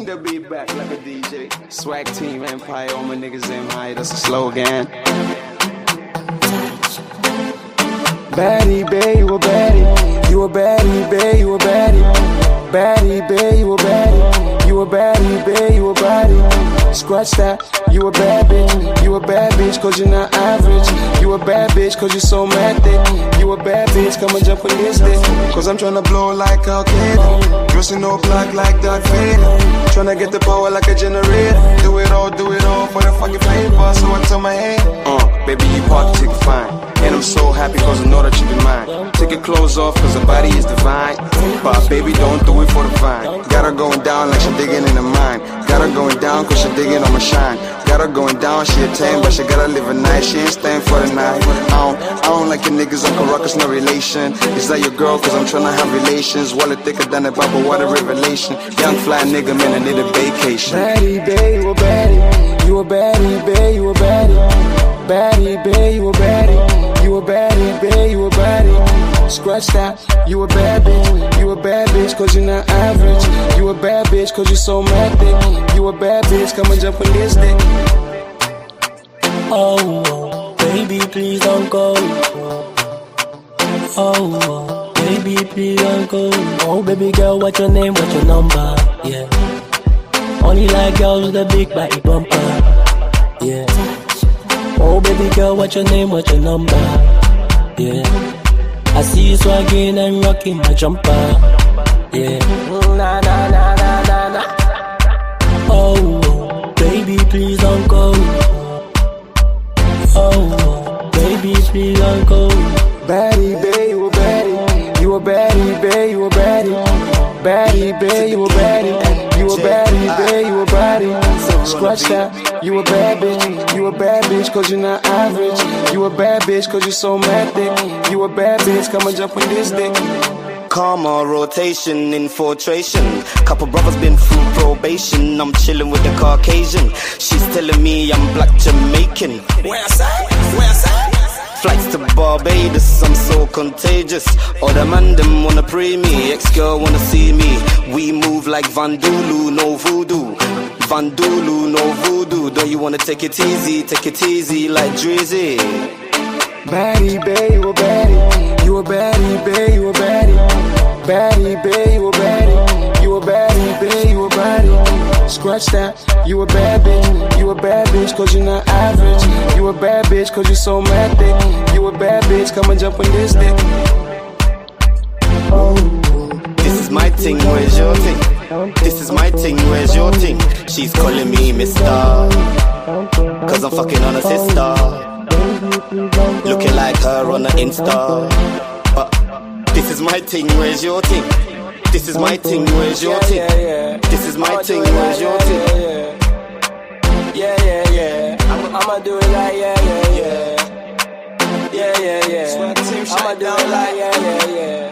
the beat back like a DJ. Swag team empire, all my niggas aim high, that's the slogan. Baddie, babe, you a baddie. You a baddie, babe, you a baddie. Baddie, babe, you a baddie. You a baddie, babe, you a baddie. Scratch that, you a bad bitch. You a bad bitch cause you're not average. You a bad bitch cause you're so mad thick. You a bad bitch, come and jump on this dick. Cause I'm tryna blow like Al Qaeda. Dressing all black like Darth Vader. Tryna get the power like a generator. Do it all for the fucking paper. So I tell my head, baby you party chick fine. And I'm so happy cause I know that you be mine. Take your clothes off cause the body is divine. But baby don't do it for the vine. Got her going down like she digging in the mine. Got her going down cause she digging on my shine. Got her going down, she a 10 but she gotta live a night. She ain't staying for the night. I don't like your niggas, Uncle Ruckus, no relation. Is that your girl cause I'm tryna have relations. Wallet thicker than a Bible, what a revelation. Young fly nigga, man, I need a vacation. Baddie, babe, you a baddie. You a baddie, babe, you a baddie. Baddie, babe, you a baddie. You a baddie, babe, you a baddie. Scratch that, you a bad bitch. You a bad bitch cause you're not average. You a bad bitch cause you're so mad thick. You a bad bitch, come and jump on this dick. Oh, baby, please don't go. Oh, baby, please don't go. Oh, baby girl, what's your name, what's your number? Yeah. Only like girls with a big body bumper. Yeah. Oh, baby girl, what's your name, what's your number? Yeah. I see you swagging and rocking my jumper. Yeah. Na na na na na na. Oh, baby, please don't go. Oh, baby, please don't go. Baddie, babe, you a baddie. You a baddie, babe, you a baddie. Baddie, babe, you a baddie. You a baddie, babe, you a baddie. Scratch that, you a bad bitch. You a bad bitch cause you're not average. You a bad bitch cause you're so mad thick. You a bad bitch, come and jump on this dick. Karma, rotation, infiltration. Couple brothers been through probation. I'm chilling with the Caucasian. She's telling me I'm black Jamaican. Where I say? Flights to Barbados, I'm so contagious. All the man them wanna pray me. Ex-girl wanna see me. We move like Vandulu, no voodoo. Vandulu, no voodoo. Don't you wanna take it easy like Drizzy. Baddie, babe, you a baddie. You a baddie, babe, you a baddie. Baddie, babe, you a baddie. You a baddie, babe, you a baddie. Scratch that, you a bad bitch. You a bad bitch cause you're not average. You a bad bitch cause you're so mad thick. You a bad bitch, come and jump on this dick. This is my thing, where's your thing? This is my thing, where's your thing? She's calling me mister, cause I'm fucking on her sister. Looking like her on the Insta. But this is my thing, where's your thing? This is my thing, where's your thing? This is my thing, where's your thing? Yeah. I'ma do it like yeah. I'ma do it like yeah.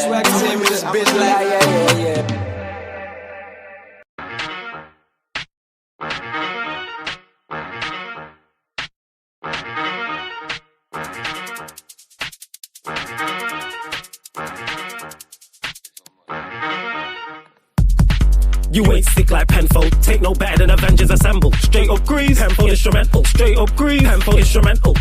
Swag team in this bitch like yeah. You ain't sick like Penfold, take no better than Avengers Assemble. Straight up grease, Penfold instrumental. Straight up grease, Penfold instrumental.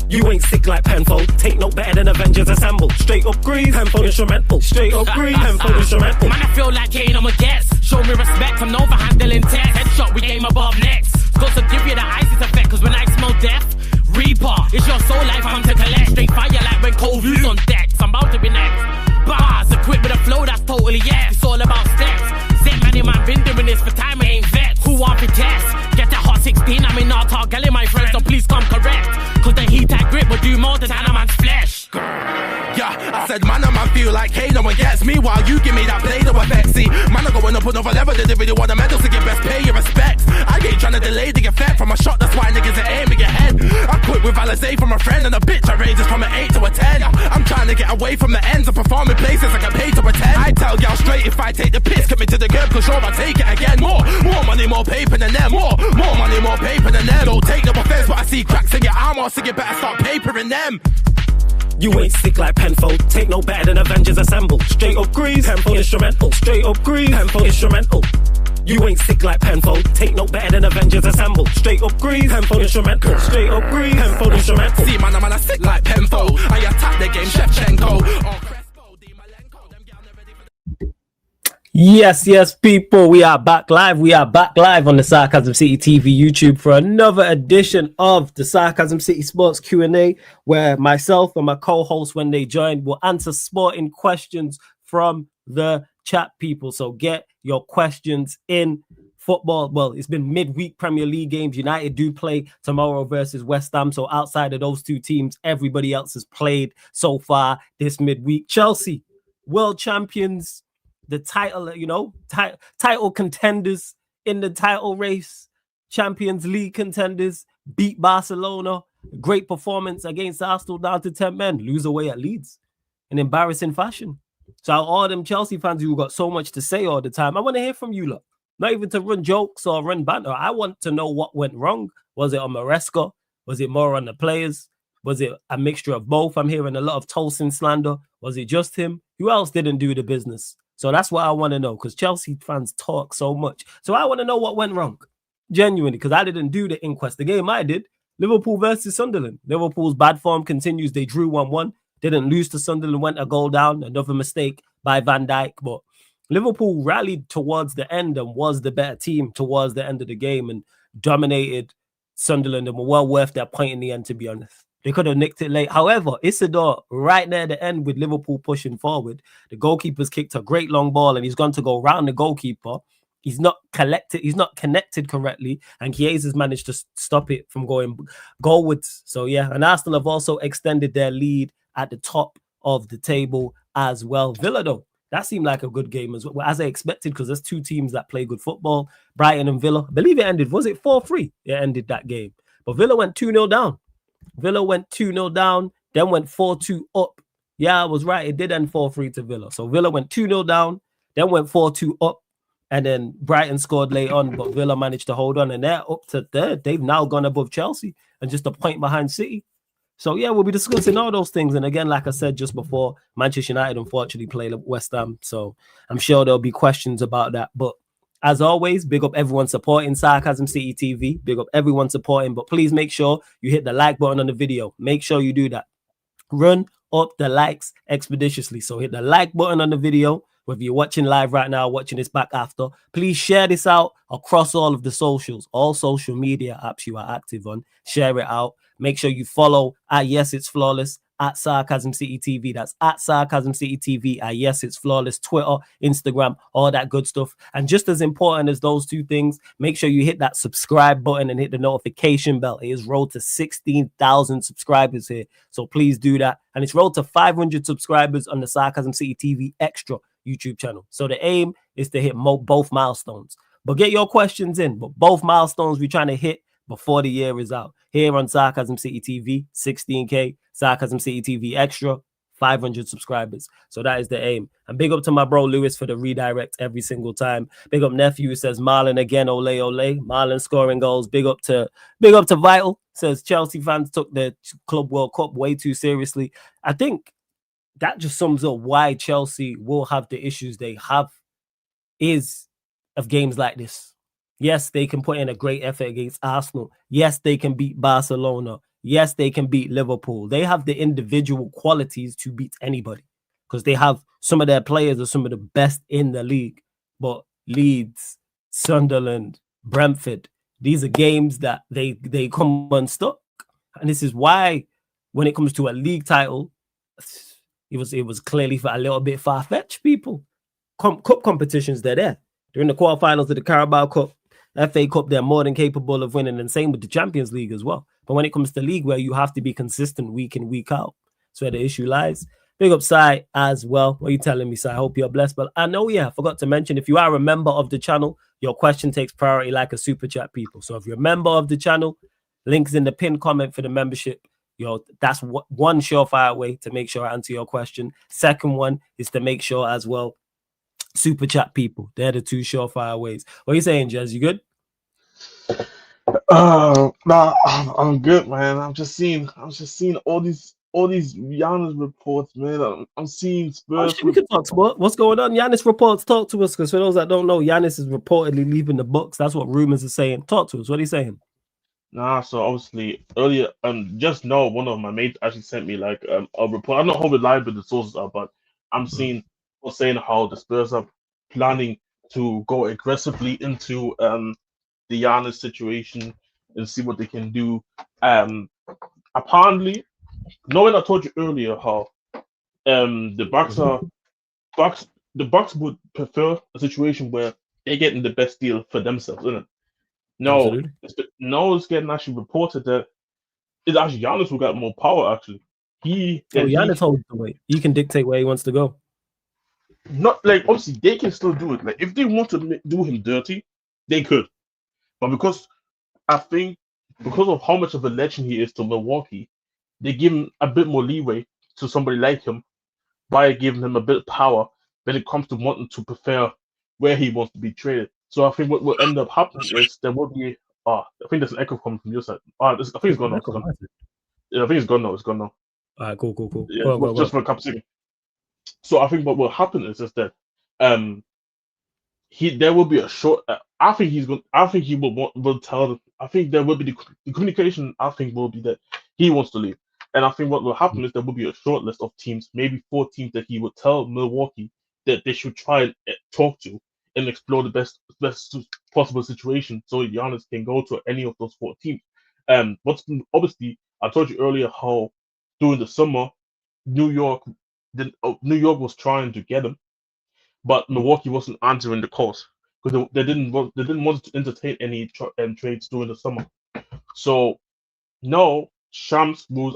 You ain't sick like Penfold, take no better than Avengers Assemble. Straight up grease, Penfold instrumental. Straight up grease, Penfold instrumental. Man, I feel like Kane, I'm a guest. Show me respect, I'm over handling tests. Headshot, we game above next. Got to give you the ISIS effect, cause when I smell death, Reaper, it's your soul life, I'm to collect. Straight fire like when Cold Vue's on deck. I'm about to be next. Bars, equipped with a flow that's totally yes. It's all about steps. Man, been doing this for time, I ain't vets. Who want to test? Get that hot 16, I'm in Natal, gelling my friends, so please come correct. Cause the heat I grip will do more than a man's flesh. Yeah, I said man, I feel like hey, no one gets me. While you give me that Play-Doh effect. See, man, I'm going up another level. They really want the medals to get best pay your respects. I ain't trying to delay the effect from a shot, that's why niggas are aiming your head. I quit with Alizé from a friend and a bitch I ranges from an 8 to a 10. I'm trying to get away from the ends of performing places I can pay to attend. I tell y'all straight, if I take the piss, commit to the game, cause sure I take it again. More money, more paper than them. More money, more paper than them. Don't take no offense, but I see cracks in your armor, so you better start papering them. You ain't sick like Penfold, take no better than Avengers Assemble. Straight up grease, Penfold instrumental. Straight up grease, Penfold instrumental. You ain't sick like Penfold, take no better than Avengers Assemble. Straight up grease, Penfold instrumental. Straight up grease, Penfold instrumental. See, man, I'm sick like Penfold. I attack the game, Shevchenko. Oh, Crespo, Di Malenko, them gal never ready for the... Yes, people, we are back live. We are back live on the Sarcasm City TV YouTube for another edition of the Sarcasm City Sports Q&A, where myself and my co-host, when they join, will answer sporting questions from the chat, people. So get your questions in. Football, well, it's been midweek Premier League games. United do play tomorrow versus West Ham. So outside of those two teams, everybody else has played so far this midweek. Chelsea, world champions, the title, title contenders in the title race, Champions League contenders, beat Barcelona. Great performance against Arsenal, down to 10 men. Lose away at Leeds in embarrassing fashion. So all them Chelsea fans who got so much to say all the time, I want to hear from you lot. Not even to run jokes or run banter. I want to know what went wrong. Was it on Maresca? Was it more on the players? Was it a mixture of both? I'm hearing a lot of Tolson slander. Was it just him? Who else didn't do the business? So that's what I want to know, because Chelsea fans talk so much. So I want to know what went wrong. Genuinely, because I didn't do the inquest. The game I did, Liverpool versus Sunderland. Liverpool's bad form continues. They drew 1-1. Didn't lose to Sunderland, went a goal down. Another mistake by Van Dijk, but Liverpool rallied towards the end and was the better team towards the end of the game and dominated Sunderland and were well worth their point in the end, to be honest. They could have nicked it late. However, Isidore, right near the end with Liverpool pushing forward, the goalkeeper's kicked a great long ball and he's going to go round the goalkeeper. He's not connected correctly, and Chiesa's managed to stop it from going goalwards. So, yeah, and Arsenal have also extended their lead at the top of the table as well. Villa, though, that seemed like a good game as well, as I expected, because there's two teams that play good football, Brighton and Villa. I believe it ended, was it 4-3? It ended that game. But Villa went 2-0 down. Villa went 2-0 down, then went 4-2 up. Yeah, I was right. It did end 4-3 to Villa. So Villa went 2-0 down, then went 4-2 up, and then Brighton scored late on, but Villa managed to hold on, and they're up to third. They've now gone above Chelsea and just a point behind City. So, yeah, we'll be discussing all those things. And again, like I said just before, Manchester United unfortunately played West Ham. So I'm sure there'll be questions about that. But as always, big up everyone supporting Sarcasm City TV. Big up everyone supporting. But please make sure you hit the like button on the video. Make sure you do that. Run up the likes expeditiously. So hit the like button on the video. Whether you're watching live right now, watching this back after, please share this out across all of the socials, all social media apps you are active on. Share it out. Make sure you follow at Yes It's Flawless, at Sarcasm City TV. That's at Sarcasm City TV, at Yes It's Flawless, Twitter, Instagram, all that good stuff. And just as important as those two things, make sure you hit that subscribe button and hit the notification bell. It is rolled to 16,000 subscribers here. So please do that. And it's rolled to 500 subscribers on the Sarcasm City TV Extra YouTube channel. So the aim is to hit both milestones. But get your questions in. But both milestones we're trying to hit before the year is out. Here on Sarcasm City TV, 16K. Sarcasm City TV Extra, 500 subscribers. So that is the aim. And big up to my bro Lewis for the redirect every single time. Big up nephew who says Marlon again, ole ole. Marlon scoring goals. Big up to Vital. Says Chelsea fans took the Club World Cup way too seriously. I think that just sums up why Chelsea will have the issues they have is of games like this. Yes, they can put in a great effort against Arsenal. Yes, they can beat Barcelona. Yes, they can beat Liverpool. They have the individual qualities to beat anybody because they have some of their players are some of the best in the league. But Leeds, Sunderland, Brentford, these are games that they come unstuck. And this is why when it comes to a league title, it was clearly a little bit far-fetched, people. Cup competitions, they're there. They're in the quarterfinals of the Carabao Cup. FA Cup, they're more than capable of winning, and same with the Champions League as well. But when it comes to league, where you have to be consistent week in, week out, that's where the issue lies. Big up, Sai, as well. What are you telling me, Sai? I hope you're blessed. But I know, I forgot to mention, if you are a member of the channel, your question takes priority like a super chat, people. So if you're a member of the channel, links in the pinned comment for the membership. That's one surefire way to make sure I answer your question. Second one is to make sure as well, super chat people. They're the two surefire ways. What are you saying, Jez? You good? Nah, I'm good, man. I'm just seeing all these all these Giannis reports, man. I'm seeing Spurs. We can talk to what's going on. Giannis reports. Talk to us, because for those that don't know, Giannis is reportedly leaving the Bucks. That's what rumors are saying. Talk to us. What are you saying? Nah, so obviously earlier, just now one of my mates actually sent me like a report. I don't know how reliable the sources are, but I'm seeing people saying how the Spurs are planning to go aggressively into the Giannis situation and see what they can do. Apparently, knowing I told you earlier how the Bucks would prefer a situation where they're getting the best deal for themselves, isn't it? No, Absolutely. it's getting actually reported that it's actually Giannis who got more power. Actually, Giannis holds the weight. He can dictate where he wants to go. Not like obviously they can still do it. Like if they want to do him dirty, they could. But because I think because of how much of a legend he is to Milwaukee, they give him a bit more leeway to somebody like him by giving him a bit of power when it comes to wanting to prefer where he wants to be traded. So I think what will end up happening is there will be. I think there's an echo coming from your side. I think it's gone now. It's gone. Yeah, I think it's gone now. It's gone now. All right, cool. Yeah, just for a couple seconds. So I think what will happen is that there will be a short. I think he's going. I think he will tell them. I think there will be the communication. I think will be that he wants to leave, and I think what will happen is there will be a short list of teams, maybe 4 teams that he would tell Milwaukee that they should try and talk to and explore the best possible situation, so Giannis can go to any of those 4 teams. What's obviously I told you earlier how during the summer New York was trying to get him, but Milwaukee wasn't answering the calls because they didn't want to entertain any trades during the summer. So now Shams, who's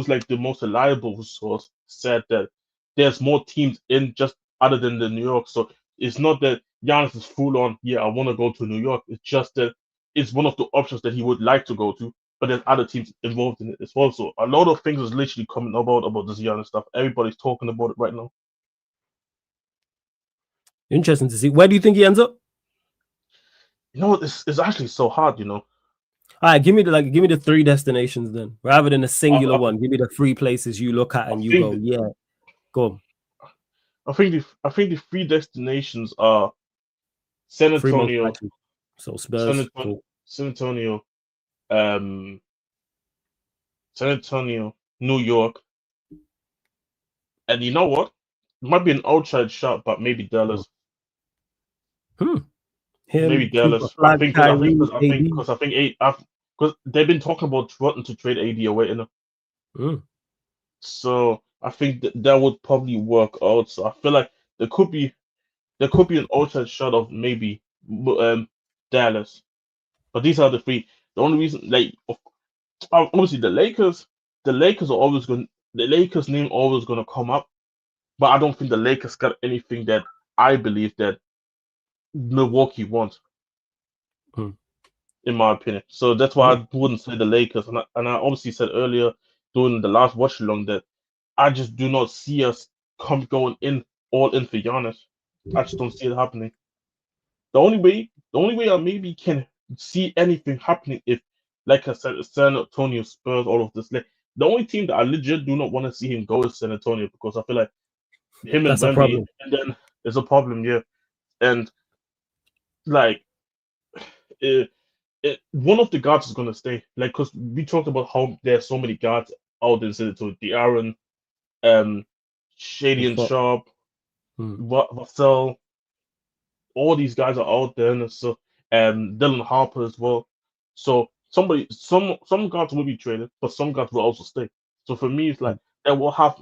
like the most reliable source, said that there's more teams in just other than the New York. So it's not that Giannis is full on. Yeah, I want to go to New York. It's just that it's one of the options that he would like to go to. But there's other teams involved in it as well. So a lot of things is literally coming about this Giannis stuff. Everybody's talking about it right now. Interesting to see. Where do you think he ends up? It's actually so hard, All right, give me the 3 destinations then, rather than a singular one. Give me the 3 places you look at and you go, yeah, go on. I think the 3 destinations are San Antonio. So Spurs, San Antonio, San Antonio, New York, and you know what? It might be an outside shot, but maybe Dallas. Maybe Dallas. Because they've been talking about wanting to trade AD away, So I think that would probably work out. So I feel like there could be an outside shot of maybe Dallas, but these are the 3. The only reason, like, obviously the Lakers are always going. The Lakers name always going to come up, but I don't think the Lakers got anything that I believe that Milwaukee wants, in my opinion. So that's why I wouldn't say the Lakers. And I obviously said earlier during the last watch along that I just do not see us going all in for Giannis. I just don't see it happening. The only way I maybe can see anything happening if, like I said, San Antonio, Spurs, all of this. Like, the only team that I legit do not want to see him go is San Antonio, because I feel like him and Wemby, and then there's a problem, yeah. And like, one of the guards is gonna stay, like, because we talked about how there's so many guards out in San Antonio. De'Aaron, Shady and Sharp, Vassell, all these guys are out there, and so Dylan Harper as well. So some guards will be traded, but some guards will also stay. So for me, it's like they will have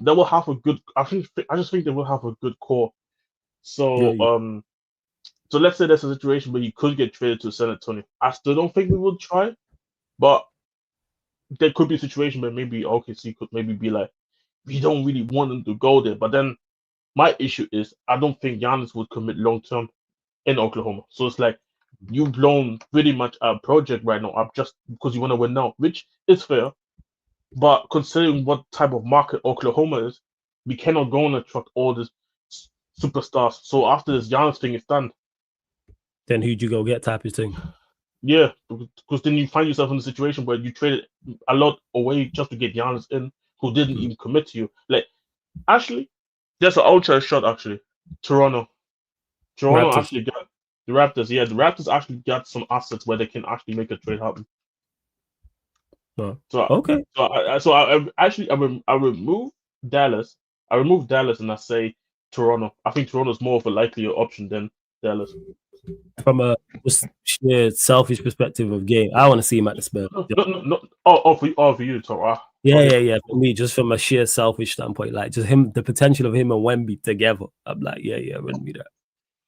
a good. I just think they will have a good core. So so let's say there's a situation where he could get traded to San Antonio. I still don't think we would try, but there could be a situation where maybe OKC could maybe be like, we don't really want him to go there. But then my issue is I don't think Giannis would commit long term in Oklahoma. So it's like you've blown pretty much a project right now up just because you want to win now, which is fair. But considering what type of market Oklahoma is, we cannot go and attract all these superstars. So after this Giannis thing is done, then who'd you go get type of thing? Yeah, because then you find yourself in a situation where you traded a lot away just to get Giannis in, who didn't even commit to you. Like, actually, there's an outside shot. Actually, Toronto Raptors. actually got the Raptors. Yeah, the Raptors actually got some assets where they can actually make a trade happen. So Okay. I remove Dallas. I remove Dallas and I say Toronto. I think Toronto's more of a likelier option than Dallas. From a just sheer selfish perspective of game, I want to see him at the Spurs. No. Oh, for you, Toronto. Yeah. For me, just from a sheer selfish standpoint, like just him, the potential of him and Wemby together. I'm like, run me that.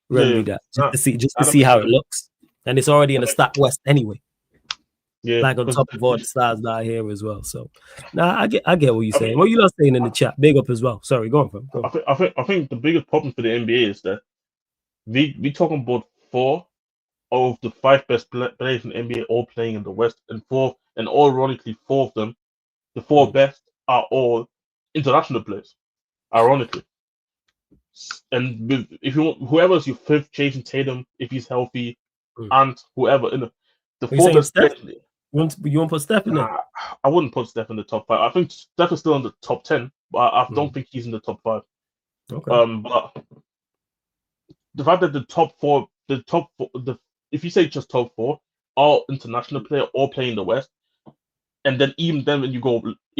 Run me that. Just to see how it looks. And it's already in the Stack West anyway. Yeah. Like on top of all the stars that are here as well. So I get what you're saying. What you lot saying in the chat? Big up as well. Sorry, go on, fam. Go on. I think the biggest problem for the NBA is that we talking about 4 of the 5 best players in the NBA all playing in the West, and all ironically 4 of them, the 4 best are all international players. Ironically. And if you want, whoever's your 5th, Jason Tatum, if he's healthy, and whoever in the 4 best players. You want to put Steph in there? I wouldn't put Steph in the top 5. I think Steph is still in the top 10, but I don't think he's in the top 5. Okay. But the fact that the top 4, if you say just top 4, all international players, all playing in the West, and then even then if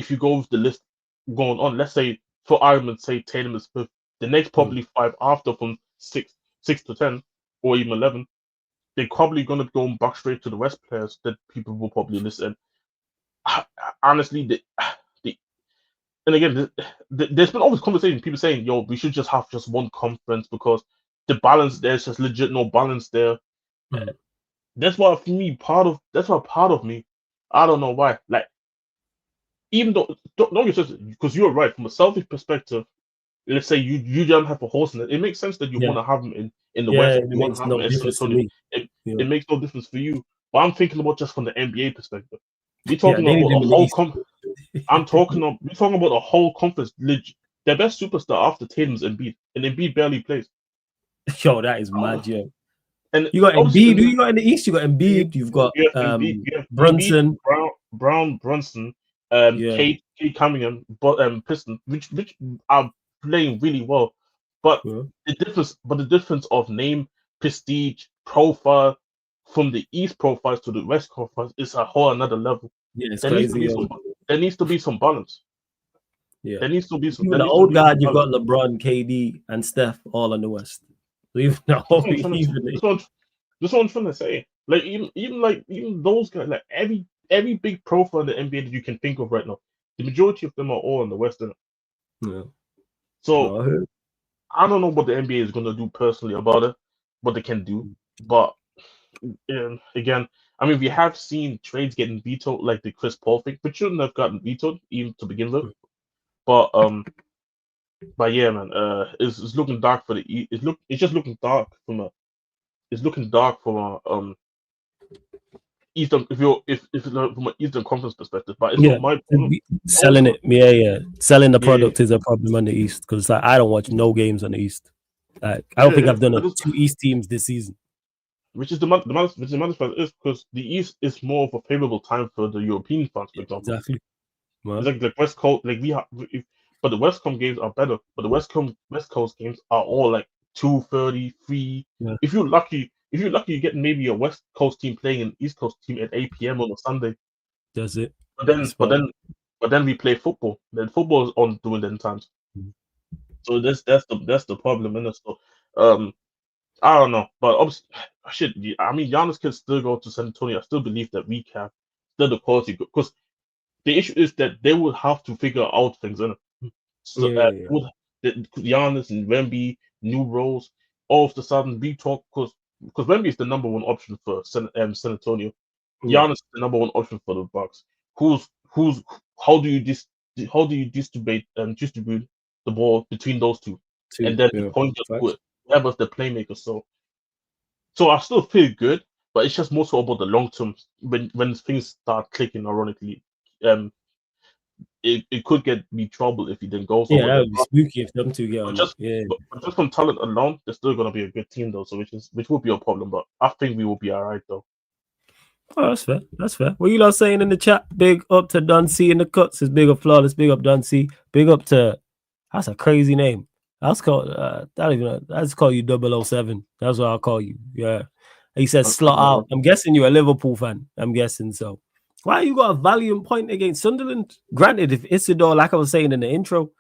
you go with the list going on, let's say for argument's sake, Tatum is 5th, the next probably 5 after from 6 to 10 or even 11. They're probably going to go back straight to the West players that people will probably listen. Honestly, and again, there's been always conversation, people saying, yo, we should just have just one conference because the balance there's just legit no balance there. That's why for me, part of me, I don't know why. Like, even though, don't get twisted, because you're right, from a selfish perspective, let's say you don't have a horse in it. It makes sense that you want to have them in the West. It makes no difference to me. It makes no difference for you. But I'm thinking about just from the NBA perspective. We're talking about a whole conference. We're talking about a whole conference. Their best superstar after Tatum's Embiid, and Embiid barely plays. Yo, that is mad, yo. And you got Embiid. Who you got in the East? You got Embiid. You've got Brunson, Brown, Brunson, Kate Cunningham, but Pistons, which are playing really well. But the difference of name, prestige, profile from the East profiles to the West profiles is a whole another level. Yeah, it's crazy. There needs to be some balance. Yeah, there needs to be some. Even the old guard, you've got LeBron, KD, and Steph all in the West. So even this is what I'm trying to say. Like even those guys, like every big profile in the NBA that you can think of right now, the majority of them are all in the West. Yeah. So I don't know what the NBA is going to do personally about it, what they can do. But again, I mean, we have seen trades getting vetoed, like the Chris Paul thing, which shouldn't have gotten vetoed even to begin with. But yeah, man, it's looking dark for the it's just looking dark from a Eastern if from an Eastern Conference perspective. But it's not my problem. Selling it, selling the product is a problem on the East because like I don't watch no games on the East. Like I don't think I've done 2 East teams this season. Which is the matter is because the East is more of a favorable time for the European fans, for example. Exactly. It's like the West Coast, like but the West Coast games are better. But the West Coast games are all like 2:30, 3. Yeah. If you're lucky, you get maybe a West Coast team playing an East Coast team at 8 p.m. on a Sunday. That's it. But then we play football. Then football is on during them times. So that's the problem in it. So I don't know, but obviously, I mean, Giannis can still go to San Antonio. I still believe that we can still the quality because the issue is that they will have to figure out things in it. So Giannis and Wemby, new roles, all of a sudden we talk because Wemby is the number 1 option for San Antonio. Giannis is the number 1 option for the Bucks. How do you distribute the ball between those two? And then the point of whoever's the playmaker. So I still feel good, but it's just more so about the long term when things start clicking. Ironically, it could get me trouble if he didn't go. So that would be spooky if them two get on. But just from talent alone, they're still gonna be a good team though. So which would be a problem, but I think we will be alright though. Oh, that's fair. That's fair. What you lot saying in the chat? Big up to Dunsey in the cuts. Is big up Flawless. Big up Dunsey. Big up to. That's a crazy name. That's called. That even. That's call you 007. That's what I'll call you. Yeah. He says slot out. I'm guessing you're a Liverpool fan. I'm guessing so. Why you got a valiant point against Sunderland? Granted, if Isidore, like I was saying in the intro,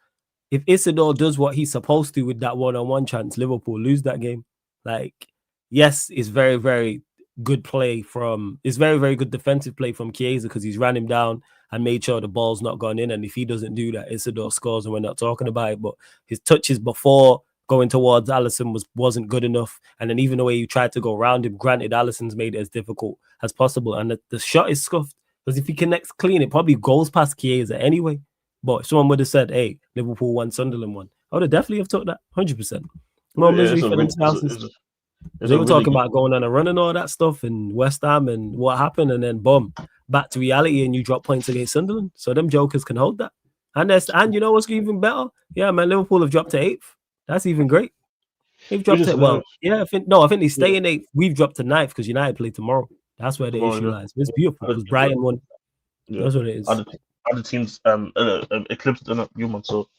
if Isidore does what he's supposed to with that one-on-one chance, Liverpool lose that game. Like, yes, it's very, very good play from. It's very, very good defensive play from Chiesa because he's ran him down and made sure the ball's not gone in. And if he doesn't do that, Isidore scores, and we're not talking about it. But his touches before going towards Alisson wasn't good enough. And then even the way you tried to go around him, granted, Alisson's made it as difficult as possible. And the shot is scuffed because if he connects clean, it probably goes past Chiesa anyway. But if someone would have said, hey, Liverpool won, Sunderland won, I would have definitely have took that 100%. More misery for themselves. They were talking about going on a run and all that stuff and West Ham and what happened, and then boom, back to reality, and you drop points against Sunderland. So them jokers can hold that. And you know what's even better? Yeah, man, Liverpool have dropped to 8th. That's even great. They've dropped it. Well, yeah, I think they stay in 8th. We've dropped to 9th because United play tomorrow. That's where the issue lies. It's beautiful because Brighton won. Yeah. That's what it is. Other teams eclipsed in human, so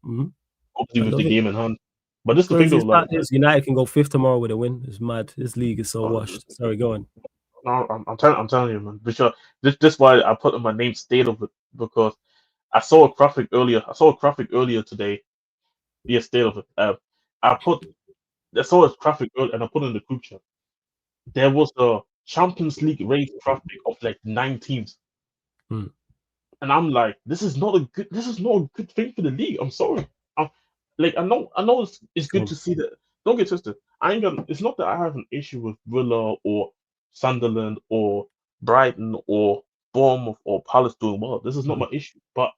hopefully with the game in hand. But this the thing though, United can go 5th tomorrow with a win. It's mad. This league is so washed. Sorry, go on. No, I'm telling you, man. Because this why I put in my name State of it, because I saw a graphic earlier today. Yeah, State of it. I saw a graphic earlier and I put in the group chat. There was a Champions League race graphic of like 9 teams. And I'm like, this is not a good thing for the league. I'm sorry. I know it's good to see that. Don't get twisted. It's not that I have an issue with Villa or Sunderland or Brighton or Bournemouth or Palace doing well. This is not my issue. But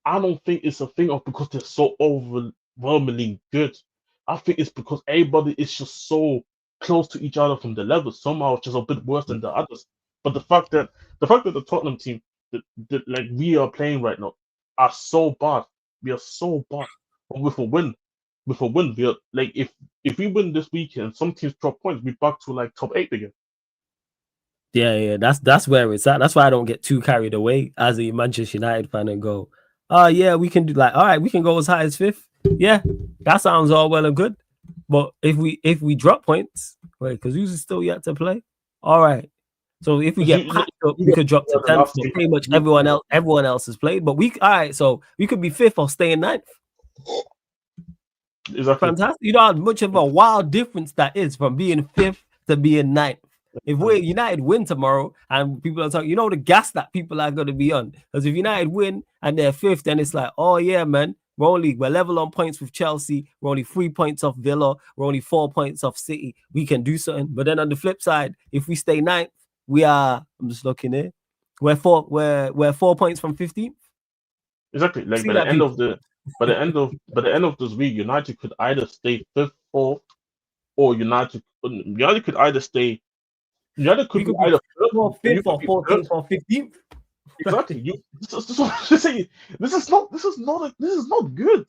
I don't think it's a thing of because they're so overwhelmingly good. I think it's because everybody is just so close to each other from the level. Somehow it's just a bit worse than the others. But the fact that the Tottenham team that like we are playing right now are so bad. We are so bad. But with a win, we are like if we win this weekend, some teams drop points, we're back to like top 8 again. Yeah, that's where it's at. That's why I don't get too carried away as a Manchester United fan and go, oh yeah, we can do all right, we can go as high as 5th. Yeah, that sounds all well and good. But if we drop points, because who's still yet to play? All right. So if we get packed up, we could drop to 10th. So pretty much everyone else has played. But so we could be 5th or stay in 9th. Exactly. Fantastic. You know how much of a wild difference that is from being 5th to being 9th. If United win tomorrow and people are talking, the gas that people are going to be on. Because if United win and they're 5th, then it's like, oh yeah, man, we're level on points with Chelsea. We're only 3 points off Villa. We're only 4 points off City. We can do something. But then on the flip side, if we stay 9th, I'm just looking here. We're 4 points from 15th. Exactly. Like by the end of this week, United could either stay 5th, 4th, or United could either stay. United could be either 5th or 14th or 15th. Exactly. This is what I'm saying. This is not good.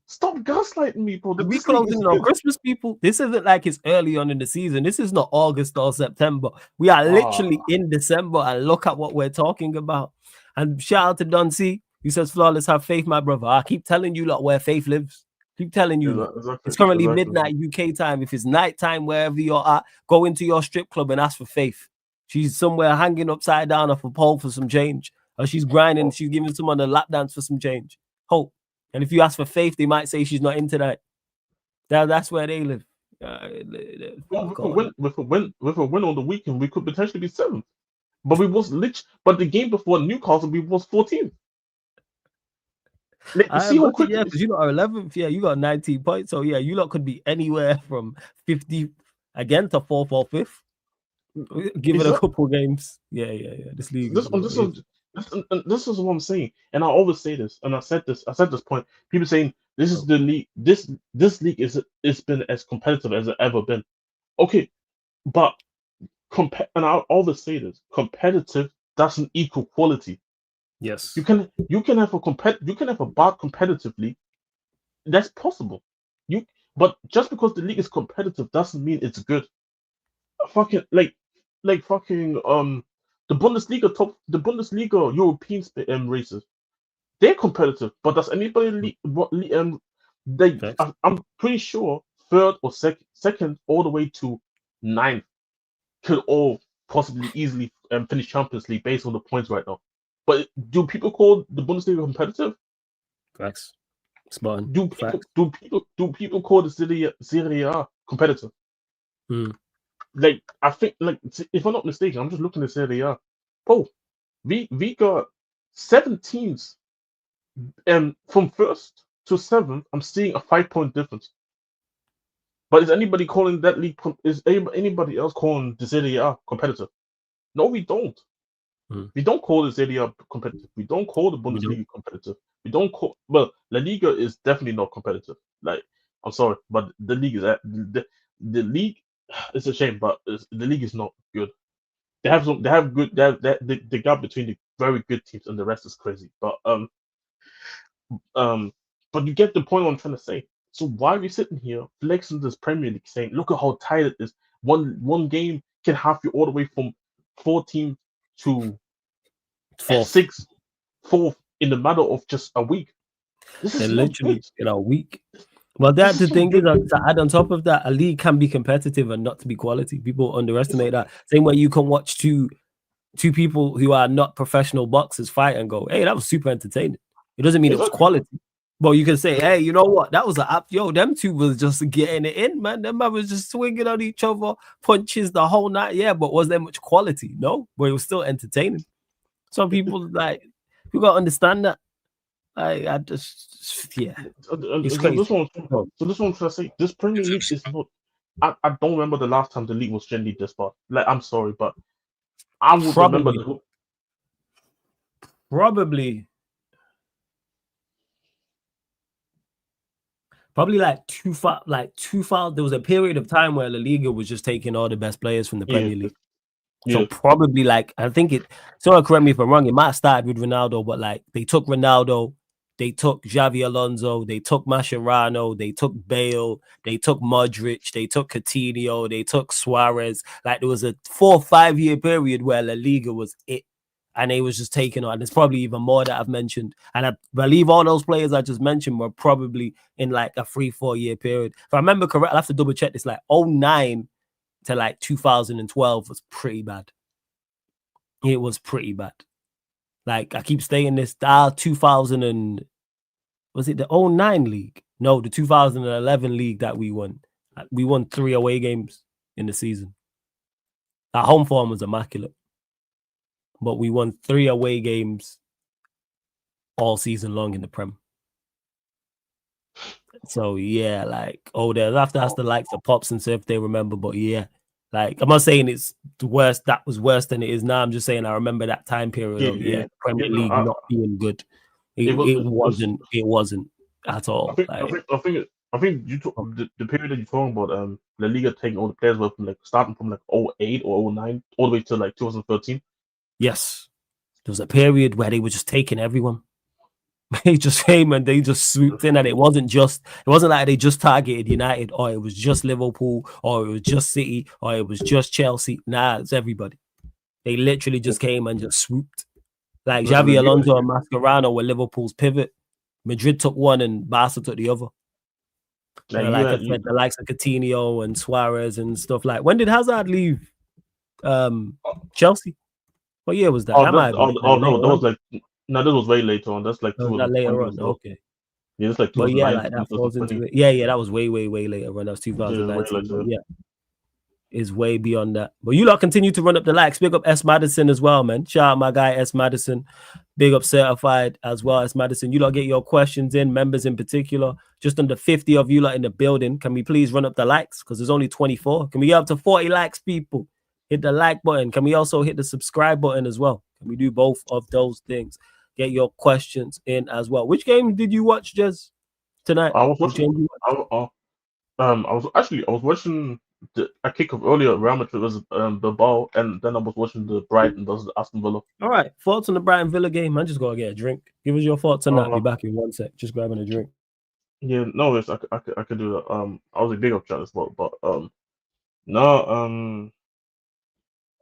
Stop gaslighting me, bro. We closing on Christmas, people. This isn't like it's early on in the season. This is not August or September. We are literally in December, and look at what we're talking about. And shout out to Dunsey. He says, flawless, have faith, my brother. I keep telling you lot where faith lives. Keep telling you. Exactly. It's currently midnight UK time. If it's night time, wherever you're at, go into your strip club and ask for faith. She's somewhere hanging upside down off a pole for some change. Or she's grinding. She's giving someone a lap dance for some change. Hope. And if you ask for faith, they might say she's not into that. That's where they live. With a win on the weekend, we could potentially be 7th. But but the game before Newcastle, we was 14th. Because you got 11th. Yeah, you got 19 points. So yeah, you lot could be anywhere from 50 again to 4th or 5th. Give it a couple games. Yeah. This league. This is what I'm saying, and I always say this, and I said this point. People saying this is the league. This league it's been as competitive as it ever been. Okay, but and I always say this: competitive doesn't equal quality. Yes, you can have a bad competitively. That's possible. But just because the league is competitive doesn't mean it's good. Fucking like fucking the Bundesliga European races. They're competitive, but does anybody I'm pretty sure third or second all the way to ninth could all possibly easily finish Champions League based on the points right now. But do people call the Bundesliga competitive? Facts. Spot on. Do people call the Serie A competitive? Like I think, like if I'm not mistaken, I'm just looking at Serie A. Oh, we got 7 teams, and from first to seventh, I'm seeing a 5-point difference. But is anybody calling that league? Is anybody else calling the Serie A competitive? No, we don't. We don't call the Serie A competitive. We don't call the Bundesliga competitive. We don't call. Well, La Liga is definitely not competitive. Like, I'm sorry, but the league is the league. It's a shame, but the league is not good. They have good. The gap between the very good teams and the rest is crazy. But you get the point. What I'm trying to say. So why are we sitting here flexing this Premier League, saying, "Look at how tight it is. One game can have you all the way from 14 to fourth in the matter of just a week." This is literally in a week. Well, that's the thing is, to add on top of that, a league can be competitive and not to be quality. People underestimate that. Same way you can watch two people who are not professional boxers fight and go, "Hey, that was super entertaining." It doesn't mean it was quality. But you can say, "Hey, you know what? That was them two was just getting it in, man. Them man was just swinging on each other, punches the whole night." Yeah, but was there much quality? No, but it was still entertaining. Some people you gotta understand that. I just it's crazy. This one I'm trying to say, this Premier League is not. I don't remember the last time the league was generally this bad. Like, I'm sorry, but I would remember probably like 2000. There was a period of time where La Liga was just taking all the best players from the Premier League. So probably like, I think someone correct me if I'm wrong, it might have started with Ronaldo, but like they took Ronaldo, they took Xavi Alonso, they took Mascherano, they took Bale, they took Modric, they took Coutinho, they took Suarez. Like there was a 4 or 5 year period where La Liga was it. And they was just taking on. There's probably even more that I've mentioned. And I believe all those players I just mentioned were probably in like a 3-4 year period. If I remember correct, I'll have to double check this. Like 2009 to like 2012 was pretty bad. It was pretty bad. Like I keep saying this, 2000 and was it the 2009 league? No, the 2011 league that we won. We won 3 away games in the season. Our home form was immaculate. But we won 3 away games all season long in the Prem. So yeah, like they'll have to ask the likes of Pops and see if they remember. But yeah, like I'm not saying it's the worst. That was worse than it is now. I'm just saying I remember that time period. Premier League not being good. It wasn't at all. I think you took the period that you're talking about. La Liga taking all the players were from like starting from like 2008 or 2009 all the way to like 2013. Yes, there was a period where they were just taking everyone. They just came and they just swooped in, and it wasn't like they just targeted United, or it was just Liverpool, or it was just City, or it was just Chelsea. Nah, it's everybody. They literally just came and just swooped. Like Xavi Alonso and Mascherano were Liverpool's pivot. Madrid took one and Barca took the other. Like I said, the likes of Coutinho and Suarez and stuff. Like, when did Hazard leave Chelsea? What year was that? This was way later on. That's like later on. Okay. Yeah, it's like 2009. That falls into it. Yeah, that was way later on. That was 2019. Yeah, is way beyond that. But you lot continue to run up the likes. Big up S Madison as well, man. Shout out my guy S Madison. Big up Certified as well as Madison. You lot get your questions in, members in particular. Just under 50 of you lot in the building. Can we please run up the likes? Because there's only 24. Can we get up to 40 likes, people? Hit the like button. Can we also hit the subscribe button as well? Can we do both of those things? Get your questions in as well. Which game did you watch, Jez, tonight? I was watching. I was watching a kickoff earlier. Real Madrid was Bilbao, and then I was watching the Brighton versus Aston Villa. All right, thoughts on the Brighton Villa game? I'm just gonna get a drink. Give us your thoughts on that. I'll be back in 1 sec. Just grabbing a drink. Yeah, no, I could do that. I was a big up chat as well, but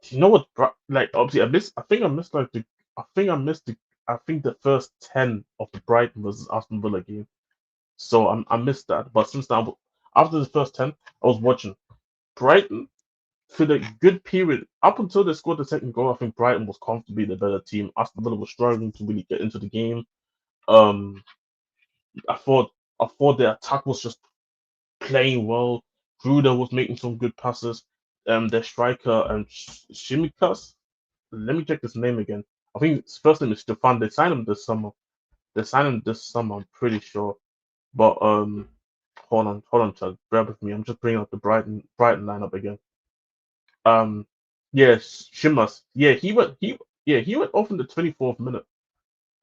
You know what? Like obviously, I think I missed like the. I think I missed the. I think the first 10 of the Brighton versus Aston Villa game. So I missed that. But since then, after the first 10, I was watching Brighton for the good period up until they scored the second goal. I think Brighton was comfortably the better team. Aston Villa was struggling to really get into the game. Um, I thought their attack was just playing well. Gruder was making some good passes. Their striker and Shimikas. Let me check his name again. I think his first name is Stefan. They signed him this summer. I'm pretty sure. But hold on, Chad. Bear with me. I'm just bringing up the Brighton lineup again. Yes, Shimas. He went off in the 24th minute,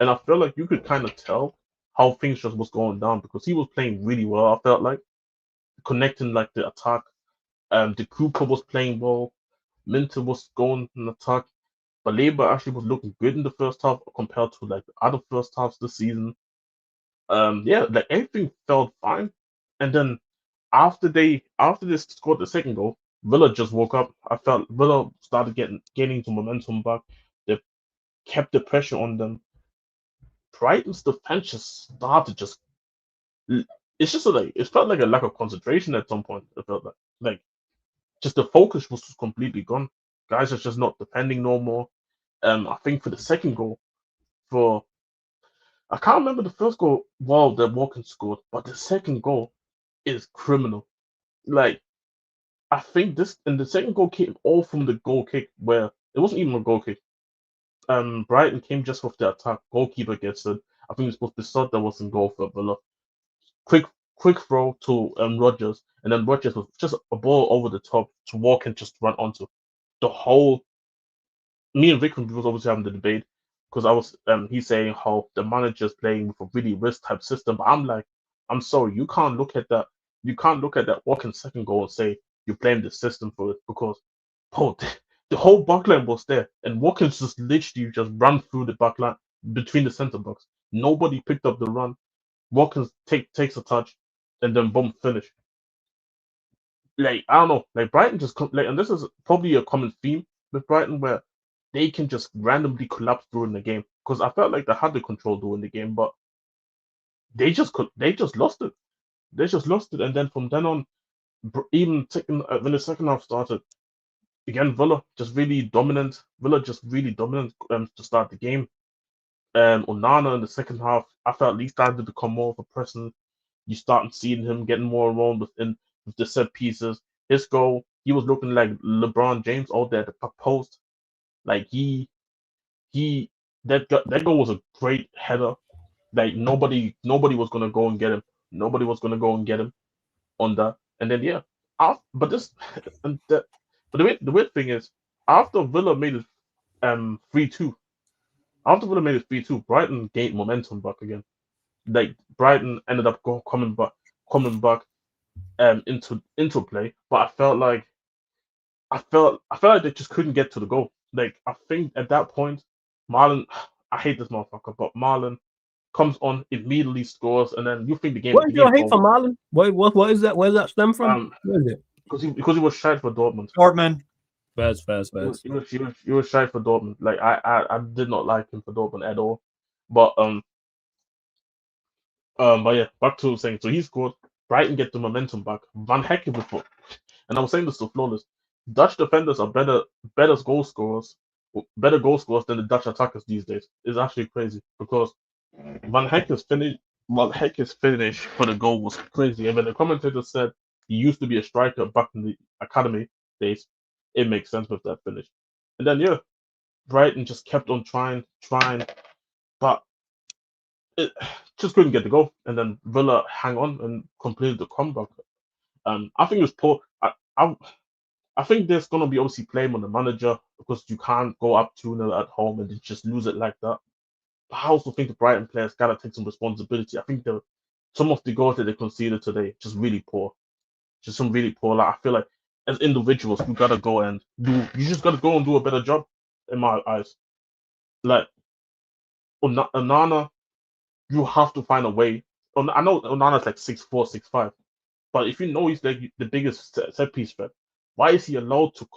and I felt like you could kind of tell how things just was going down because he was playing really well. I felt like connecting like the attack. The Cooper was playing well. Minter was going in attack. Baleba actually was looking good in the first half compared to like the other first halves this season. Yeah, like everything felt fine. And then after they scored the second goal, Villa just woke up. I felt Villa started gaining some momentum back. They kept the pressure on them. Brighton's defense just started just. It's just like it felt like a lack of concentration at some point. It felt like just the focus was just completely gone. Guys are just not defending no more. I think for the second goal, for I can't remember the first goal. Well, that Watkins scored, but the second goal is criminal. Like I think this and the second goal came all from the goal kick where it wasn't even a goal kick. Brighton came just off the attack. Goalkeeper gets it. I think it was Bissot that was in goal for Villa. Quick throw to Rodgers, and then Rodgers was just a ball over the top to walk and just run onto. The whole me and Vikram was obviously having the debate because I was he's saying how the manager's playing with a really risk type system. But I'm like, I'm sorry, you can't look at that. You can't look at that Watkins second goal and say you blame the system for it because oh, the whole backline was there and Watkins just literally just ran through the backline between the centre backs. Nobody picked up the run. Watkins takes a touch and then boom, finish. Like I don't know, like Brighton just like, and this is probably a common theme with Brighton where they can just randomly collapse during the game because I felt like they had the control during the game, but they just lost it. They just lost it, and then from then on, even when the second half started, again Villa just really dominant. Villa just really dominant to start the game. Onana in the second half, I felt he started to become more of a person. You start seeing him getting more around with the set pieces. His goal, he was looking like LeBron James out there at the post. Like that goal was a great header. Like nobody was gonna go and get him. Nobody was gonna go and get him on that. And then yeah, but this and the but the weird thing is after Villa made it 3-2, Brighton gained momentum back again. Like Brighton ended up coming back into play, but I felt like they just couldn't get to the goal. Like I think at that point, Marlon, I hate this motherfucker, but Marlon comes on, immediately scores, and then you think What is the your game's hate for over. Marlon? What is that? Where does that stem from? Where is it? Because he was shy for Dortmund. Dortmund. Fast. He was shy for Dortmund. Like I did not like him for Dortmund at all. But but yeah, back to saying so he scored. Brighton get the momentum back. Van Hekken before, and I was saying this to Flawless. Dutch defenders are better goal scorers than the Dutch attackers these days. It's actually crazy because Van Hekken's finish for the goal was crazy. And when the commentator said he used to be a striker back in the academy days, it makes sense with that finish. And then yeah, Brighton just kept on trying, but it just couldn't get the goal. And then Villa hang on and completed the comeback. I think it was poor. I think there's gonna be obviously blame on the manager because you can't go up 2-0 at home and just lose it like that. But I also think the Brighton players gotta take some responsibility. I think some of the goals that they conceded today just really poor. Just some really poor. Like I feel like as individuals, you gotta go and do. You just gotta go and do a better job, in my eyes. Like Onana, you have to find a way. I know Onana's like 6'4", 6'5", but if you know he's like the biggest set piece threat, why is he allowed to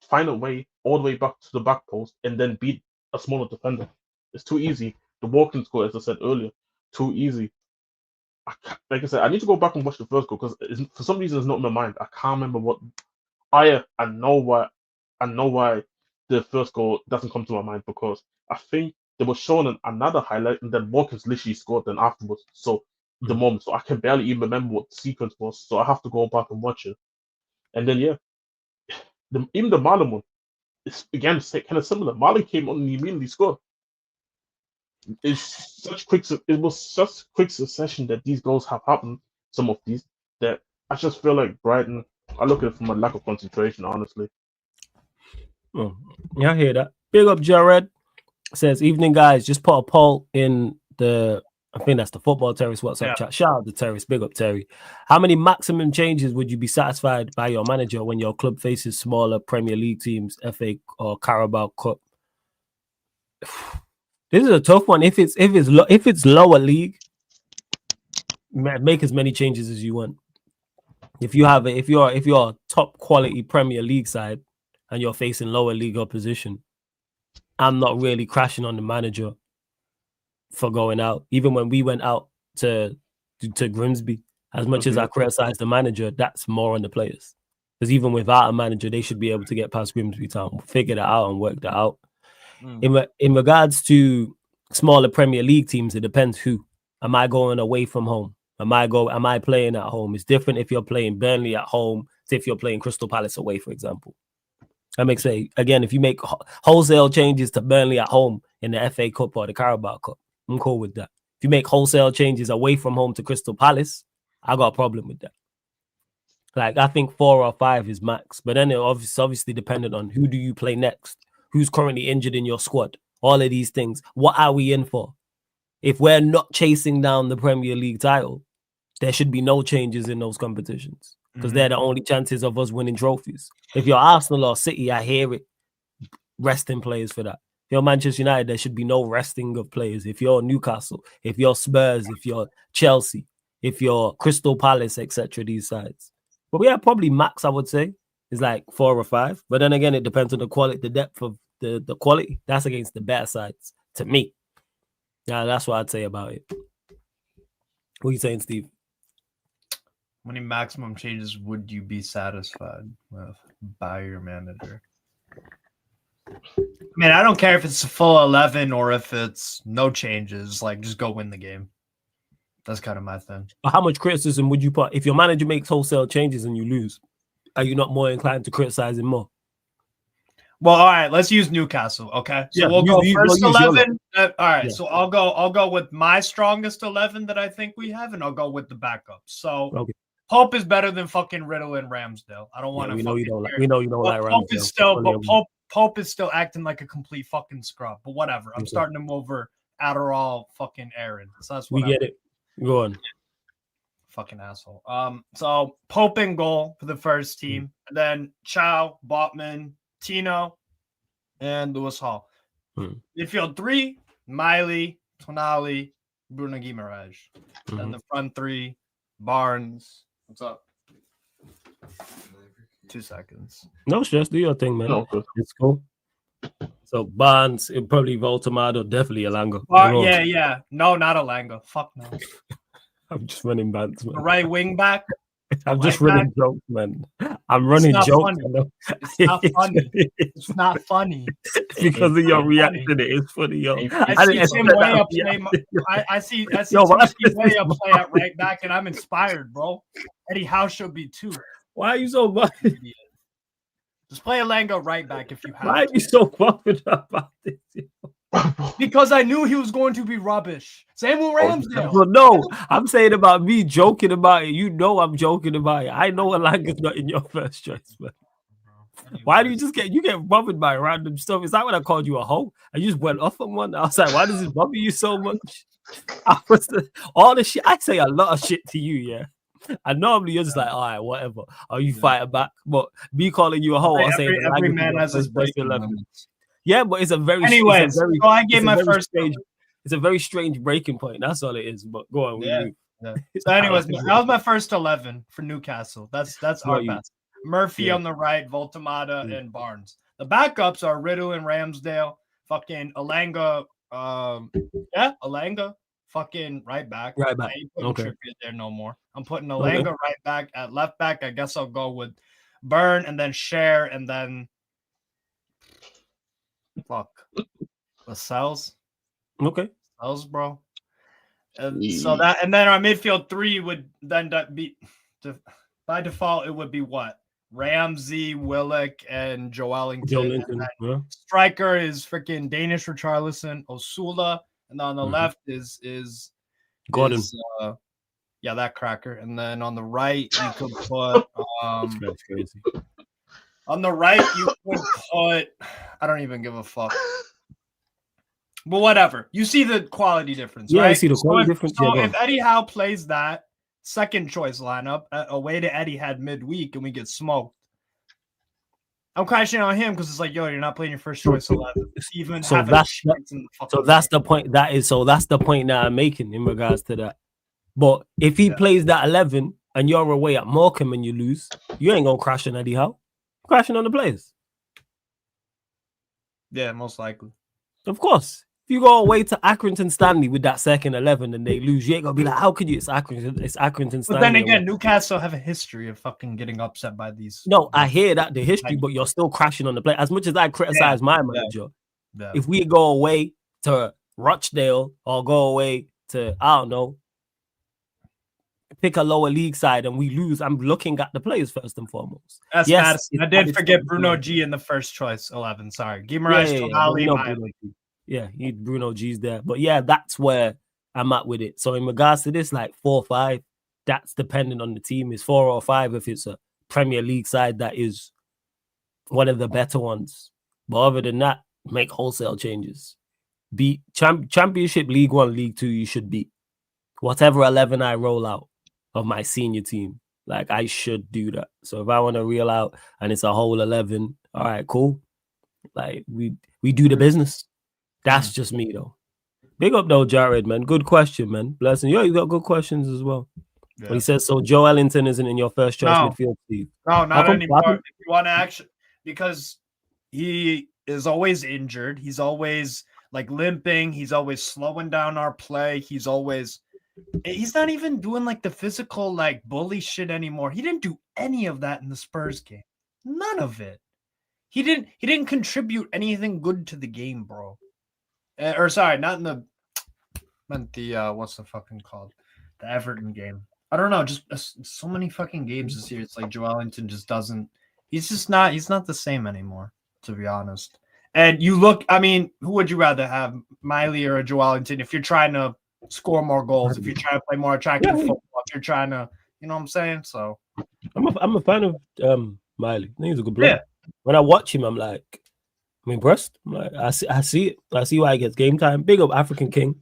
find a way all the way back to the back post and then beat a smaller defender. It's too easy. The walking score, as I said earlier, too easy. Like I said, I need to go back and watch the first goal because for some reason it's not in my mind. I can't remember what. I know why. I know why the first goal doesn't come to my mind because I think they were showing another highlight and then Watkins literally scored then afterwards. So the moment, so I can barely even remember what the sequence was. So I have to go back and watch it. And then even the Marlon one, it's again kind of similar. Marlon came on and immediately scored. It was such quick succession that these goals have happened. Some of these that I just feel like Brighton. I look at it from a lack of concentration, honestly. Oh, yeah, I hear that. Big up, Jared. Says, evening, guys. Just put a poll in the, I think that's the Football Terrace WhatsApp chat. Shout out to Terrace. Big up, Terry. How many maximum changes would you be satisfied by your manager when your club faces smaller Premier League teams, FA or Carabao Cup? This is a tough one. If it's lower league, make as many changes as you want. If you're a top quality Premier League side and you're facing lower league opposition, I'm not really crashing on the manager for going out. Even when we went out to Grimsby, as much as I criticized the manager, that's more on the players. Because even without a manager, they should be able to get past Grimsby Town, figure that out and work that out. In regards to smaller Premier League teams, it depends who. Am I going away from home? Am I playing at home? It's different if you're playing Burnley at home to if you're playing Crystal Palace away, for example. That makes sense. Again, if you make wholesale changes to Burnley at home in the FA Cup or the Carabao Cup, I'm cool with that. If you make wholesale changes away from home to Crystal Palace, I got a problem with that. Like, I think 4 or 5 is max. But then it's obviously dependent on who do you play next, who's currently injured in your squad, all of these things. What are we in for? If we're not chasing down the Premier League title, there should be no changes in those competitions because they're the only chances of us winning trophies. If you're Arsenal or City, I hear it. Resting players for that. If you're Manchester United, there should be no resting of players. If you're Newcastle, if you're Spurs, if you're Chelsea, if you're Crystal Palace, etc., these sides. But we have probably max, I would say, is like 4 or 5. But then again, it depends on the quality, the depth of the quality. That's against the better sides, to me. Yeah, that's what I'd say about it. What are you saying, Steve? How many maximum changes would you be satisfied with by your manager? I mean, I don't care if it's a full 11 or if it's no changes. Like, just go win the game. That's kind of my thing. But how much criticism would you put if your manager makes wholesale changes and you lose? Are you not more inclined to criticize him more? Well, all right, let's use Newcastle, okay? So we'll go first 11. All right, so I'll go with my strongest 11 that I think we have, and I'll go with the backup. So Pope is better than fucking Riddle and Ramsdale. I don't want to. We know you don't like Ramsdale. Pope is still acting like a complete fucking scrub. But whatever. I'm starting him over Adderall, fucking Aaron. So that's what we get it. Go on. Fucking asshole. So Pope in goal for the first team, and then Chow, Botman, Tino, and Lewis Hall. Midfield 3, Miley, Tonali, Bruno Guimaraes. And the front 3, Barnes. What's up? 2 seconds. No stress. Do your thing, man. No, it's cool. So Barnes, it probably Voltamado, definitely Alanga. Yeah. No, not Alanga. Fuck no. I'm just running bands, man. The right wing back. I'm just running jokes, man. I'm running jokes. It's not funny. It's not funny. Because of your reaction, it is funny, yo. I see Tim Way up play. I see Way up play at right back, and I'm inspired, bro. Eddie Howe should be too. Why are you so bothered? Just play Alanga right back if you have. Why are you so bothered about this? Because I knew he was going to be rubbish. Samuel Ramsdale. Well, no, I'm saying about me joking about it. You know I'm joking about it. I know Alanga's not in your first choice, man. Why do you get bothered by random stuff? Is that when I called you a hoe? I just went off on one. I was like, why does it bother you so much? All the shit. I say a lot of shit to you, yeah. And normally you're just like, all right, whatever. Or you fight back. But me calling you a hoe, I'm saying every man has his breaking moments. Yeah, but it's a very so I gave my first stage. It's a very strange breaking point. That's all it is. But go on. Yeah. So, anyways, that was my first 11 for Newcastle. That's our best. Murphy on the right, Voltamada and Barnes. The backups are Riddle and Ramsdale. Fucking Alanga. Alanga. Fucking right back. Right back. I ain't putting Okay. Trippier there no more. I'm putting Alanga right back. At left back, I guess I'll go with Burn and then Share and then Lascelles. Okay. Lascelles, bro. So that, and then our midfield 3 would then be, by default, it would be what? Ramsey, Willock, and Joelinton. Yeah. Striker is freaking Danish Richarlison, Osula, and on the left is Gordon. That cracker. And then on the right, you could put That's crazy. on the right, you could put, I don't even give a fuck. But whatever. You see the quality difference, right? I see the quality difference. So if Eddie Howe plays that second choice lineup away to Eddie had midweek and we get smoked, I'm crashing on him because it's like, yo, you're not playing your first choice 11. Even so that's the point. That's the point that I'm making in regards to that. But if he plays that 11 and you're away at Morecambe and you lose, you ain't gonna crash on Eddie Howe. Crashing on the players. Yeah, most likely. Of course. If you go away to Accrington Stanley with that second 11 and they lose, you ain't gonna be like, how could you? It's Accrington Stanley. But then again, Newcastle have a history of fucking getting upset by these. No, I hear that, the history, but you're still crashing on the play. As much as I criticize my manager, if we go away to Rochdale or go away to, I don't know, pick a lower league side and we lose, I'm looking at the players first and foremost. That's Madison. I did forget Bruno G in the first choice 11. Sorry. Guimaraes, Bruno G's there. But yeah, that's where I'm at with it. So in regards to this, like 4 or 5, that's dependent on the team. It's 4 or 5 if it's a Premier League side that is one of the better ones. But other than that, make wholesale changes. Beat Championship, League 1, League 2, you should beat. Whatever 11 I roll out of my senior team, like I should do that. So if I want to reel out and it's a whole 11, all right, cool. Like we do the business. That's just me though. Big up though, Jared, man. Good question, man. Blessing. You got good questions as well. Yeah. But he says, so Joe Ellington isn't in your first choice midfield, Steve? No, not anymore. If you want to actually, because he is always injured. He's always like limping. He's always slowing down our play. He's not even doing like the physical like bully shit anymore. He didn't do any of that in the Spurs game. None of it. He didn't contribute anything good to the game, bro. Or sorry, not in the what's the fucking called? The Everton game. I don't know, just so many fucking games this year. It's like Joelinton just doesn't. He's not the same anymore, to be honest. And you look, I mean, who would you rather have, Miley or a Joelinton? If you're trying to score more goals, if you're trying to play more attractive football, if you're trying to, you know what I'm saying? So I'm a fan of Miley. I think he's a good player. Yeah. When I watch him, I'm like, I'm impressed. I'm like, I see it. I see why he gets game time. Big up African King.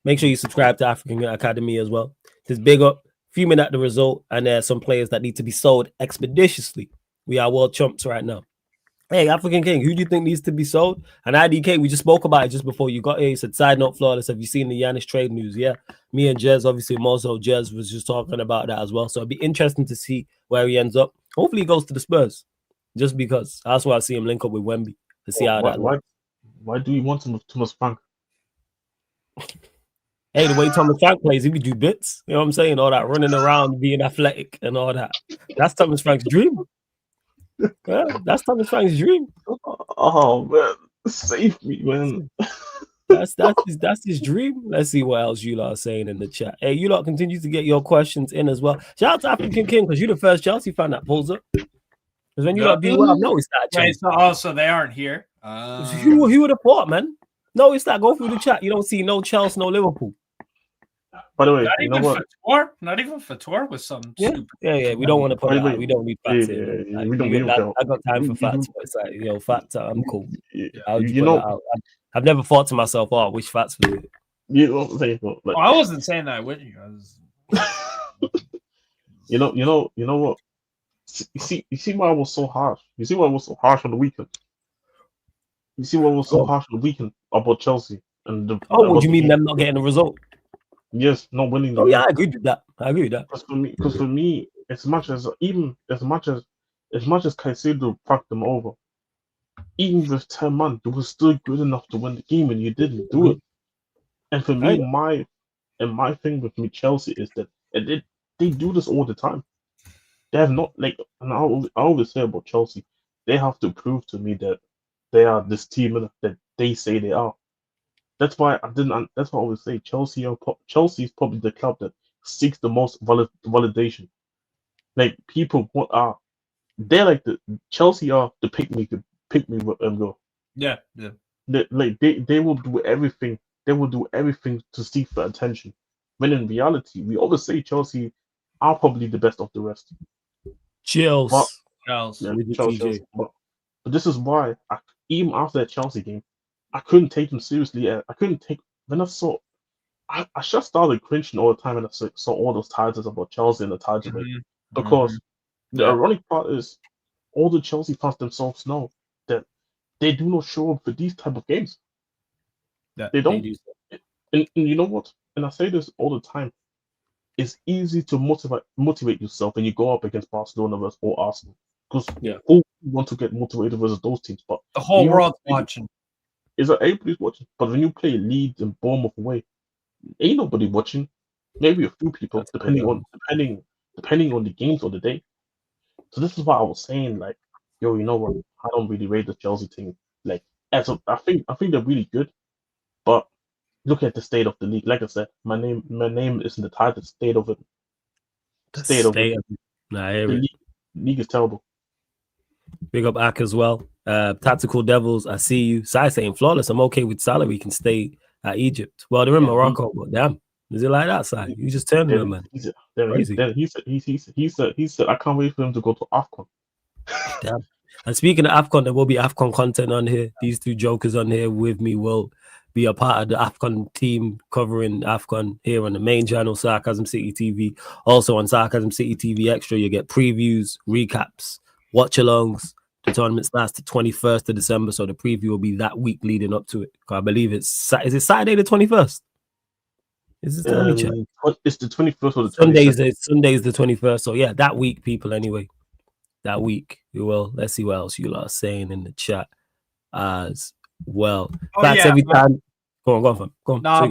Make sure you subscribe to African Academy as well. Just big up, fuming at the result, and there are some players that need to be sold expeditiously. We are world chumps right now. Hey, African King, who do you think needs to be sold? And IDK, we just spoke about it just before you got here. He said, side note, flawless. Have you seen the Giannis trade news? Yeah. Me and Jez, obviously, more so Jez was just talking about that as well. So it'd be interesting to see where he ends up. Hopefully he goes to the Spurs. Just because. That's why I see him link up with Wemby to see how that looks. Why do you want Thomas Frank? Hey, the way Thomas Frank plays, he would do bits. You know what I'm saying? All that running around, being athletic and all that. That's Thomas Frank's dream. Yeah, that's Thomas Frank's dream. Oh man, save me, man. That's his dream. Let's see what else you lot are saying in the chat. Hey, you lot continue to get your questions in as well. Shout out to African King, because you're the first Chelsea fan that pulls up. Because when you lot do well, I've noticed that. So they aren't here. Who would have thought, man? No, it's that. Go through the chat. You don't see no Chelsea, no Liverpool. By the way, not even Fator with some. Yeah, we don't want to put it out. We don't need facts here. I got time for facts. It's like, facts. I'm cool. I've never thought to myself, oh, which facts for it. You know what I'm saying? Like, I wasn't saying that with you. You know what? You see why I was so harsh. You see why I was so harsh on the weekend. You see why I was so harsh on the weekend about Chelsea and the. What do you mean them not getting a result? Yes, not winning. Oh yeah, I agree with that. Because for me, as much as Caicedo fucked them over, even with 10 man, you were still good enough to win the game, and you didn't do it. And for me, my thing with me Chelsea is that they do this all the time. They have not like, and I always say about Chelsea, they have to prove to me that they are this team that they say they are. That's why I didn't. That's why I always say Chelsea Chelsea is probably the club that seeks the most validation. Like people, they're like the Chelsea are the pick me go. Yeah. They will do everything. They will do everything to seek for attention. When in reality, we always say Chelsea are probably the best of the rest. But, Chelsea. But this is why even after that Chelsea game, I couldn't take them seriously. I couldn't take when I saw. I just started cringing all the time when I saw all those titles about Chelsea and the title rate. Because the ironic part is all the Chelsea fans themselves know that they do not show up for these type of games. They don't. And you know what? And I say this all the time. It's easy to motivate yourself when you go up against Barcelona versus or Arsenal. Because who want to get motivated versus those teams? But the whole world's watching. Is that everybody's watching? But when you play Leeds and Bournemouth away, ain't nobody watching. Maybe a few people, depending on the games of the day. So this is why I was saying, like, yo, you know what? I don't really rate the Chelsea team. Like, I think they're really good, but look at the state of the league. Like I said, my name isn't the title. State of it. Nah, I hear the it. league is terrible. Big up Ak as well. Tactical Devils, I see you. Sai saying flawless. I'm okay with salary. Can stay at Egypt. Well, they're in Morocco, but damn, is it like that, Sai? You just turned him, man. He said, I can't wait for him to go to AFCON. Damn. And speaking of AFCON, there will be AFCON content on here. These two jokers on here with me will be a part of the AFCON team covering AFCON here on the main channel, Sarcasm City TV. Also on Sarcasm City TV Extra, you get previews, recaps, watch-alongs. The tournament starts the 21st of December, so the preview will be that week leading up to it. I believe is it Saturday the 21st? Is it it's the 21st or the 22nd? Sunday's the 21st. So yeah, that week, people. Anyway, that week we will. Let's see what else you are saying in the chat as well. Every time. Go on.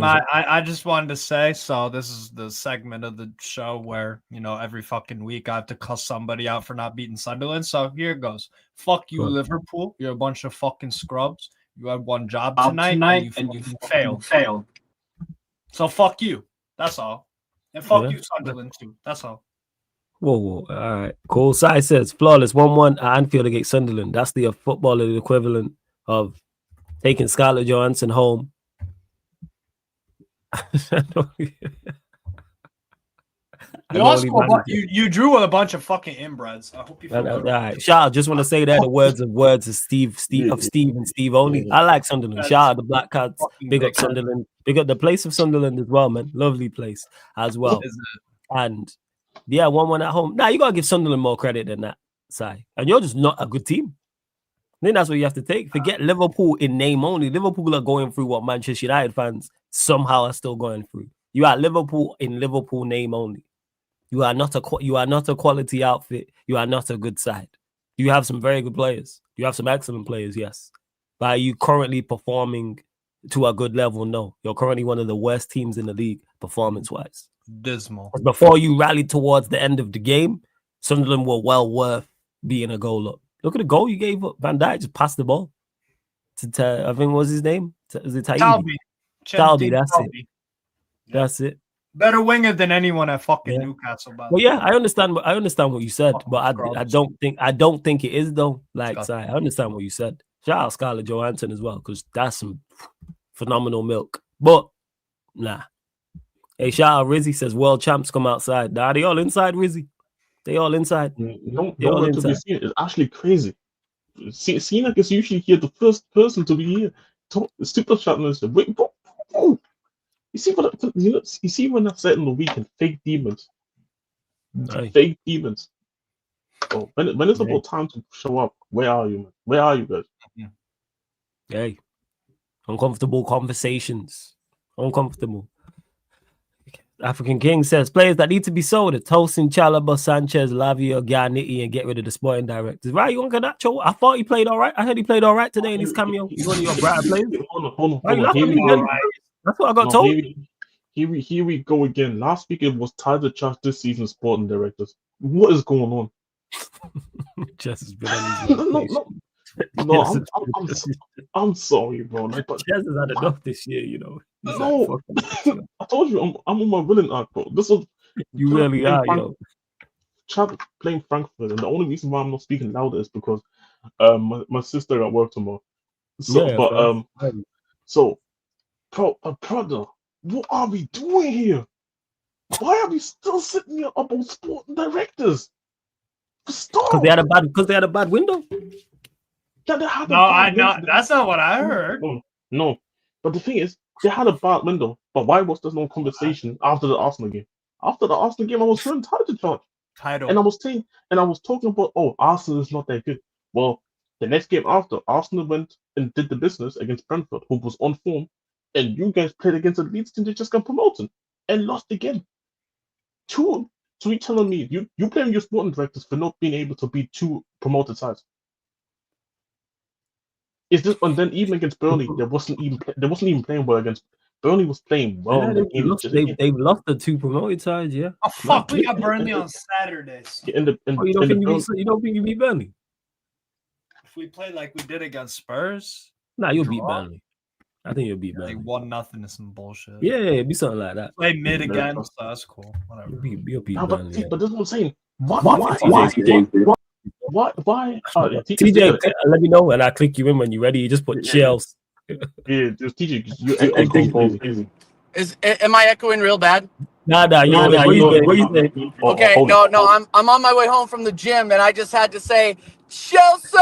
I just wanted to say, so this is the segment of the show where, you know, every fucking week I have to cuss somebody out for not beating Sunderland. So here it goes. Fuck you, Liverpool. You're a bunch of fucking scrubs. You had one job tonight and you failed. So fuck you. That's all. And fuck you, Sunderland, too. That's all. Whoa. All right. Cool. Sai says, flawless 1-1 at Anfield against Sunderland. That's the footballer equivalent of taking Scarlett Johansson home. You drew with a bunch of fucking inbreds. I hope you feel all right. Shout out, just want to say that the words of Steve and Steve only. I like Sunderland. Shout out the Black Cats. Big up Sunderland. Big up the place of Sunderland as well, man. Lovely place as well. And yeah, 1-1 at home. Now you gotta give Sunderland more credit than that, Sai. And you're just not a good team. I think that's what you have to take. Forget Liverpool in name only. Liverpool are going through what Manchester United fans somehow are still going through. You are Liverpool in Liverpool name only. You are not a quality outfit. You are not a good side. You have some very good players. You have some excellent players, yes. But are you currently performing to a good level? No. You're currently one of the worst teams in the league performance-wise. Dismal. Before you rallied towards the end of the game, Sunderland were well worth being a goal up. Look at the goal you gave up. Van Dijk just passed the ball to I think what was his name? Is it Talby? Talby, that's it. That's it. Better winger than anyone at fucking Newcastle. Well, yeah, I understand what you said, but I don't think it is though. Like, I understand what you said. Shout out Scarlett Johansson as well, because that's some phenomenal milk. But nah. Hey, shout out Rizzy says world champs come outside. Nah, they all inside, Rizzy. They all inside. No one to be seen. It's actually crazy. Sinak is usually here, the first person to be here. Super chat and wait, bro. You see when I said in the weekend, fake demons. Fake demons. Oh, when it's about time to show up, where are you, man? Where are you guys? Hey, uncomfortable conversations. Uncomfortable. African King says players that need to be sold are Tosin, Chalobah, Sanchez, Lavia, Garniti, and get rid of the sporting directors. Right, you want Garnacho? I thought he played all right. I heard he played all right today in his cameo. He's one of your brighter players. Hold on. That's what I got told. Here we go again. Last week it was tied to charge this season's sporting directors. What is going on? Chess has been on No, I'm sorry, bro. Like, but Chess has had enough this year, you know. No, I told you I'm on my villain arc, bro. This was you really are, yo. Chad playing Frankfurt, and the only reason why I'm not speaking louder is because my sister at work tomorrow. So, so, brother, what are we doing here? Why are we still sitting here about sporting directors? Stop. Because they had a bad window. That's not what I heard. No. But the thing is, they had a bad window. But why was there no conversation after the Arsenal game? After the Arsenal game, I was hearing title charge. And I was talking about, Arsenal is not that good. Well, the next game after, Arsenal went and did the business against Brentford, who was on form, and you guys played against a Leeds team that just got promoted and lost again. So you're telling me you blame your sporting directors for not being able to beat two promoted sides? Is this, and then even against Burnley, they wasn't even playing well against Burnley. Was playing well. Yeah, they've lost the two promoted sides. Yeah. Oh fuck, we got Burnley on Saturdays. You don't think you beat Burnley? If we play like we did against Spurs, you'll beat Burnley. I think you'll beat Burnley. Like 1-0 is some bullshit. Yeah, it'd be something like that. Play mid again, so that's cool. Whatever. You'll beat Burnley. But this is what I'm saying. Why? TJ, let me know and I'll click you in when you're ready. You just put chills. Yeah, just TJ. Am I echoing real bad? Nah. What you saying? Okay, no. I'm on my way home from the gym and I just had to say Chelsea.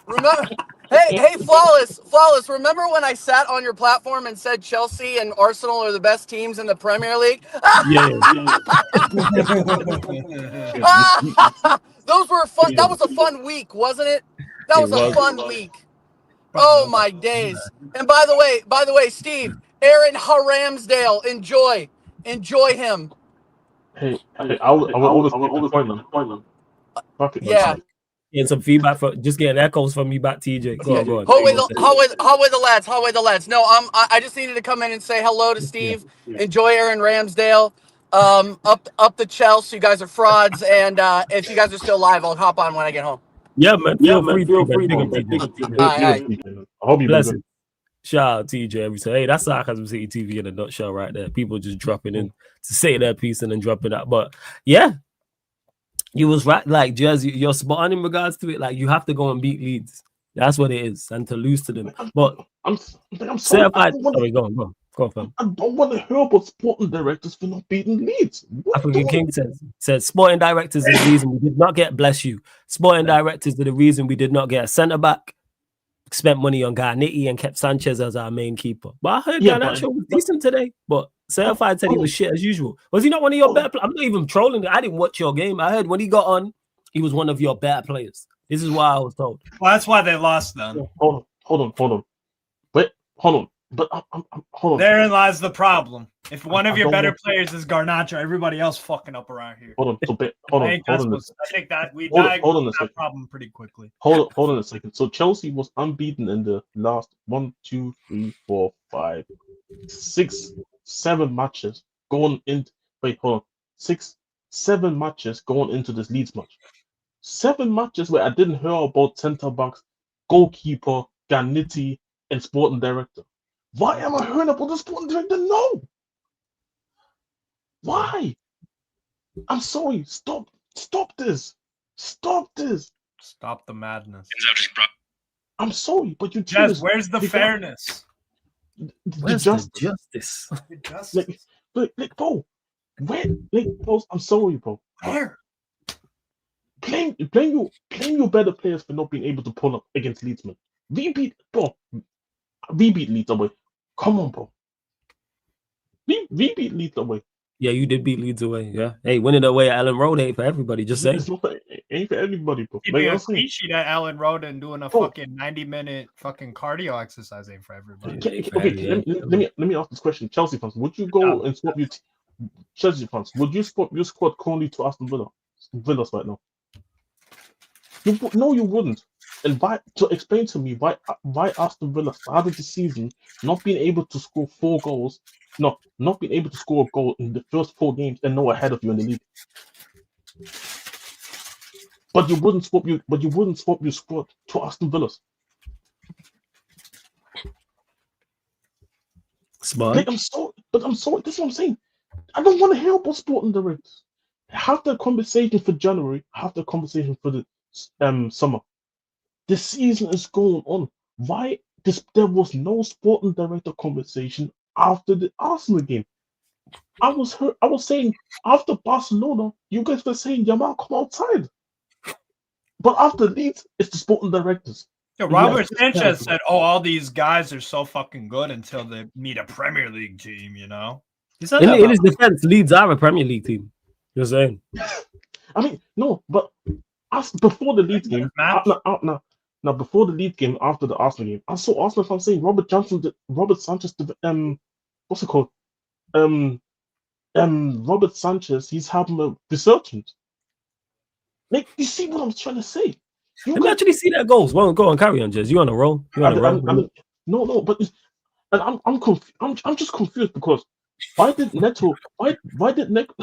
Remember, hey, flawless. Remember when I sat on your platform and said Chelsea and Arsenal are the best teams in the Premier League? Those were fun. That was a fun week, wasn't it? That was a fun week. Oh my days! And by the way, Steve, Aaron Ramsdale, enjoy him. Hey, I will appointment. Yeah. Getting some feedback getting echoes from me back, TJ. Go on. Hallway the lads. No, I just needed to come in and say hello to Steve. Enjoy Aaron Ramsdale. Up the Chelsea. You guys are frauds, and if you guys are still live, I'll hop on when I get home. Yeah, man. Feel free. I hope you bless it. Shout out TJ every time. Hey, that's Sarcasm City TV in a nutshell right there. People just dropping in to say their piece and then dropping out. But yeah, you was right. Like Jersey, you're spot on in regards to it. Like you have to go and beat Leeds. That's what it is, and to lose to them. But I'm sorry. Go on, fam. I don't want to hear about sporting directors for not beating Leeds. African King says sporting directors are the reason we did not get, bless you. Sporting directors are the reason we did not get a centre back. Spent money on Garniti and kept Sanchez as our main keeper. But I heard Garnacho was decent today. But Certified said he was shit as usual. Was he not one of your better players? I'm not even trolling. I didn't watch your game. I heard when he got on, he was one of your better players. This is why I was told. Well, that's why they lost then. Hold on. Wait, hold on. But hold on. Therein lies the problem. If one of your better players is Garnacho, everybody else fucking up around here. Hold on. I think that we died with that problem pretty quickly. Hold on a second. So Chelsea was unbeaten in the last 1, 2, 3, 4, 5, 6, 7 matches going in. Wait, hold on. 6, 7 matches going into this Leeds match. 7 matches where I didn't hear about centre backs, goalkeeper, Garniti, and sporting director. Why am I hearing about the sporting director? No. Why? I'm sorry. Stop this. Stop the madness. I'm sorry, but you just where's the fairness? Where's the justice? Like, bro. Bro, I'm sorry, bro. Where? Blame your better players for not being able to pull up against Leeds, man. We beat Leeds away. Come on, bro. We beat Leeds away. Yeah, you did beat Leeds away. Yeah. Hey, winning away at Ellen Road ain't for everybody. Just saying. Ain't for anybody, bro. Keeping Like, a clean sheet at Allen Road and doing a fucking 90-minute fucking cardio exercise ain't for everybody. Okay, let me ask this question. Chelsea fans, would you go and swap your Chelsea fans? Would you swap your squad currently to Aston Villa's right now? No, you wouldn't. And to explain to me why Aston Villa started the season not being able to score 4 goals, not being able to score a goal in the first 4 games and no ahead of you in the league. But you wouldn't swap your squad to Aston Villa's. Smart. Like, I'm sorry. This is what I'm saying. I don't want to hear about sporting directors. Have the conversation for January. Have the conversation for the summer. The season is going on. Why there was no sporting director conversation after the Arsenal game? I was saying after Barcelona, you guys were saying Yamal come outside. But after Leeds, it's the sporting directors. Yeah, Robert Sanchez said, "Oh, all these guys are so fucking good until they meet a Premier League team." You know, he said that in his defense, Leeds are a Premier League team. You're saying? I mean, no, but before the Leeds game, now before the Leeds game, after the Arsenal game, I saw Arsenal fans saying Robert Sanchez, what's it called? Robert Sanchez, he's having a resurgence. Like, you see what I'm trying to say? Let me actually see that goals. Well, go on, carry on, Jez. You on a roll? You on a roll? No, but I'm confused. I'm just confused because why did Neto? Why did Neto?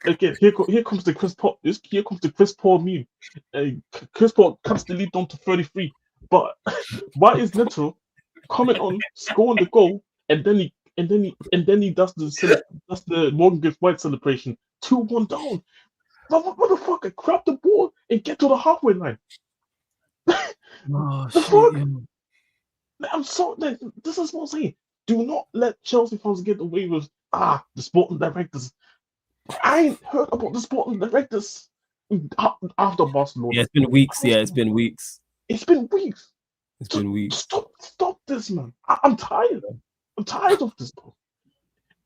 Again, here comes the Chris Paul. Here comes the Chris Paul meme. Chris Paul cuts the lead down to 33. But why is Neto coming on, scoring the goal, and then he does the Morgan Gibbs White celebration, 2-1 down. Motherfucker, grab the ball and get to the halfway line. Oh, the fuck? I'm so. This is what I'm saying. Do not let Chelsea fans get away with the sporting directors. I ain't heard about the sporting directors after Barcelona. Yeah, it's been weeks. It's been weeks. Stop this, man. I'm tired. I'm tired of this, bro.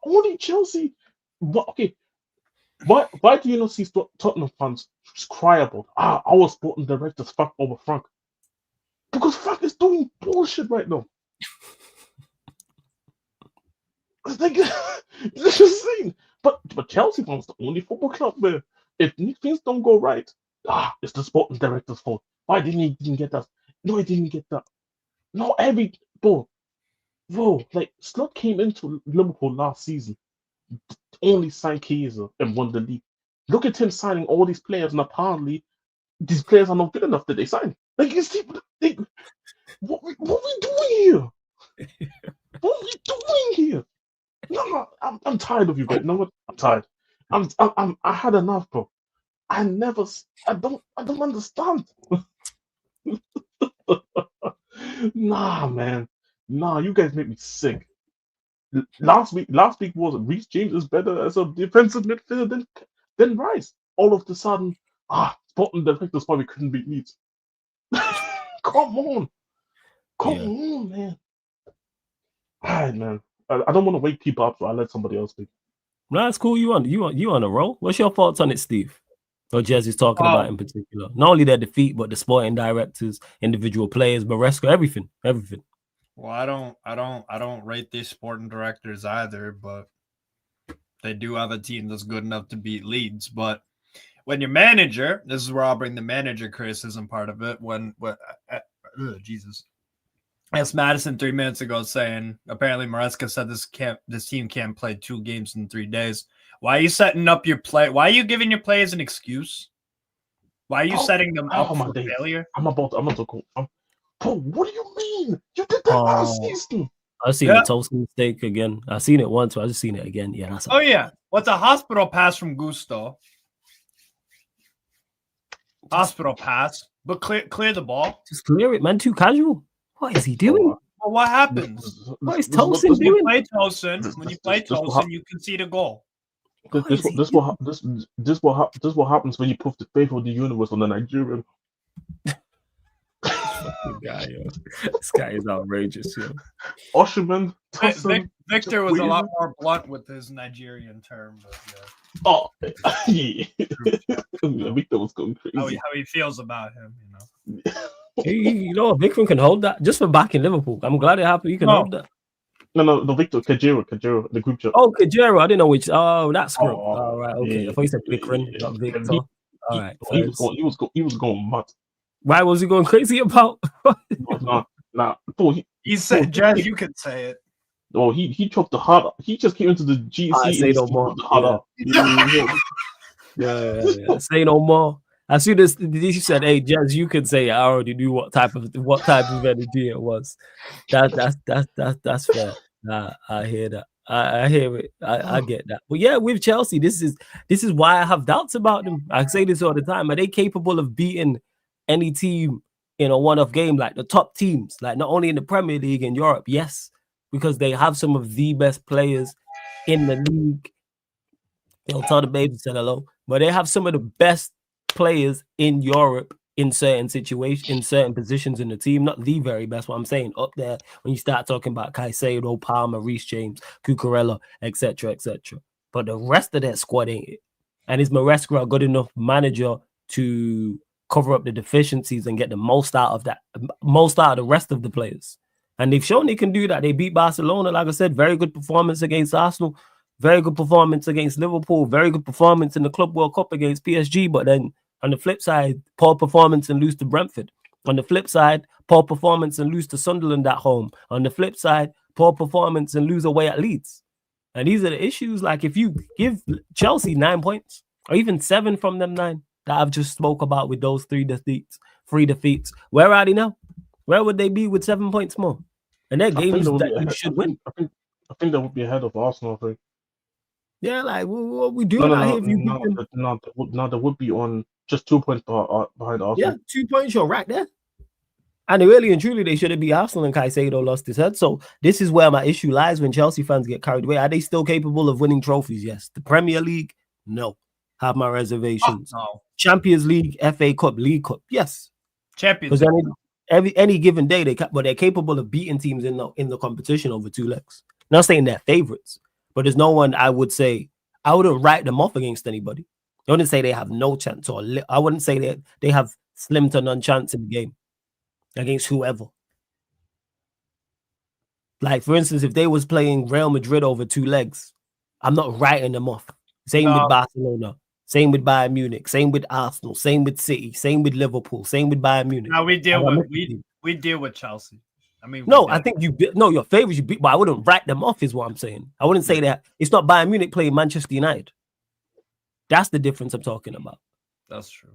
Only Chelsea. Okay. Why do you not see Tottenham fans just cry about our sporting directors fuck over Frank? Because Frank is doing bullshit right now. It's like, this is insane. But Chelsea fans, the only football club where if things don't go right, it's the sporting director's fault. Why didn't he get that? No, he didn't get that. No, bro, like Slot came into Liverpool last season, only signed Chiesa and won the league. Look at him signing all these players, and apparently these players are not good enough that they sign. Like, you see, what we doing here? What are we doing here? No, I'm tired of you guys. You know what? I'm tired. I had enough, bro. I don't understand. Nah, man. Nah, you guys make me sick. Last week was Reece James is better as a defensive midfielder than Rice. All of a sudden, sporting directors probably couldn't beat Leeds. Come on, man. All right, man. I don't want to wake people up, so I'll let somebody else speak. No, that's cool. You on a roll. What's your thoughts on it, Steve? Or Jez is talking about in particular. Not only their defeat, but the sporting directors, individual players, Maresca, everything. Well, I don't rate these sporting directors either, but they do have a team that's good enough to beat Leeds. But when your manager, this is where I'll bring the manager criticism part of it. Jesus. As Madison 3 minutes ago saying, apparently Maresca said this team can't play 2 games in 3 days. Why are you setting up your play? Why are you giving your players an excuse? Why are you setting them up for failure? I'm about to go. Bro, what do you mean? You did that last season. I've seen the toasting steak again. I've seen it once, but I've just seen it again. Yeah, that's what's a hospital pass from Gusto? Hospital pass, but clear the ball. Just clear it, man. Too casual. What is he doing? Well, what happens? What is Tosin doing? When you play Tosin, you concede a goal. This what happens when you put the faith of the universe on the Nigerian. This guy is outrageous. Yo. Osherman, Victor was a lot more blunt with his Nigerian term. But yeah. Yeah. Victor was going crazy. How he feels about him, you know. You know, Vikram can hold that just for back in Liverpool. I'm glad it happened. You can hold that. No, Victor, Kajero, the group chat. Oh, Kajero, I didn't know which. Oh, that's group. Oh, right, okay. yeah, I thought you said Vikram, not Victor. All right. He was going mad. Why was he going crazy about? He said, Jazz, you can say it. Oh, he chopped the heart up. He just came into the GC say no more. The heart up. Yeah. Say no more. As soon as you said, "Hey, Jazz, you can say it," I already knew what type of energy it was. That's fair. I hear that. I hear it. I get that. But yeah, with Chelsea, this is why I have doubts about them. I say this all the time. Are they capable of beating any team in a one-off game, like the top teams, like not only in the Premier League in Europe? Yes, because they have some of the best players in the league. They'll tell the baby said hello, but they have some of the best players in Europe in certain situations, in certain positions in the team. Not the very best, what I'm saying, up there when you start talking about Caicedo, Palmer, Reece James, Cucurella, etc. But the rest of that squad ain't it. And is Maresca a good enough manager to cover up the deficiencies and get the most out of the rest of the players? And they've shown they can do that. They beat Barcelona, like I said, very good performance against Arsenal, very good performance against Liverpool, very good performance in the Club World Cup against PSG. But then on the flip side, poor performance and lose to Brentford. On the flip side, poor performance and lose to Sunderland at home. On the flip side, poor performance and lose away at Leeds. And these are the issues. Like if you give Chelsea 9 points, or even 7 from them 9 that I've just spoke about with those 3 defeats, where are they now? Where would they be with 7 points more? And they're games that you should win. I think they would be ahead of Arsenal. I think. Yeah, like what we doing out here? If you they would be on just 2 points behind Arsenal. Yeah, 2 points. You're right there. And really and truly, they should have beat Arsenal and Caicedo lost his head. So this is where my issue lies when Chelsea fans get carried away. Are they still capable of winning trophies? Yes. The Premier League? No. Have my reservations. No. Champions League, FA Cup, League Cup? Yes. Champions League. Because any given day, they're capable of beating teams in the competition over 2 legs. Not saying they're favorites, but there's no one I would say I wouldn't write them off against anybody. I wouldn't say they have no chance, or I wouldn't say they have slim to none chance in the game against whoever. Like, for instance, if they was playing Real Madrid over 2 legs, I'm not writing them off. Same with Barcelona, same with Bayern Munich, same with Arsenal, same with City, same with Liverpool, same with Bayern Munich. Now we deal with Chelsea. I mean, I think your favorites you beat, but I wouldn't write them off, is what I'm saying. I wouldn't say that it's not Bayern Munich playing Manchester United. That's the difference I'm talking about. That's true.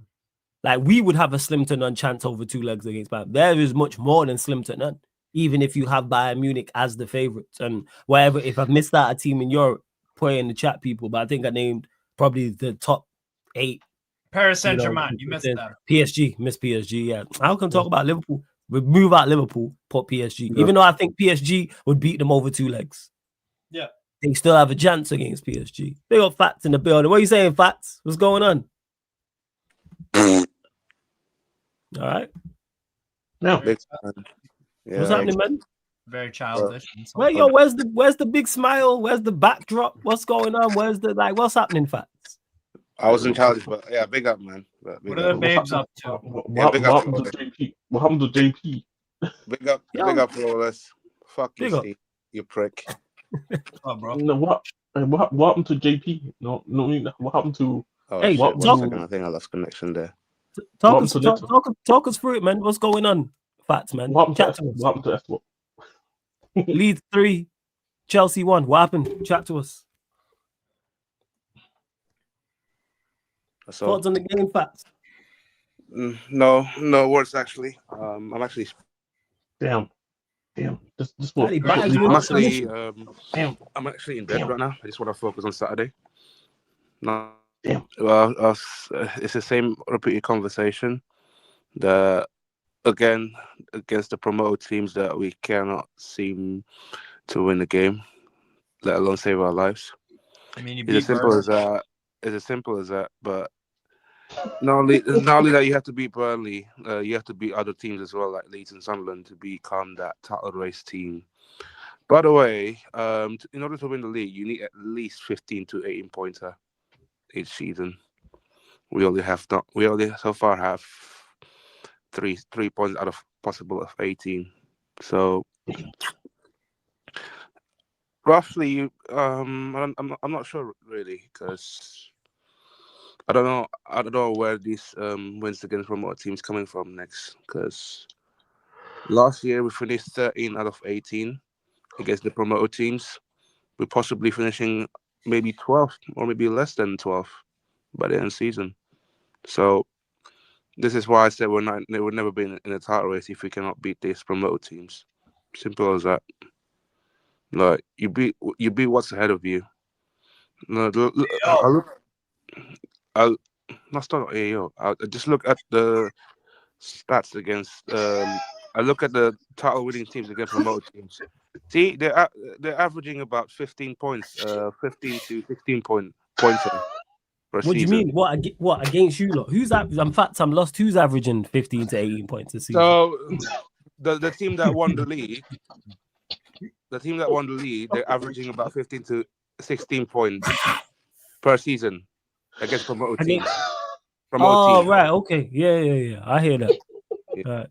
Like, we would have a slim to none chance over 2 legs against Bayern. There is much more than slim to none, even if you have Bayern Munich as the favorites. And whatever, if I've missed out a team in Europe, put it in the chat, people. But I think I named probably the top 8. Paris Saint-Germain, you missed that. PSG, missed PSG, yeah. I can talk about Liverpool. We move out Liverpool, put PSG. Yeah. Even though I think PSG would beat them over 2 legs. Yeah. They still have a chance against PSG. They got Fats in the building. What are you saying, Fats? What's going on? All right. No. What's happening, man? Very childish. Where's the big smile? Where's the backdrop? What's going on? What's happening, Fats? I wasn't childish, but yeah, big up, man. What are the babes up to? What happened to JP? What happened to JP? Big up for all this. Fuck you, Steve, you prick. Oh, bro. No, what happened to JP? No, what happened to? Oh, hey, shit, I think I lost connection there. Talk us through it, man. What's going on, Fats, man? What happened to F1? Leeds 3, Chelsea 1. What happened? Chat to us. Thoughts on the game, Fats? No words actually. I'm actually. Damn. This I'm actually in bed right now. I just want to focus on Saturday. No. Damn. Well, it's the same repeated conversation. Again, against the promoted teams that we cannot seem to win the game, let alone save our lives. I mean, it's as simple as that. It's as simple as that. But not only that, you have to beat Burnley, you have to beat other teams as well, like Leeds and Sunderland, to become that title race team. By the way, in order to win the league, you need at least 15 to 18 pointer each season. We only so far have three points out of possible of 18. So roughly, I'm not sure really, because I don't know where these wins against promoted teams coming from next. Because last year we finished 13 out of 18 against the promoted teams. We're possibly finishing maybe 12 or maybe less than 12 by the end of the season. So this is why I said we'll never be in a title race if we cannot beat these promoted teams. Simple as that. Like you beat what's ahead of you. No, I'll not start on AO. I'll just look at the stats against. I look at the title winning teams against promoted teams. See, they're averaging about 15 points, 15 to 16 points per What season. do you mean? What against you lot? Who's that? In fact, I'm lost. Who's averaging 15 to 18 points a season? So the team that won the league, they're averaging about 15 to 16 points per season against promoted teams. Teams. Right, okay, yeah. I hear that. Yeah. Right.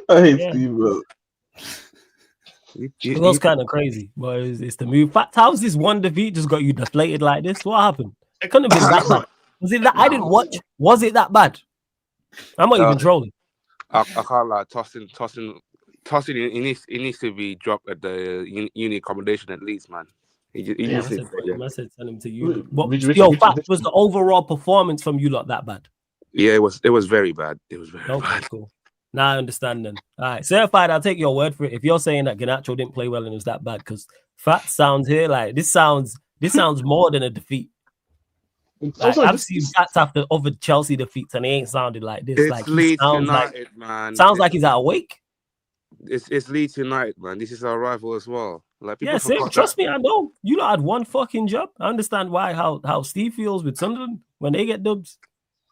I hate Steve. It was kind of crazy, but it's the move. Fact, how's this one defeat just got you deflated like this? What happened? It couldn't have been that bad. Was it that I didn't watch? Was it that bad? I'm not even trolling. I can't lie. Tossing. It needs to be dropped at the uni accommodation at least, man. I said send him to you. Fact, was the overall performance from you lot that bad? Yeah, it was very bad. It was very bad. Cool. Now I understand then. All right, certified. I'll take your word for it. If you're saying that Garnacho didn't play well and it was that bad, because Fat sounds here like this sounds more than a defeat. Like, I've seen Fats after other Chelsea defeats and he ain't sounded like this. It's like Leeds United, man. Sounds like he's awake. It's Leeds United, man. This is our rival as well. Like people trust me, I know. You lot had one fucking job. I understand why how Steve feels with Sunderland when they get dubs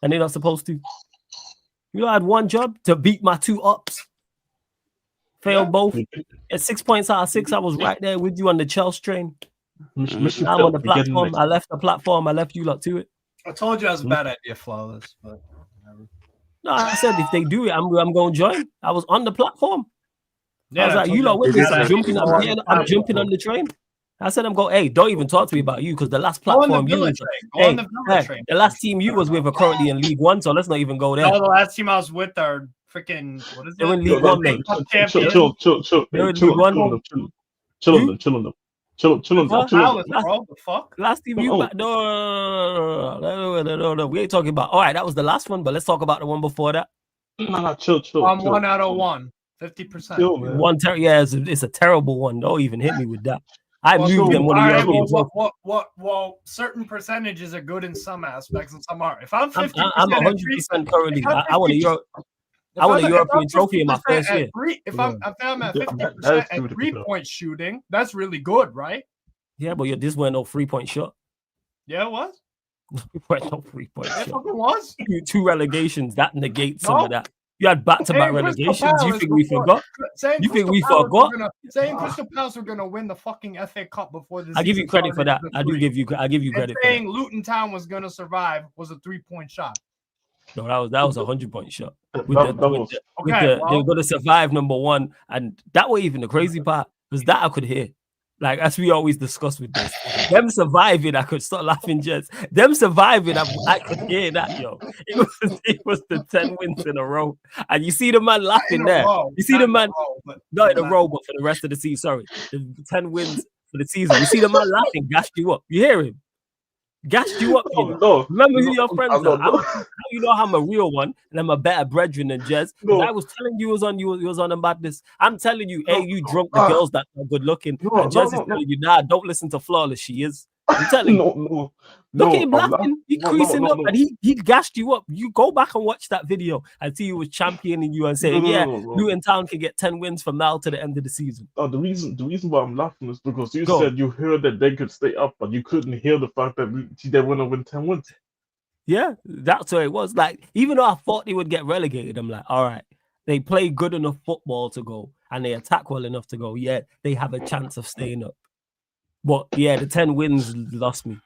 and they're not supposed to. You lot had one job to beat my two ups. Failed both. At 6 points out of 6, I was right there with you on the Chelsea train. I'm on the platform. I left the platform. I left you lot to it. I told you that was a bad idea, Flawless. But no, I said if they do it, I'm going to join. I was on the platform. Yeah, I was like, you lot with this. I'm jumping on the train. I said, I'm going, hey, don't even talk to me about you because the last platform you was the last team you was with are currently in League One, so let's not even go there. No, the last team I was with are freaking, what is it? They're in League One, mate. Chill on them. Bro, the fuck? Last team you back. No. We ain't talking about. All right, that was the last one, but let's talk about the one before that. No, chill. I'm 1 out of 1. 50%. It's a terrible one. Don't even hit me with that. I moved them one of your Well, certain percentages are good in some aspects and some aren't. If I'm 50%, I'm 100% currently. I want a European trophy in my first year. If I'm at 50% at 3-point shooting, that's really good, right? Yeah, but this wasn't no 3-point shot. Yeah, it was. It wasn't no 3-point shot. It was. 2 relegations that negates some of that. You had back-to-back relegations. You think we forgot? Saying Crystal Palace were going to win the fucking FA Cup before this. I give you credit for that. I give you credit. Saying Luton Town was going to survive was a 3-point shot. No, that was a 100-point shot. They're going to survive, number one, and that was even the crazy part because that I could hear. Like as we always discuss with this, them surviving, I could start laughing. Just them surviving, I could hear that, yo. It was the 10 wins in a row, and you see the man laughing there. You see the man not in a row, but for the rest of the season. Sorry, the 10 wins for the season. You see the man laughing, gassed you up. You hear him? Gassed you up. Remember who your friends are. You know I'm a real one and I'm a better brethren than Jez. I was telling you was on about this. I'm telling you, you drunk the girls that are good looking. And Jez is telling you, don't listen to Flawless. She is. I'm telling you. Look at him laughing. He's creasing up and he gassed you up. You go back and watch that video and see he was championing you and saying, Luton Town can get 10 wins from now to the end of the season. The reason why I'm laughing is because you said you heard that they could stay up, but you couldn't hear the fact that they were going to win 10 wins. Yeah, that's what it was. Like, even though I thought they would get relegated, I'm like, all right, they play good enough football to go. and they attack well enough to go, yeah, they have a chance of staying up. But yeah, the 10 wins lost me.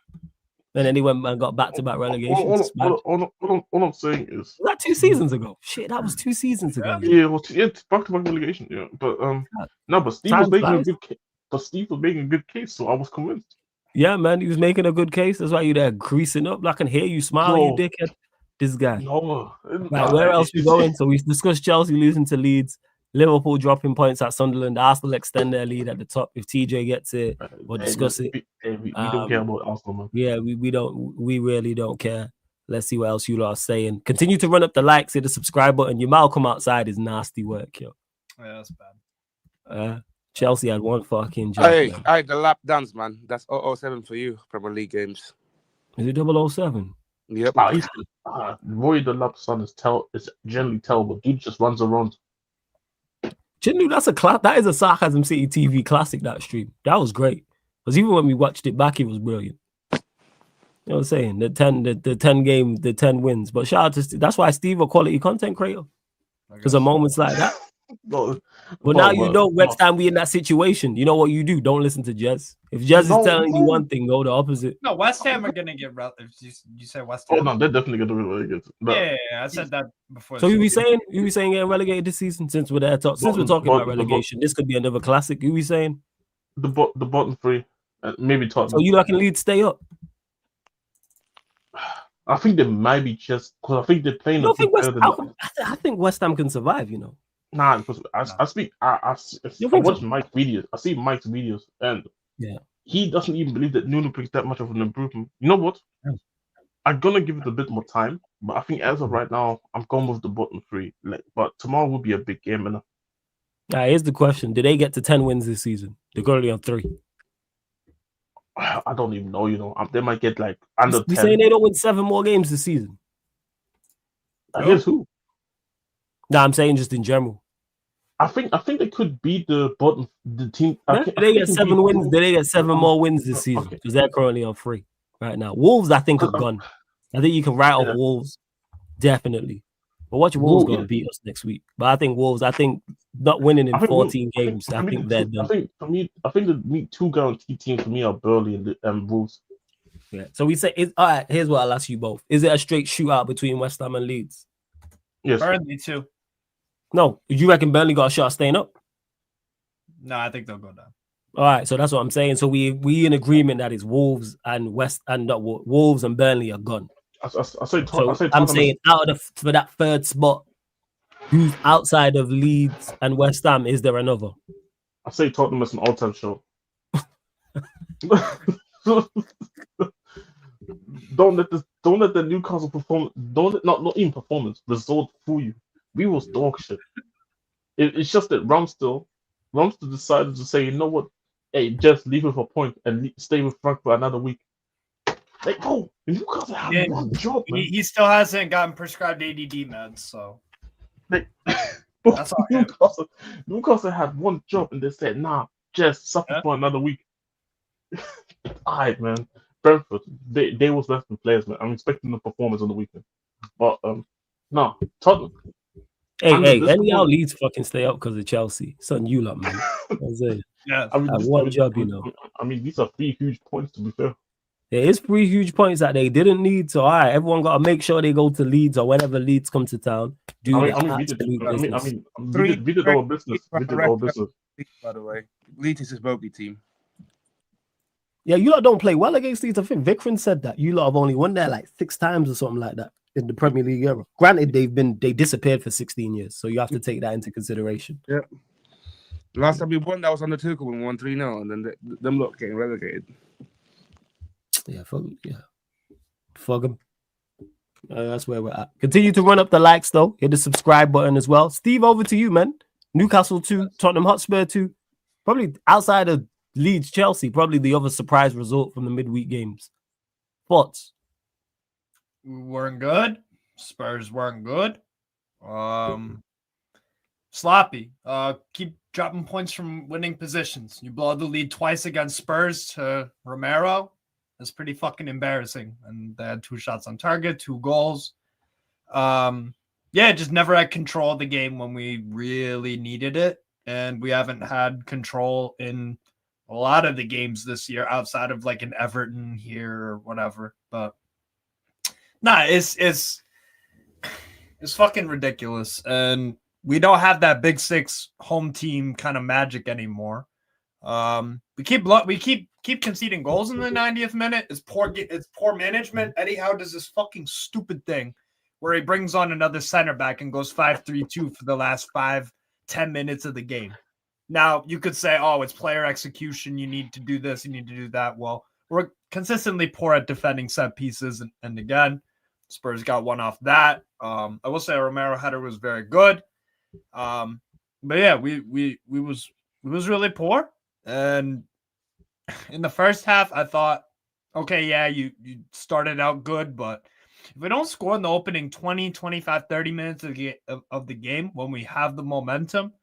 And then he went and got back-to-back relegation. All I'm saying is... Was that 2 seasons ago? Shit, that was 2 seasons ago. Yeah, it's back-to-back relegation, yeah. But, no, but Steve was making a good case. But Steve was making a good case, so I was convinced. Yeah, man, he was making a good case. That's why you're there creasing up. I can hear you smile, you dickhead. This guy. No. Right, where else we going? So we discussed Chelsea losing to Leeds, Liverpool dropping points at Sunderland, Arsenal extend their lead at the top. If TJ gets it, we'll discuss it. We don't care about Arsenal, man. Yeah, we really don't care. Let's see what else you lot are saying. Continue to run up the likes, hit the subscribe button. Your Malcolm outside is nasty work, yo. Yeah, that's bad. Chelsea had one fucking job. Hey, the lap dance, man. That's 007 for you, Premier League games. Is it 007? Yep. Roy the lap son is generally terrible. Dude just runs around. Chindu, that is a Sarcasm City TV classic, that stream. That was great. Because even when we watched it back, it was brilliant. You know what I'm saying? The 10 wins. But shout out to Steve. That's why Steve a quality content creator. Because of moments like that. But now you know next time we in that situation, you know what you do? Don't listen to Jez. If Jez is telling you one thing, go the opposite. No, West Ham are gonna get you say West Ham. Oh no, they're definitely gonna be relegated. Yeah, I said that before. So you be saying getting relegated this season since we're there since we're talking about relegation, this could be another classic. You be saying the bottom three, maybe Tottenham. So you reckon Leeds stay up? I think they might be just because I think they're playing. I think West Ham can survive. You know. Nah, because I watch Mike's videos. I see Mike's videos, and he doesn't even believe that Nuno brings that much of an improvement. You know what? I'm gonna give it a bit more time, but I think as of right now, I'm going with the bottom three. But tomorrow will be a big game, man. Here's the question: did they get to 10 wins this season? They're currently on 3. I don't even know. You know, they might get like under 10. You saying they don't win 7 more games this season? I guess who? Nah, I'm saying just in general. I think they could beat the team. They get 7 wins. They get 7 more wins this season because they're currently on 3 right now. Wolves, I think, are gone. I think you can write off Wolves definitely. But watch Wolves going to beat us next week. But I think Wolves. I think not winning in 14 games. I think they're done. I think the 2 guaranteed teams for me are Burnley and Wolves. Yeah. So we say, all right. Here's what I'll ask you both: is it a straight shootout between West Ham and Leeds? Yes. Burnley too. No, you reckon Burnley got a shot staying up? No, I think they'll go down. All right, so that's what I'm saying. So we in agreement that it's Wolves and Wolves and Burnley are gone. I'm saying out of for that 3rd spot, who's outside of Leeds and West Ham? Is there another? I say Tottenham is an all-time show. Don't let the Newcastle performance. Not even performance result fool you. We was dog shit. It's just that Ramsdale decided to say, you know what? Hey, just leave it for a point and stay with Frank for another week. Like, Newcastle had one job, man. He still hasn't gotten prescribed ADD meds, so. That's all. Newcastle had one job and they said, nah, just suffer for another week. All right, man. Brentford, they was less than players, man. I'm expecting the performance on the weekend. But, no, Tottenham. Hey, anyhow, Leeds fucking stay up because of Chelsea. Son, you lot, man. Yeah, one job, you know. I mean, these are 3 huge points, to be fair. There is 3 huge points that they didn't need. So, all right, everyone got to make sure they go to Leeds or whenever Leeds come to town. We did our business. We did our business. By the way, Leeds is his bogey team. Yeah, you lot don't play well against Leeds. I think Vikram said that. You lot have only won there like 6 times or something like that in the Premier League era. Granted, they disappeared for 16 years, so you have to take that into consideration. Yeah. Last time we won, that was under Tuchel when we won 3-0, and then them lot getting relegated. Yeah, fuck them. That's where we're at. Continue to run up the likes, though. Hit the subscribe button as well. Steve, over to you, man. Newcastle 2, Tottenham Hotspur 2. Probably outside of Leeds, Chelsea, probably the other surprise result from the midweek games. Thoughts? We weren't good. Spurs weren't good. Sloppy. Keep dropping points from winning positions. You blow the lead twice against Spurs to Romero. That's pretty fucking embarrassing. And they had 2 shots on target, 2 goals. Just never had control of the game when we really needed it. and we haven't had control in a lot of the games this year outside of like an Everton here or whatever. But nah, it's fucking ridiculous, and we don't have that Big Six home team kind of magic anymore. We keep conceding goals in the 90th minute. It's poor management. Eddie Howe does this fucking stupid thing where he brings on another center back and goes 5-3-2 for the last 5-10 minutes of the game. Now you could say, oh, it's player execution. You need to do this. You need to do that. Well, we're consistently poor at defending set pieces, and again, Spurs got one off that. I will say a Romero header was very good. But yeah, we was really poor. And in the first half, I thought, okay, yeah, you started out good, but if we don't score in the opening 20, 25, 30 minutes of the game when we have the momentum,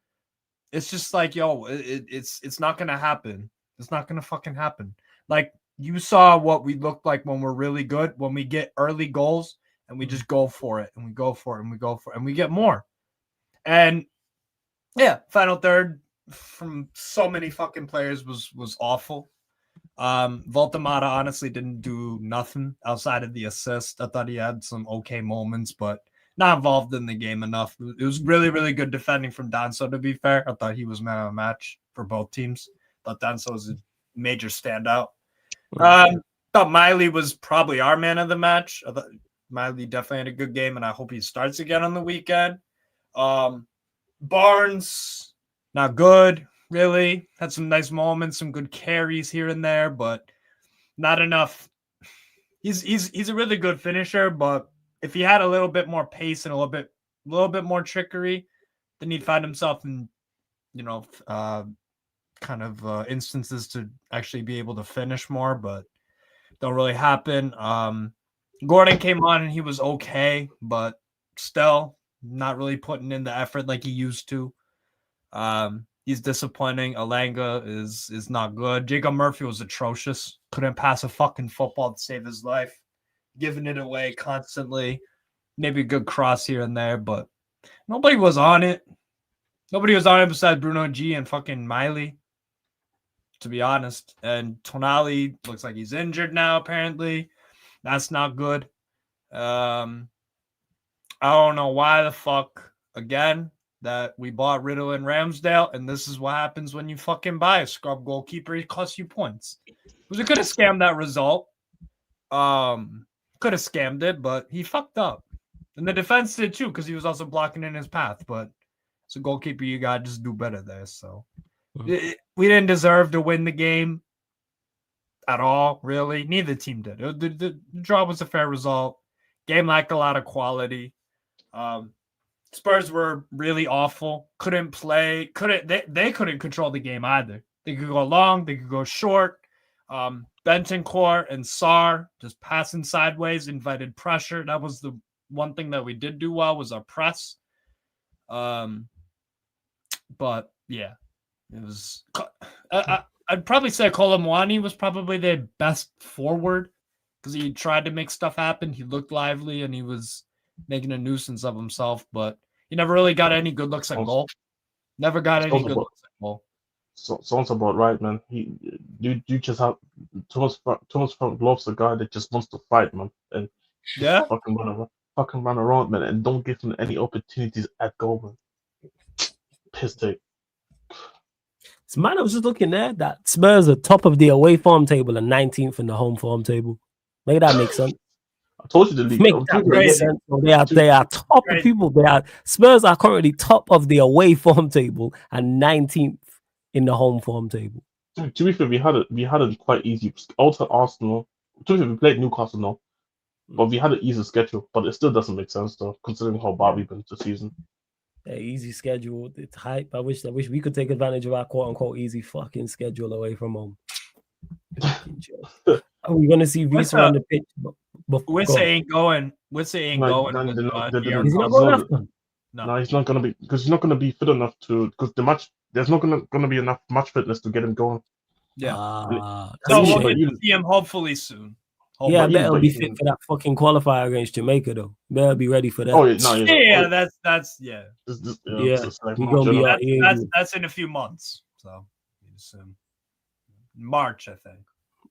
it's just like, yo, it's not going to happen. It's not going to fucking happen. Like, you saw what we look like when we're really good, when we get early goals and we just go for it and we go for it and we go for it and we get more. And yeah, final third from so many fucking players was awful. Voltemata honestly didn't do nothing outside of the assist. I thought he had some okay moments, but not involved in the game enough. It was really, really good defending from Danso, to be fair. I thought he was man of the match for both teams. I thought Danso was a major standout. Thought Miley was probably our man of the match. I thought Miley definitely had a good game, and I hope he starts again on the weekend. Barnes, not good, really. Had some nice moments, some good carries here and there, but not enough. He's a really good finisher, but if he had a little bit more pace and a little bit more trickery, then he'd find himself in, instances to actually be able to finish more, but don't really happen. Gordon came on and he was okay, but still not really putting in the effort like he used to. He's disappointing. Alanga is not good. Jacob Murphy was atrocious. Couldn't pass a fucking football to save his life. Giving it away constantly. Maybe a good cross here and there, but nobody was on it. Nobody was on it besides Bruno G and fucking Miley, to be honest. And Tonali looks like he's injured now, apparently. That's not good. I don't know why the fuck, again, that we bought Riddle and Ramsdale, and this is what happens when you fucking buy a scrub goalkeeper. He costs you points. We could have scammed that result. Could have scammed it, but he fucked up. And the defense did too, because he was also blocking in his path. But as a goalkeeper, you got to just do better there. So we didn't deserve to win the game at all, really. Neither team did. The draw was a fair result. Game lacked a lot of quality. Spurs were really awful. Couldn't play. They couldn't control the game either. They could go long. They could go short. Bentancur and Sarr just passing sideways, invited pressure. That was the one thing that we did do well, was our press. But yeah, it was. I'd probably say Kolomwani was probably their best forward because he tried to make stuff happen. He looked lively and he was making a nuisance of himself, but he never really got any good looks at goal. Never got any good looks at goal. Sounds about right, man. You just have Thomas Frank loves a guy that just wants to fight, man, and yeah, fucking run around, man, and don't give him any opportunities at goal, man. Piss take. So, man, I was just looking there that Spurs are top of the away form table and 19th in the home form table. Make that make sense. I told you the league. Make that make sense. So they are top of people. Spurs are currently top of the away form table and 19th in the home form table. To be fair, we had a quite easy. Also, Arsenal. To be fair, we played Newcastle now, but we had an easy schedule. But it still doesn't make sense though, considering how bad we've been this season. Yeah, easy schedule. It's hype. I wish we could take advantage of our quote unquote easy fucking schedule away from home. Are we gonna see Reece on the pitch? Wisse ain't going. Wisse ain't going. No, he's not gonna be, because he's not gonna be fit enough to, because the match, there's not gonna be enough match fitness to get him going. Yeah. So we'll get to see him hopefully soon. Yeah, I bet he'll be fit for that fucking qualifier against Jamaica, though. Better be ready for that. Oh, yeah, no, yeah, that's Yeah, like he's gonna be out. That's in a few months. So March, I think.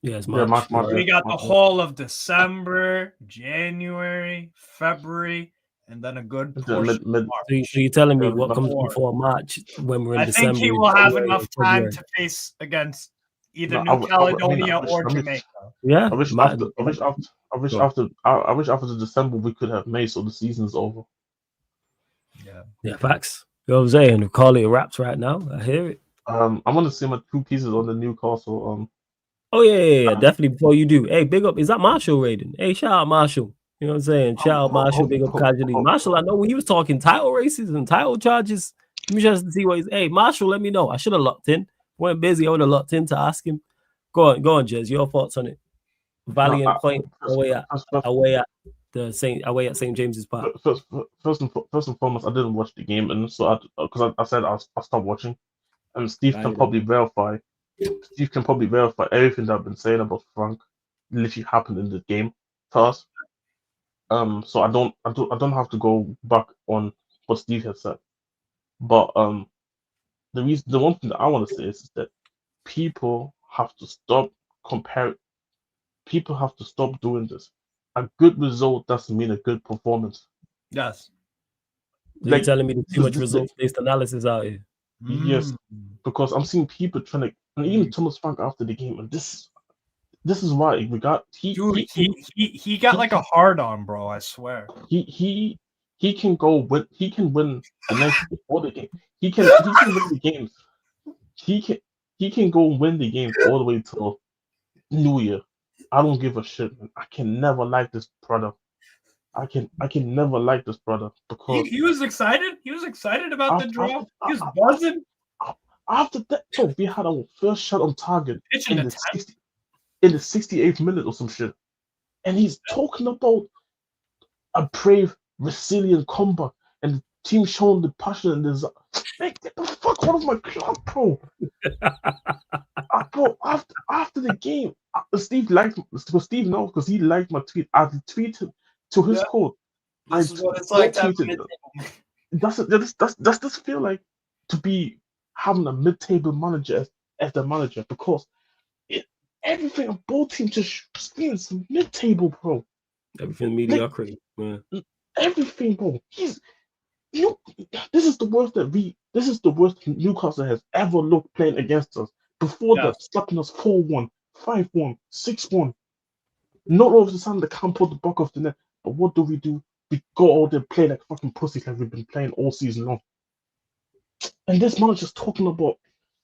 Yeah, it's March. Yeah, March. We got the whole of December, January, February, and then a good portion. So you're telling me what comes before March when we're in December? I think he will have enough time to face against either New Caledonia or Jamaica. Yeah, I wish after the December we could have May, so the season's over. Yeah, facts. You know what I'm saying? Call it wraps right now. I hear it. I want to see my 2 pieces on the Newcastle. Oh yeah, definitely. Before you do, hey, big up. Is that Marshall rating? Hey, shout out Marshall. You know what I'm saying? Shout out Marshall. Big up casually. Marshall, I know when he was talking title races and title charges. Let me just see what he's. Hey, Marshall, let me know. I should have locked in. Went busy. I would have locked in to ask him. Go on, Jez. Your thoughts on it? Valiant point away at St. James's Park. First and foremost, I didn't watch the game, and so because I said I'll stop watching, and Steve can probably verify. Steve can probably verify everything that I've been saying about Frank literally happened in the game to us. So I don't have to go back on what Steve has said. But the one thing that I want to say is that people have to stop comparing. People have to stop doing this. A good result doesn't mean a good performance. Yes. So you're telling me there's too much results-based analysis out here? Yes, because I'm seeing people trying to, and even Thomas Frank after the game, and this is why we got he got like a hard on, bro. I swear. He can go win. He can win the night before the game. He can win the games. He can go win the games all the way till New Year. I don't give a shit, man. I can never like this brother. I can never like this brother because he was excited. He was excited about the draw. He was buzzing. After that, we had our first shot on target in the 68th minute or some shit, and he's talking about a brave, resilient comeback and the team showing the passion and desire. Hey, get the fuck out of my club, bro. Bro, after the game, Steve liked because Steve knows because he liked my tweet. I tweeted to his quote. This is what it's like to have does this feel like to be having a mid-table manager as the manager? Because everything on both teams just screams mid-table, bro. Everything mediocrity, man. Everything, bro. This is the worst Newcastle has ever looked playing against us. Before that, slapping us 4-1, 5-1, 6-1. Not all of a sudden they can't put the buck off the net. But what do? We go out there play like fucking pussies like we've been playing all season long. And this manager's talking about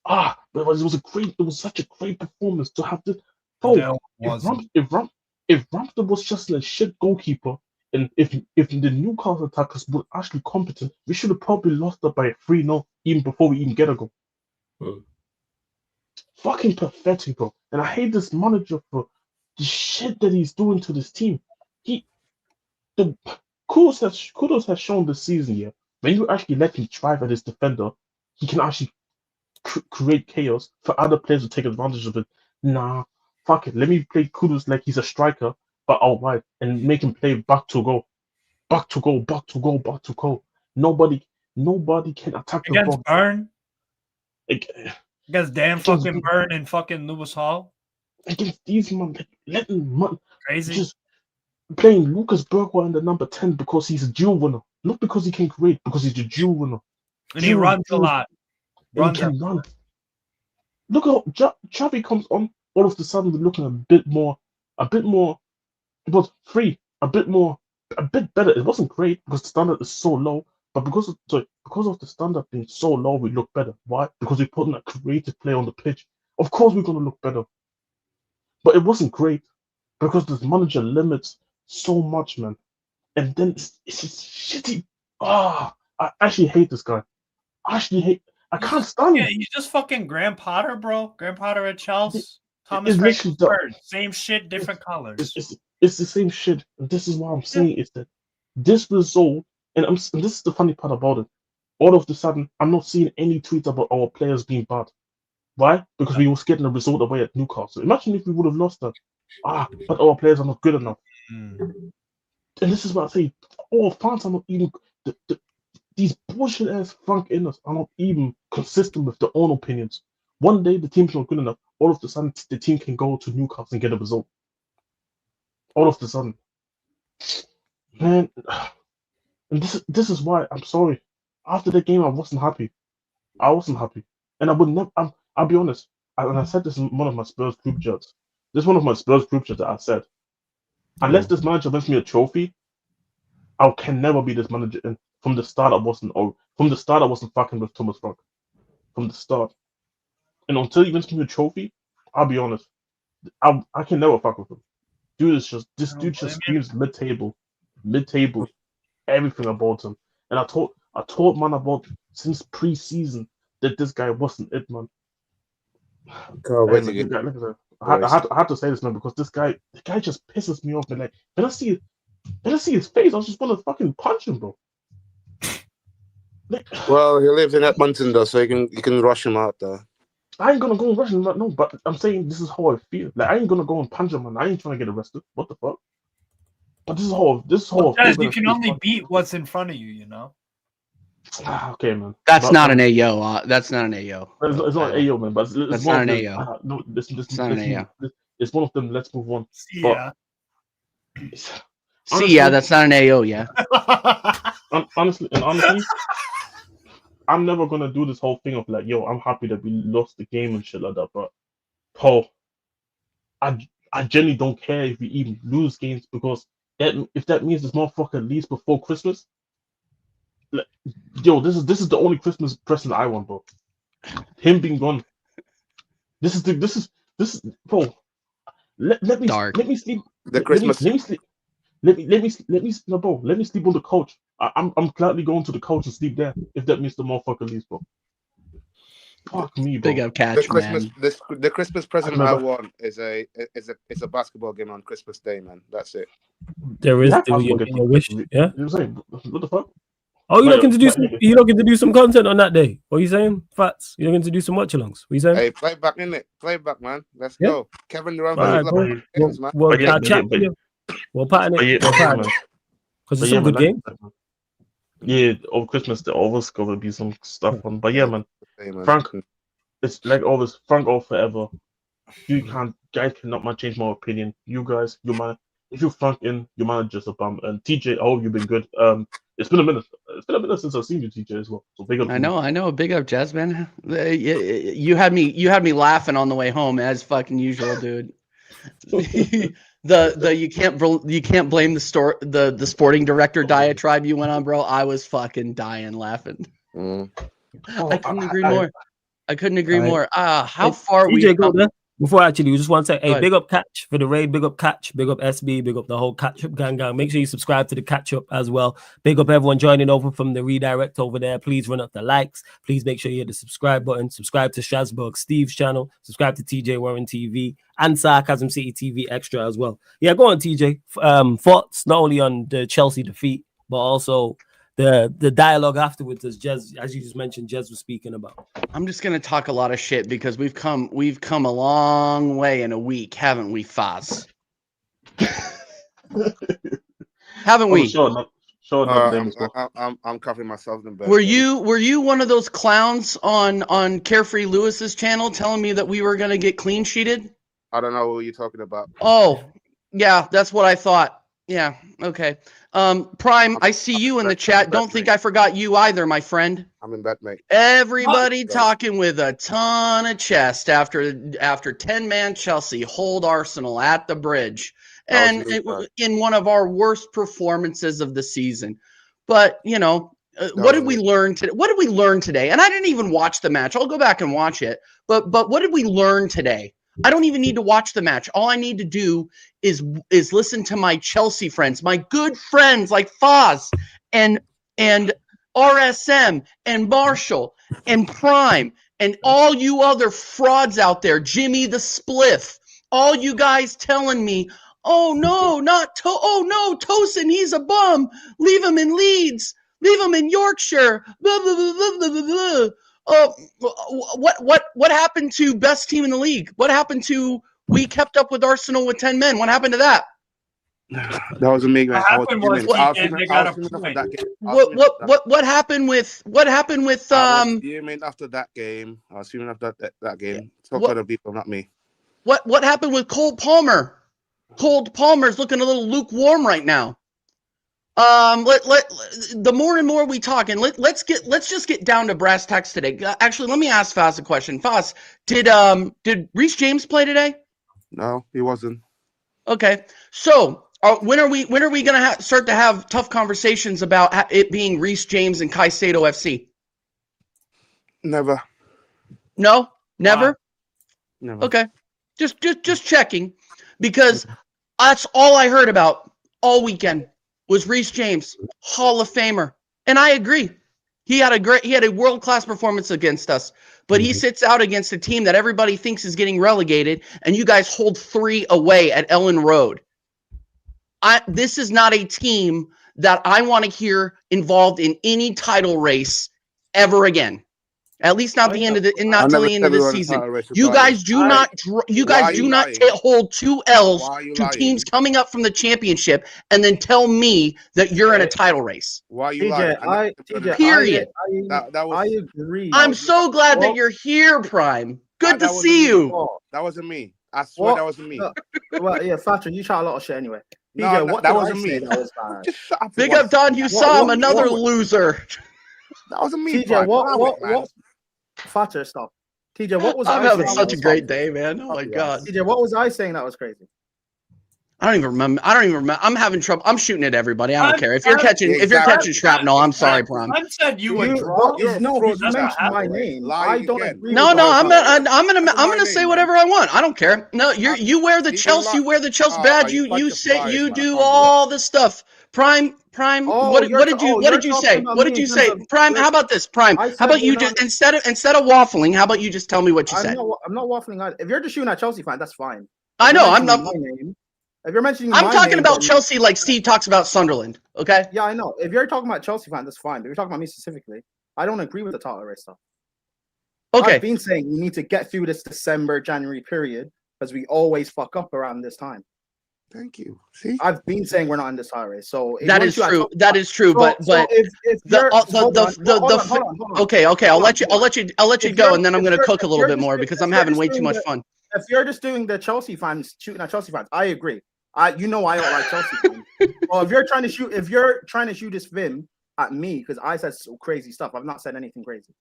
it was such a great performance to have this. Bro, if Ramsdale was just a shit goalkeeper, and if the Newcastle attackers were actually competent, we should have probably lost it by 3-0 even before we even get a goal. Fucking pathetic, bro. And I hate this manager for the shit that he's doing to this team. Kudos has shown this season, yeah. When you actually let him thrive as his defender, he can actually create chaos for other players to take advantage of it. Nah, fuck it. Let me play Kudos like he's a striker, but out wide, and make him play back to goal. Back to goal, back to goal, back to goal. Nobody can attack the against Burn. Against Dan fucking Burn and fucking Lewis Hall. Against these man, letting crazy. Just playing Lucas Bergwijn in the number 10 because he's a dual winner, not because he can create, because he's a dual winner. And he runs a lot. He can run. Look how Xavi comes on. All of a sudden, we're looking a bit more. It was free, a bit better. It wasn't great because the standard is so low, but because of the standard being so low, we look better. Why? Because we put in a creative play on the pitch. Of course, we're gonna look better. But it wasn't great because this manager limits so much, man. And then it's just shitty. I actually hate this guy. I can't stand him. Yeah, he's just fucking Graham Potter, bro. Graham Potter at Chelsea. Thomas Frank, same shit, different colors. It's the same shit. And this is what I'm saying is that this result, and this is the funny part about it. All of a sudden, I'm not seeing any tweets about our players being bad. Why? Because we was getting a result away at Newcastle. Imagine if we would have lost that. but our players are not good enough. And this is what I say. All fans are not even these bullshit ass Frank Inners are not even consistent with their own opinions. One day the team's not good enough. All of a sudden the team can go to Newcastle and get a result. All of a sudden, man. And this is why I'm sorry. After the game, I wasn't happy. And I would never. I'll be honest. And I said this in one of my Spurs group chats. This is one of my Spurs group chats that I said, unless this manager wins me a trophy, I can never be this manager. And from the start, I wasn't. From the start, I wasn't fucking with Thomas Frank. From the start, and until he wins me a trophy, I'll be honest. I can never fuck with him. This dude just screams mid-table, everything about him. And I told man about since pre-season that this guy wasn't it, man. I had to say this, man, because the guy just pisses me off, man. Like when I see his face, I just want to fucking punch him, bro. Like, well, he lives in Edmonton though, so you can rush him out there. I ain't gonna go and rush him, no, but I'm saying this is how I feel. Like I ain't gonna go and punch him, man. I ain't trying to get arrested. What the fuck? But this is how I feel. You can only beat what's in front of you, you know. Okay, man. That's not an AO. That's not an AO. It's not an AO, man. But it's not an AO. No, it's not an AO. It's one of them. Let's move on. Yeah. Yeah, that's not an AO. Yeah. honestly, I'm never gonna do this whole thing of like, yo, I'm happy that we lost the game and shit like that. But Paul, I genuinely don't care if we even lose games, because if that means this motherfucker leaves before Christmas, like, yo, this is the only Christmas present I want, bro. Him being gone. This is bro. Let me sleep. The Christmas. Let me sleep. Let me sleep on the couch. I'm gladly going to the couch and sleep there if that means the motherfucker leaves, bro. Fuck me, bro. Big up catch, man. The Christmas present I want is a basketball game on Christmas Day, man. That's it. There is your wish, yeah. You saying what the fuck? Oh, you're looking to do some. You're looking to do some content on that day. What are you saying, Fats? You're looking to do some watch-alongs. What are you saying? Hey, play back, innit? Play back, man. Let's go. Kevin Durant. We'll chat to you. We'll pattern it. Because it's some good game. Yeah, over Christmas there always gonna be some stuff on. But yeah, man. Frank, it's like always, Frank all forever. Guys cannot change my opinion. You guys, if you Frank in, your manager's a bum. And TJ, I hope you've been good. It's been a minute. It's been a minute since I've seen you, TJ, as well. So big up. I know. Big up, Jazz, man. You had me laughing on the way home as fucking usual, dude. You can't blame the sporting director diatribe you went on, bro. I was fucking dying laughing. I couldn't agree more. How far we come. Before actually, we just want to say, hey, big up Catch for the raid, big up Catch, big up SB, big up the whole Catch Up gang. Make sure you subscribe to the Catch Up as well. Big up everyone joining over from the redirect over there. Please run up the likes. Please make sure you hit the subscribe button. Subscribe to Strasbourg Steve's channel. Subscribe to TJ Warren TV and Sarcasm City TV Extra as well. Yeah, go on, TJ. Thoughts not only on the Chelsea defeat, but also the dialogue afterwards, as you just mentioned, Jez was speaking about. I'm just gonna talk a lot of shit because we've come a long way in a week, haven't we, Faz? Haven't we? I'm covering myself in bed. Were you one of those clowns on Carefree Lewis's channel telling me that we were gonna get clean sheeted? I don't know who you're talking about. Oh, yeah, that's what I thought. Yeah, okay. Prime, I see you in the chat. Don't think I forgot you either, my friend. I'm in bed, mate. Everybody talking with a ton of chest after 10-man Chelsea hold Arsenal at the bridge. And in one of our worst performances of the season. But, what did we learn today? What did we learn today? And I didn't even watch the match. I'll go back and watch it. But what did we learn today? I don't even need to watch the match. All I need to do is listen to my Chelsea friends, my good friends like Foz and RSM and Marshall and Prime and all you other frauds out there, Jimmy the Spliff, all you guys telling me, oh no, Tosin, he's a bum. Leave him in Leeds. Leave him in Yorkshire. Blah, blah, blah, blah, blah, blah, blah. What happened to best team in the league? What happened to We kept up with Arsenal with 10 men. What happened to that? That wasn't me, man. I was happened was they got a point. What happened with I was fuming after that game. I was fuming after that game. Talk to other people, not me. What happened with Cole Palmer? Cole Palmer's looking a little lukewarm right now. The more and more we talk, and let's just get down to brass tacks today. Actually, let me ask Faz a question. Faz, did Reece James play today? No, he wasn't. Okay, so when are we gonna start to have tough conversations about it being Reece James and Caicedo FC? Never. No, never. Never. Okay, just checking, because that's all I heard about all weekend was Reece James, Hall of Famer, and I agree. He had a world-class performance against us, but he sits out against a team that everybody thinks is getting relegated, and you guys hold 3 away at Ellen Road. This is not a team that I want to hear involved in any title race ever again. At least not till the end of the season. You guys do not hold 2 L's to teams coming up from the championship and then tell me that you're in a title race. Why are you lying? Period. I agree. I'm so glad that you're here, Prime. Good to see you. That wasn't me. I swear that wasn't me. Well, yeah, Thatcher, you chat a lot of shit anyway. No, that wasn't me. Just shut up. Big up Don Hussam, another loser. That wasn't me. TJ, what? Thatcher, stop. TJ, what was I'm I having saying such a great day, man. Oh my god. TJ, what was I saying that was crazy? I don't even remember. I'm having trouble. I'm shooting at everybody. I don't care. If you're catching shrapnel, I'm sorry, Prime. I said you would draw. You mentioned my name. I don't agree. No, I'm gonna say whatever I want. I don't care. No, you wear the Chelsea. You wear the Chelsea badge. You say you do all the stuff. Prime. What did you say? What did you say? Prime. How about this? Prime. How about you just instead of waffling? How about you just tell me what you said? I'm not waffling. If you're just shooting at Chelsea fan, that's fine. I know. I'm not. If you're mentioning, I'm talking about Chelsea like Steve talks about Sunderland. Okay. Yeah, I know. If you're talking about Chelsea fan, that's fine. But if you're talking about me specifically, I don't agree with the title race stuff. Okay. I've been saying we need to get through this December, January period because we always fuck up around this time. Thank you. See, I've been saying we're not in this title race, so that is true. That is true. But okay. I'll let you go, and then I'm going to cook a little bit more because I'm having way too much fun. If you're just doing the Chelsea fans shooting at Chelsea fans, I agree. I don't like Chelsea fans. Well, if you're trying to shoot this Vim at me because I said so crazy stuff, I've not said anything crazy.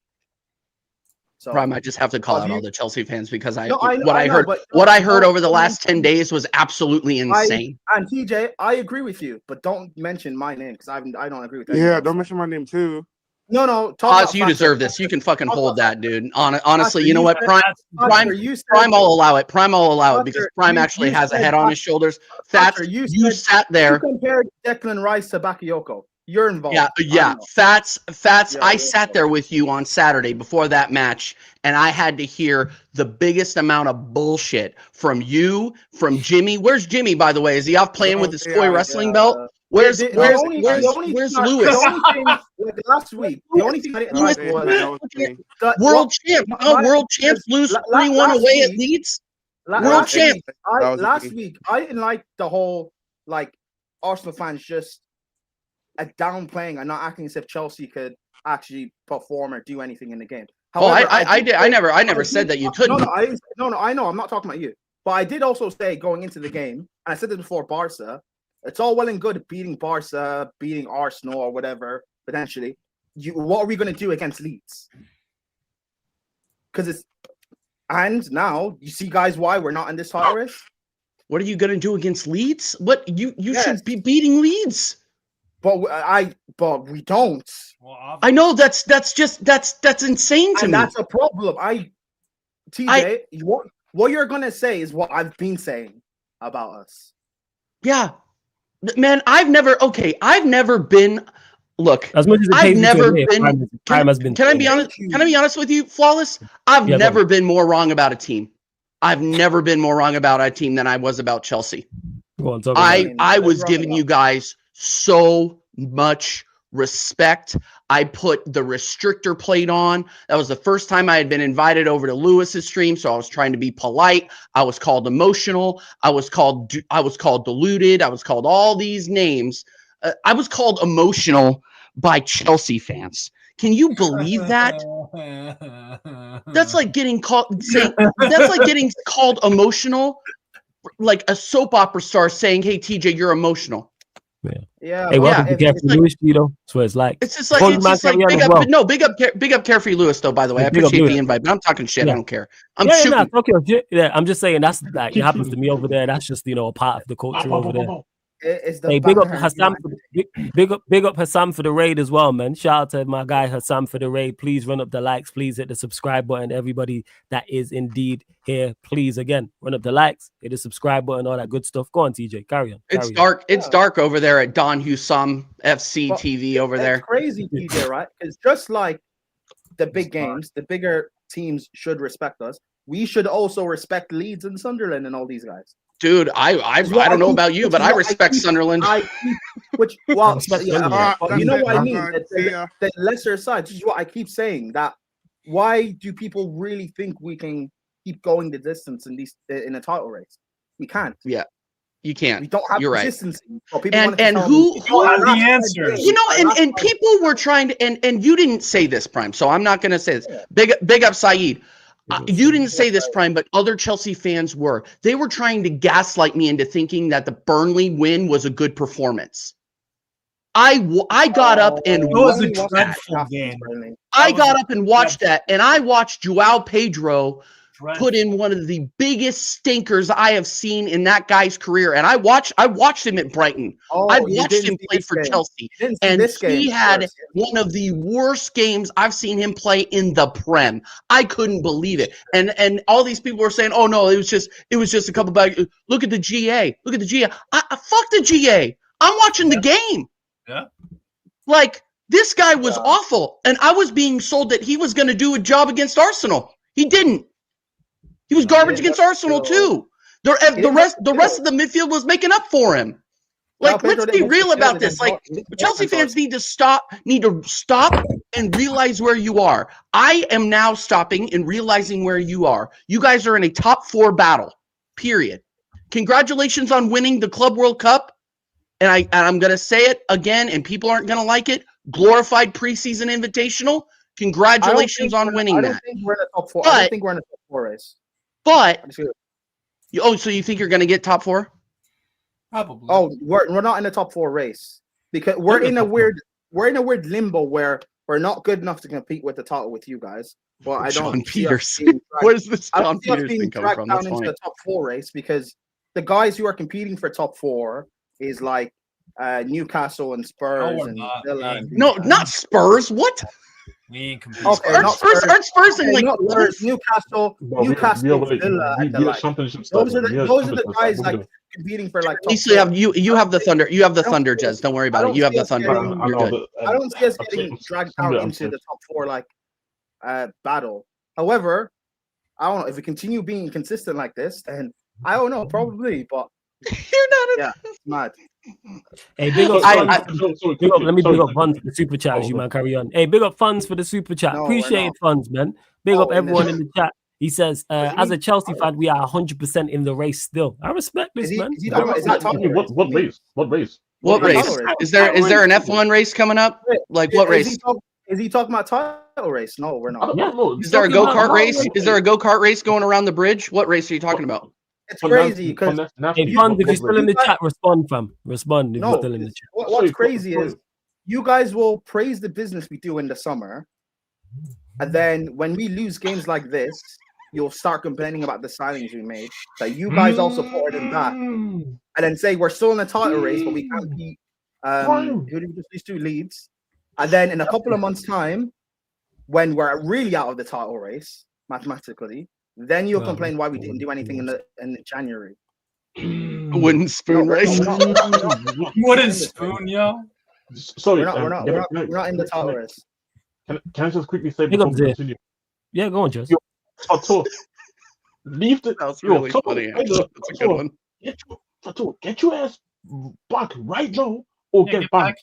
So Prime, I just have to call out all the Chelsea fans because what I heard over the last 10 days was absolutely insane. And TJ, I agree with you, but don't mention my name because I don't agree with that. Yeah, don't mention my name too. No. Oz, you deserve this. You can fucking hold that, dude. Honestly, you know what? Prime, I'll allow it. Prime, I'll allow it because Prime actually has a head on his shoulders. You sat there. You compared Declan Rice to Bakayoko. You're involved. Yeah. Fats. I sat there with you on Saturday before that match, and I had to hear the biggest amount of bullshit from you, from Jimmy. Where's Jimmy, by the way? Is he off playing with his Koi wrestling belt? Where's Lewis? Last week, the only thing I didn't like was world champs lose 3-1 away at Leeds. World champ. Last week, I didn't like the whole Arsenal fans just downplaying and not acting as if Chelsea could actually perform or do anything in the game. However, I never said that you couldn't. No, I know. I'm not talking about you. But I did also say going into the game, and I said this before Barca, it's all well and good beating Barca, beating Arsenal or whatever, potentially. What are we going to do against Leeds? And now you see, guys, why we're not in this title race? What are you going to do against Leeds? What you should be beating Leeds. But we don't. Well, I know that's insane to me. That's a problem. TJ, what you're gonna say is what I've been saying about us. Yeah, man. I've never been. Look, as much as I've never been. Can I be honest? Can I be honest with you, Flawless? I've never been more wrong about a team. I've never been more wrong about a team than I was about Chelsea. I was giving you guys so much respect. I put the restrictor plate on. That was the first time I had been invited over to Lewis's stream, so I was trying to be polite. I was called emotional. I was called deluded. I was called all these names. I was called emotional by Chelsea fans. Can you believe that? That's like getting called emotional, like a soap opera star saying, "Hey, TJ, you're emotional." Yeah. Hey, welcome to Carefree Lewis, though. That's what it's like. It's just like big up Carefree Lewis, though. By the way, I appreciate the invite, but I'm talking shit. I don't care. I'm shooting. I'm just saying that's like it happens to me over there. That's just a part of the culture over there. Hey, big up Hassan big up Hassan for the raid as well, man. Shout out to my guy Hassan for the raid. Please run up the likes. Please hit the subscribe button. Everybody that is indeed here, please again run up the likes, hit the subscribe button, all that good stuff. Go on, TJ, carry on. It's dark. It's dark over there at Don Husam FC TV over there. It's crazy, TJ, right? Because just like the big games, the bigger teams should respect us. We should also respect Leeds and Sunderland and all these guys. Dude, I don't know about you, but I respect Sunderland. You know what I mean? The lesser side. This is what I keep saying. That why do people really think we can keep going the distance in a title race? We can't. Yeah, you can't. We don't have consistency. Right. And who has the answer? You know, and people were trying to, and you didn't say this, Prime. So I'm not going to say this. Big up, Saeed. You didn't say this, Prime, but other Chelsea fans were. They were trying to gaslight me into thinking that the Burnley win was a good performance. I got up and it was a dreadful game. I got up and watched that, and I watched Joao Pedro put in one of the biggest stinkers I have seen in that guy's career. And I watched him at Brighton. I watched him play for Chelsea. And he had one of the worst games I've seen him play in the Prem. I couldn't believe it. And all these people were saying, "Oh no, it was just a couple back. Look at the GA. Look at the GA." Fuck the GA. I'm watching the game. Yeah. Like, this guy was awful. And I was being sold that he was going to do a job against Arsenal. He didn't. He was garbage against Arsenal too. The rest of the midfield was making up for him. Like, let's be real about this. Like, Chelsea fans need to stop and realize where you are. I am now stopping and realizing where you are. You guys are in a top 4 battle. Period. Congratulations on winning the Club World Cup. And I'm gonna say it again, and people aren't gonna like it. Glorified preseason invitational. Congratulations on winning that. I don't think we're in the top 4. I don't think we're in the top 4 race. But so you think you're going to get top 4? Probably. Oh, we're not in the top 4 race because we're in a weird limbo where we're not good enough to compete with the title with you guys. Well, I don't. John Peterson. Where's this John Peterson come from? That's into the top 4 race because the guys who are competing for top 4 is like Newcastle and Spurs and Villa. No, not Spurs. What? We ain't competing. Okay, aren't Spurs in like Newcastle, Villa. Those are the guys like competing for like. At least you have the Thunder. You have the Thunder, Jez. Don't worry about it. You have the Thunder. You're good. I don't see us getting dragged down into the top 4 like battle. However, I don't know if we continue being consistent like this, then I don't know, probably, but you're not. Yeah, it's mad. Hey, big up funds. Let me big up funds for the super chat as you man carry on. Hey, big up funds for the super chat. Appreciate funds, man. Big up everyone in the chat. He says, as a Chelsea fan, we are 100% in the race still. I respect this, man. What race? What race? Is there an F1 race coming up? Like what race? Is he talking about title race? No, we're not. Is there a go-kart race? Is there a go-kart race going around the bridge? What race are you talking about? It's crazy because hey, Fund, if you're still in the chat, respond, fam. Respond if you're still in the chat. What's crazy is you guys will praise the business we do in the summer, and then when we lose games like this, you'll start complaining about the signings we made that you guys all supported in that, and then say we're still in the title race, but we can't beat who did we just these 2 Leeds, and then in a couple of months' time, when we're really out of the title race mathematically. Then you'll complain why we didn't do anything in January. Wooden spoon race. Wooden spoon, yo. Sorry, we're not in the title race. Can I just quickly say before we continue? Yeah, go on, Jess. Leave the. That was really funny. That's a good one. Get your ass back right now, or get back.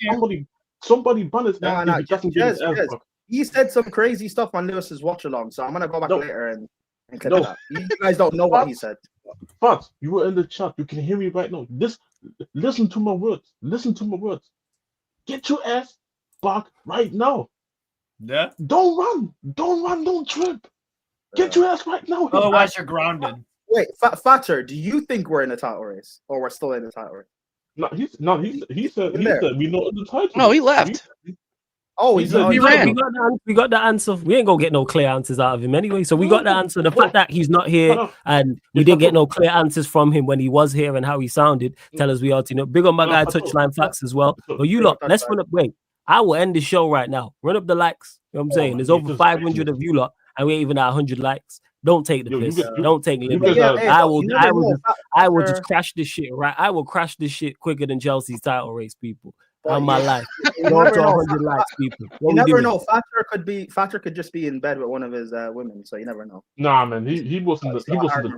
Somebody ban his ass No, if he doesn't get his ass Jez, back. he said some crazy stuff on Lewis's watch along, so I'm gonna go back later and clip No. that. You guys don't know what he said. But you were in the chat. You can hear me right now. Listen to my words. Listen to my words. Get your ass back right now. Yeah. Don't run. Don't trip. Get your ass right now. Otherwise, you're grounded. Wait, Fatter, do you think we're in the title race, or we're still in the title race? He said we're not in the title. No, he left. He ran. We got the answer. We ain't gonna get no clear answers out of him anyway. So we got the answer. The fact that he's not here and we didn't get no clear answers from him when he was here and how he sounded, tell us we ought to know. Big on my guy Touchline Facts as well. But you lot, let's run up. Wait, I will end the show right now. Run up the likes. You know what I'm saying? There's over 500 of you lot, and we ain't even at 100 likes. Don't take the piss. Don't take liberty. I will just crash this shit. Right, I will crash this shit quicker than Chelsea's title race, people. On my life. You never know. 100 likes, people. You never know. Fatter could just be in bed with one of his women, so you never know. Nah, man, he was in the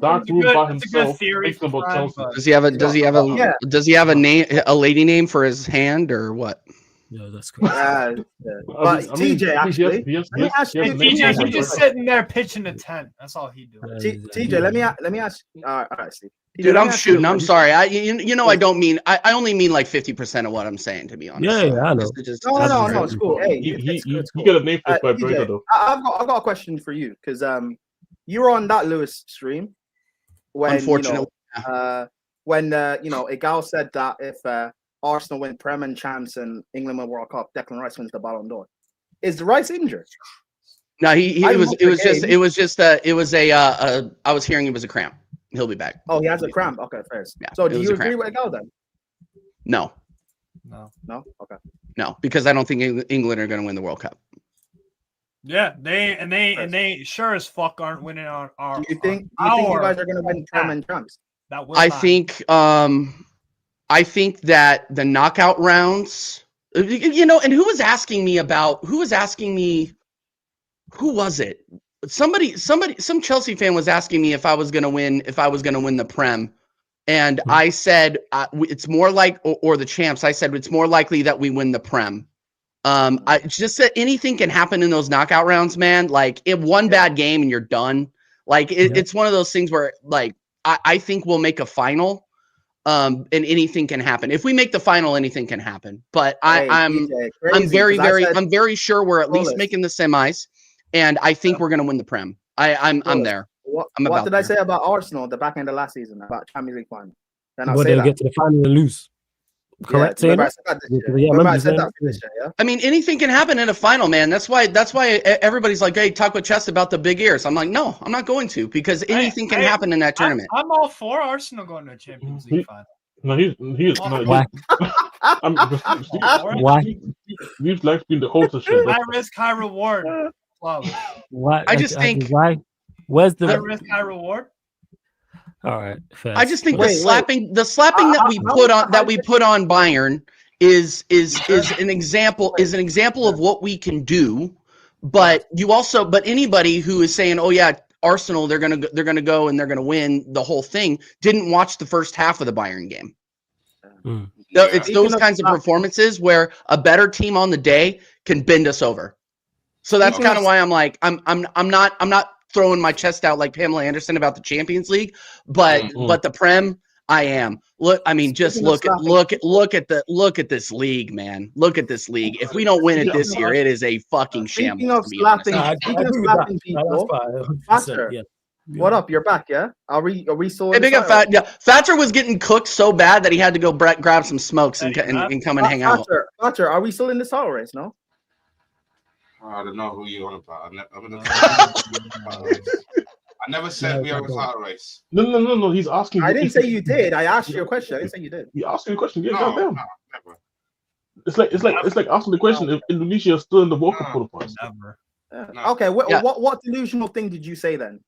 dark room by himself. Thinking about Chelsea. Does he have a lady name for his hand or what? No, that's cool. But TJ, actually, TJ, he's just sitting there pitching a tent. That's all he do. TJ, let me ask. All right, Steve. Dude, I'm shooting. I'm sorry. I don't mean. I only mean like 50% of what I'm saying, to be honest. Yeah, I know. No, it's cool. Hey, you got a name for my brother though. I've got a question for you because you were on that Lewis stream when unfortunately when Igal said that if Arsenal win Prem and Champs and England win World Cup, Declan Rice wins the Ballon d'Or. Is Rice injured? No, I was hearing it was a cramp. He'll be back. Oh, he has a cramp. Okay, fair. Yeah, so do you agree with Igal then? No. Okay. No, because I don't think England are going to win the World Cup. Yeah, they sure as fuck aren't winning our. Do you think you guys are going to win Prem and Champs? I think that the knockout rounds, and who was asking me? Who was it? Some Chelsea fan was asking me if I was going to win the Prem, and I said it's more like or the Champs. I said it's more likely that we win the Prem. I just said anything can happen in those knockout rounds, man. Like one bad game and you're done. Like it's one of those things where like I think we'll make a final, and anything can happen. If we make the final, anything can happen. But I'm very sure we're at least making the semis. And I think we're going to win the Prem. I'm there. What did I say about Arsenal the back end of last season about Champions League final? Then they'll get to the final and lose. Correct. I said that for this year, yeah. I mean, anything can happen in a final, man. That's why everybody's like, "Hey, talk with Chess about the big ears." I'm like, no, I'm not going to because anything can happen in that tournament. I'm all for Arsenal going to a Champions League final. No, he's not. Why? Why? We've like been the host of shit. High risk, high reward. Why? I just think why? Where's the high risk, high reward? All right, fair. I just think the slapping that we put on Bayern is an example of what we can do. But anybody who is saying, "Oh yeah, Arsenal, they're gonna go and they're gonna win the whole thing," didn't watch the first half of the Bayern game. It's those kinds of performances where a better team on the day can bend us over. So that's kind of why I'm like I'm not throwing my chest out like Pamela Anderson about the Champions League, but the Prem I am. Look, I mean, just look at this league, man. Look at this league. If we don't win it this year, it is a fucking shambles. Speaking of slapping people, Faster, what up? You're back, yeah? Are we still? Hey, big up, Thatcher was getting cooked so bad that he had to go grab some smokes and come and hang out. Thatcher, are we still in the title race? No. I don't know who you're on about. I never said we are a title race. No. He's asking. I didn't say you did. I asked you a question. I didn't say you did. He asked you a question. Yeah, no, never. It's like asking the question if Indonesia is still in the World Cup qualifiers. Never. No. Okay. What delusional thing did you say then?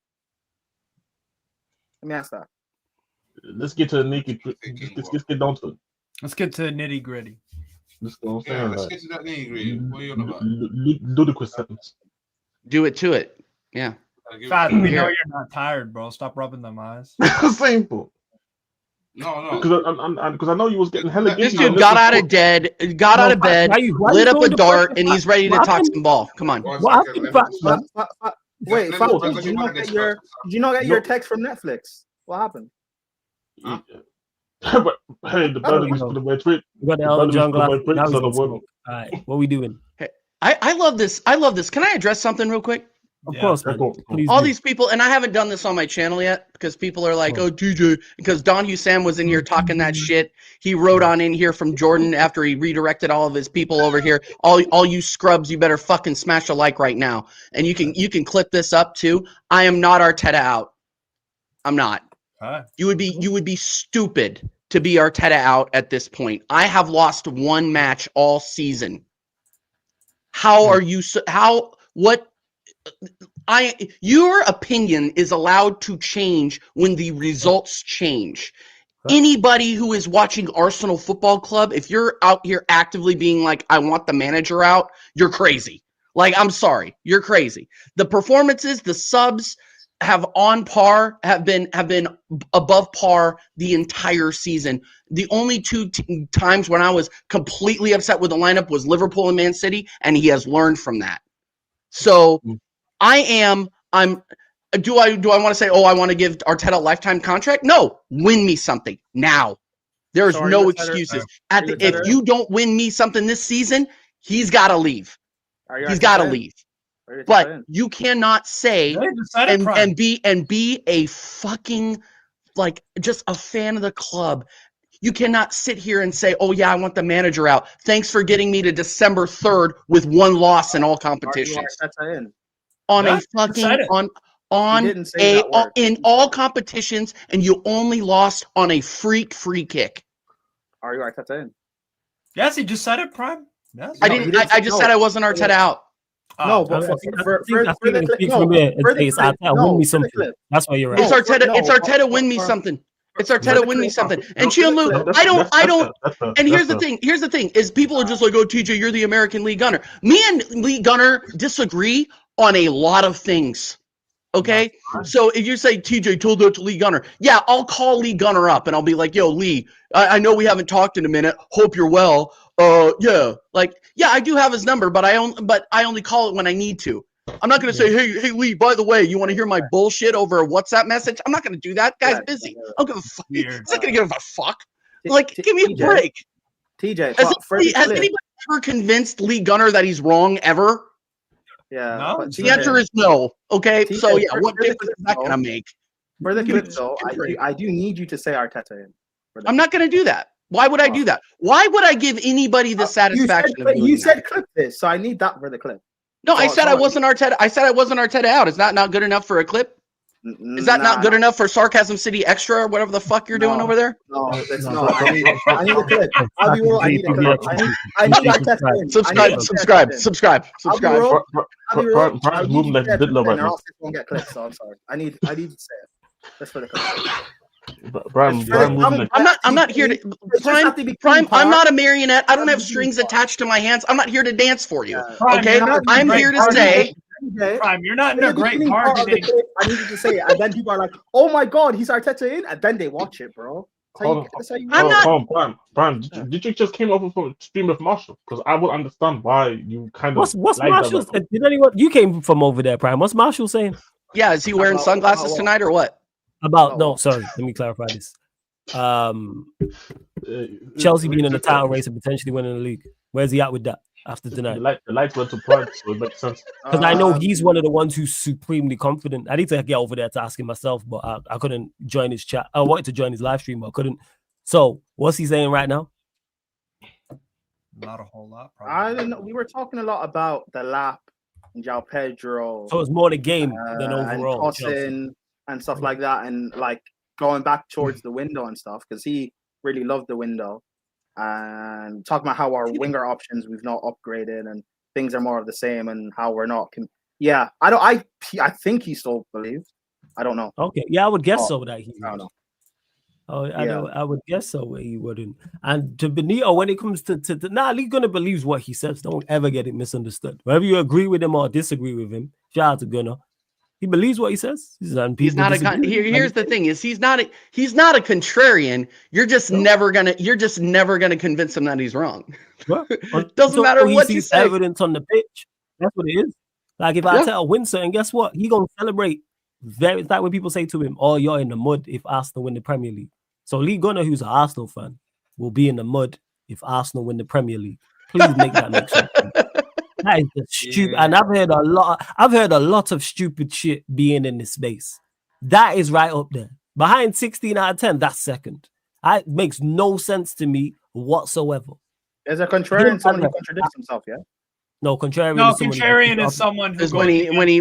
Let me ask that. Let's get to the naked. Let's get down to it. Let's get to the nitty gritty. Let's get to that nitty gritty. What are you on about? Ludicrous sentence. Do it to it. Yeah. Fat, we know you're not tired, bro. Stop rubbing them eyes. Simple. No. Because I know you was getting hella This giddy. dude got out of bed, lit up a dart, and he's ready to talk some ball. Come on. Wait, did you not get your text from Netflix? What happened? Hey, the brother was gonna wear tweet. Got the Elton John glasses. All right, what we doing? Hey, I love this. I love this. Can I address something real quick? Of course, man. All these people, and I haven't done this on my channel yet because people are like, "Oh, TJ," because Don Husam was in here talking that shit. He wrote on in here from Jordan after he redirected all of his people over here. All you scrubs, you better fucking smash a like right now, and you can clip this up too. I am not Arteta out. I'm not. You would be stupid to be Arteta out at this point. I have lost one match all season. How are you? Your opinion is allowed to change when the results change. Anybody who is watching Arsenal Football Club, if you're out here actively being like, I want the manager out, you're crazy. Like, I'm sorry, you're crazy. The performances, the subs have been above par the entire season. The only two times when I was completely upset with the lineup was Liverpool and Man City, and he has learned from that. So do I want to say, I want to give Arteta a lifetime contract? No, win me something now. There's no excuses. If you don't win me something this season, he's got to leave. He's got to leave. But you cannot say and be a fucking like just a fan of the club. You cannot sit here and say, "Oh yeah, I want the manager out. Thanks for getting me to December 3rd with one loss in all competitions." In all competitions, and you only lost on a free kick. Are you Arteta in? Yes, he just said it, Prime. Yes. I didn't. I just said I wasn't Arteta out. No, but for the clip, win me something. That's why you're right. It's Arteta win me something. It's Arteta win me something. And Chianlu, I don't. And here's the thing. Here's the thing: is people are just like, "Oh, TJ, you're the American League Gunner." Me and League Gunner disagree on a lot of things. Okay, so if you say TJ told that to Lee Gunner, yeah, I'll call Lee Gunner up and I'll be like, "Yo, Lee, I know we haven't talked in a minute. Hope you're well. Yeah, I do have his number, but I only call it when I need to. I'm not gonna say, hey, Lee, by the way, you want to hear my bullshit over a WhatsApp message? I'm not gonna do that. Guy's busy. I don't give a fuck. He's not gonna give a fuck. Like, give me a break. TJ, has anybody ever convinced Lee Gunner that he's wrong ever? Yeah. No, the answer is no. Okay, so yeah, what difference is that gonna make? For the clip, though, I do need you to say Arteta in. I'm not gonna do that. Why would I do that? Why would I give anybody the satisfaction of doing you said clip this, so I need that for the clip. No, I said I wasn't Arteta. I said I wasn't Arteta out. Is that not good enough for a clip? Is that not good enough for Sarcasm City Extra or whatever the fuck you're doing over there? No, that's not. I need a clip. I'll be real. I need a clip. I need Arteta in. Subscribe. I'll moving like a bit low right now. Else it won't get clips, so I'm sorry. I need to say it. That's for the clip. I'm not here to Prime. I'm not a marionette. I don't have strings attached to my hands. I'm not here to dance for you. Okay, I'm here to say. Prime, you're not in a great marketing. I need you to say it, and then people are like, "Oh my god, he's Arteta in," and then they watch it, bro. Prime, did you just came over from stream with Marshall? Because I would understand why you kind of. What's Marshall? Did anyone? You came from over there, Prime. What's Marshall saying? Yeah, is he wearing sunglasses tonight or what? Sorry, let me clarify this. Chelsea being in the title race and potentially winning the league. Where's he at with that after tonight? The lights went to Prime, so it makes sense. Because I know he's one of the ones who's supremely confident. I need to get over there to ask him myself, but I couldn't join his chat. I wanted to join his live stream, but I couldn't. So, what's he saying right now? Not a whole lot. Probably. I don't know. We were talking a lot about the lap and João Pedro. So it's more the game than overall. And stuff like that, and like going back towards the window and stuff, because he really loved the window, and talking about how our winger options we've not upgraded and things are more of the same, and how we're not. I think he still believes. I don't know. Okay, yeah, I would guess so that he. I don't know. I would guess so. He wouldn't. And to Benito, when it comes to Lee Gunner believes what he says. Don't ever get it misunderstood. Whether you agree with him or disagree with him, shout out to Gunner. He believes what he says. He's not here's the thing: is he's not a contrarian. You're just never gonna convince him that he's wrong. Well, doesn't matter what you say. Evidence on the pitch. That's what it is. Like if Arteta wins it, and guess what? He gonna celebrate. It's like when people say to him, "Oh, you're in the mud if Arsenal win the Premier League." So Lee Gunner, who's an Arsenal fan, will be in the mud if Arsenal win the Premier League. Please make that make sense. That is just stupid, and I've heard a lot of stupid shit being in this space. That is right up there. Behind 16 out of 10, that's second. It makes no sense to me whatsoever. There's a contrarian someone who contradicts himself, yeah? No, contrarian is someone who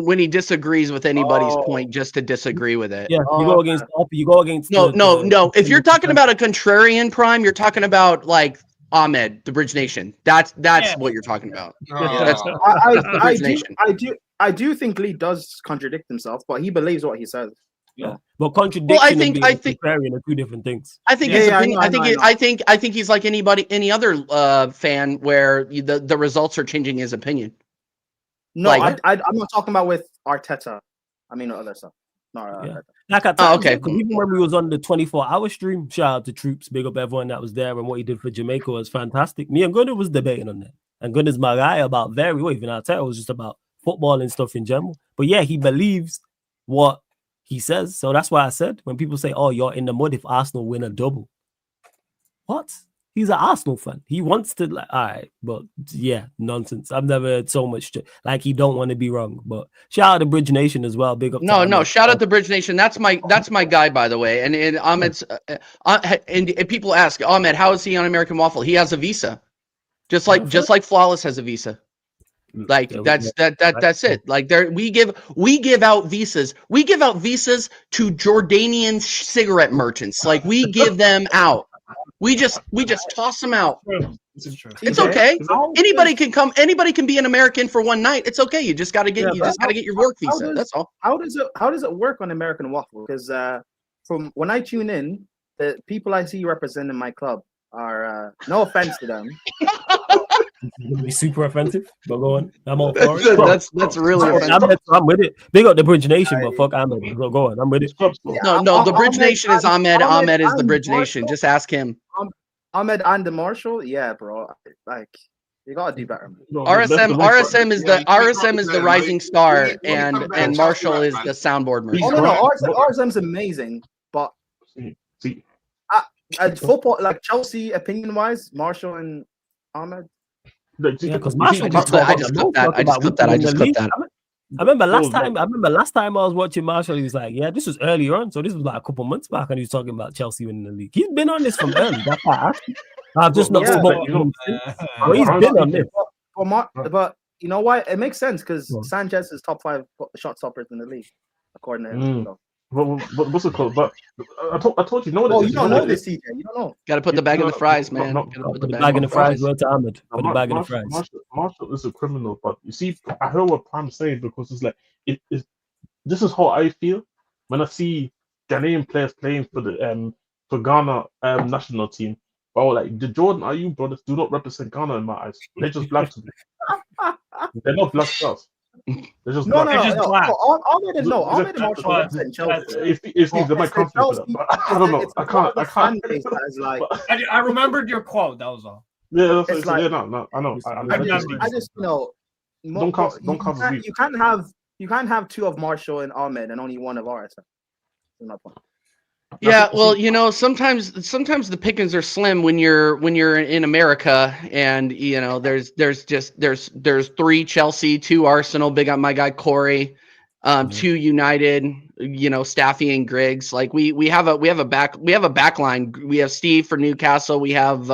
when he disagrees with anybody's point just to disagree with it. Yeah, you go against No. If you're talking about a contrarian, Prime, you're talking about like Ahmed, the Bridge Nation. That's what you're talking about. I do think Lee does contradict himself, but he believes what he says. Yeah, but contradiction and contrarian are two different things. I think I think he's like any other fan where the results are changing his opinion. No, I'm not talking about with Arteta. I mean other stuff. No, like okay. Even when we was on the 24-hour stream, shout out to Troops, big up everyone that was there, and what he did for Jamaica was fantastic. Me and Gunnar was debating on that, and Gunnar's my guy about even Arteta was just about football and stuff in general. But yeah, he believes what he says, so that's why I said when people say, "Oh, you're in the mud if Arsenal win a double," what? He's an Arsenal fan. He wants to, like, all right, but yeah, nonsense. I've never heard so much like he don't want to be wrong. But shout out to Bridge Nation as well. Big up. No, shout out to Bridge Nation. That's my guy, by the way. And Ahmed's and people ask Ahmed, how is he on American Waffle? He has a visa, just like Flawless has a visa. Like that's it. Like we give out visas. We give out visas to Jordanian cigarette merchants. Like we give them out. We just toss them out. It's okay. Anybody can come. Anybody can be an American for one night. It's okay. You just got to get your work visa. That's all. How does it work on American Waffle? Because from when I tune in, the people I see representing my club are no offense to them. Be super offensive, but go on. I'm all for it. That's really offensive. I'm with it. Big up the Bridge Nation, but fuck Ahmed. Go on. I'm with it. No, the Bridge Nation is Ahmed. Ahmed is the Bridge Nation. Just ask him. Ahmed and the Marshall, yeah, bro. Like you gotta do better. RSM is the rising star, and Marshall is the soundboard merchant. No, RSM's amazing, but football, like Chelsea, opinion wise, Marshall and Ahmed. Yeah, because Marshall. I just clipped that. I remember last time I was watching Marshall. He was like, "Yeah, this was earlier on, so this was like a couple months back, and he was talking about Chelsea winning the league. He's been on this from early. That's why I asked him. I've just not spoken to him since. He's been on this. But you know why? It makes sense because Sanchez is top 5 shot stoppers in the league, according to him. So. But what's it called? But I told you, you don't know this, CJ. You don't know. Got to put the bag in the fries, man. Put the bag in the fries. Well to Ahmed. Put the bag in the fries. Marshall is a criminal, but you see, I heard what Prime's saying because it's like this is how I feel when I see Ghanaian players playing for the for Ghana national team. But like the Jordan Ayew brothers do not represent Ghana in my eyes. They're just black to me. They're not black stars. They're just no. Ahmed and Marshall represent Chelsea. If they might come for that, but I don't know. I can't. I remembered your quote. That was all. Yeah, that's like, no. I know. I just don't count. You can't have 2 of Marshall and Ahmed and only 1 of RSM. That's my point. Yeah, well, sometimes the pickings are slim when you're in America, and there's 3 Chelsea, 2 Arsenal, big on my guy Corey, 2 United, Staffy and Griggs. Like we have a back line. We have Steve for Newcastle. We have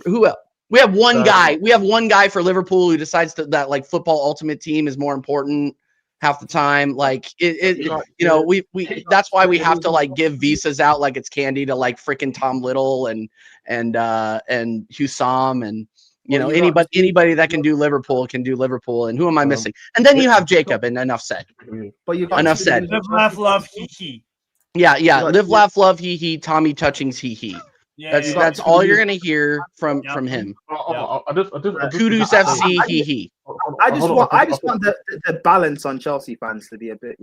who else? We have one guy. We have one guy for Liverpool who decides that like football ultimate team is more important half the time. Like we that's why we have to like give visas out like it's candy to like freaking Tom Little and Husam and anybody that can do Liverpool can do Liverpool. And who am I missing? And then you have Jacob, and enough said. But enough said. Live, laugh, love, hee hee. Yeah. Live, laugh, love, hee hee. Tommy Touchings, hee hee. That's all you're gonna hear from him. Kudus FC, he. I just want the balance on Chelsea fans to be a bit,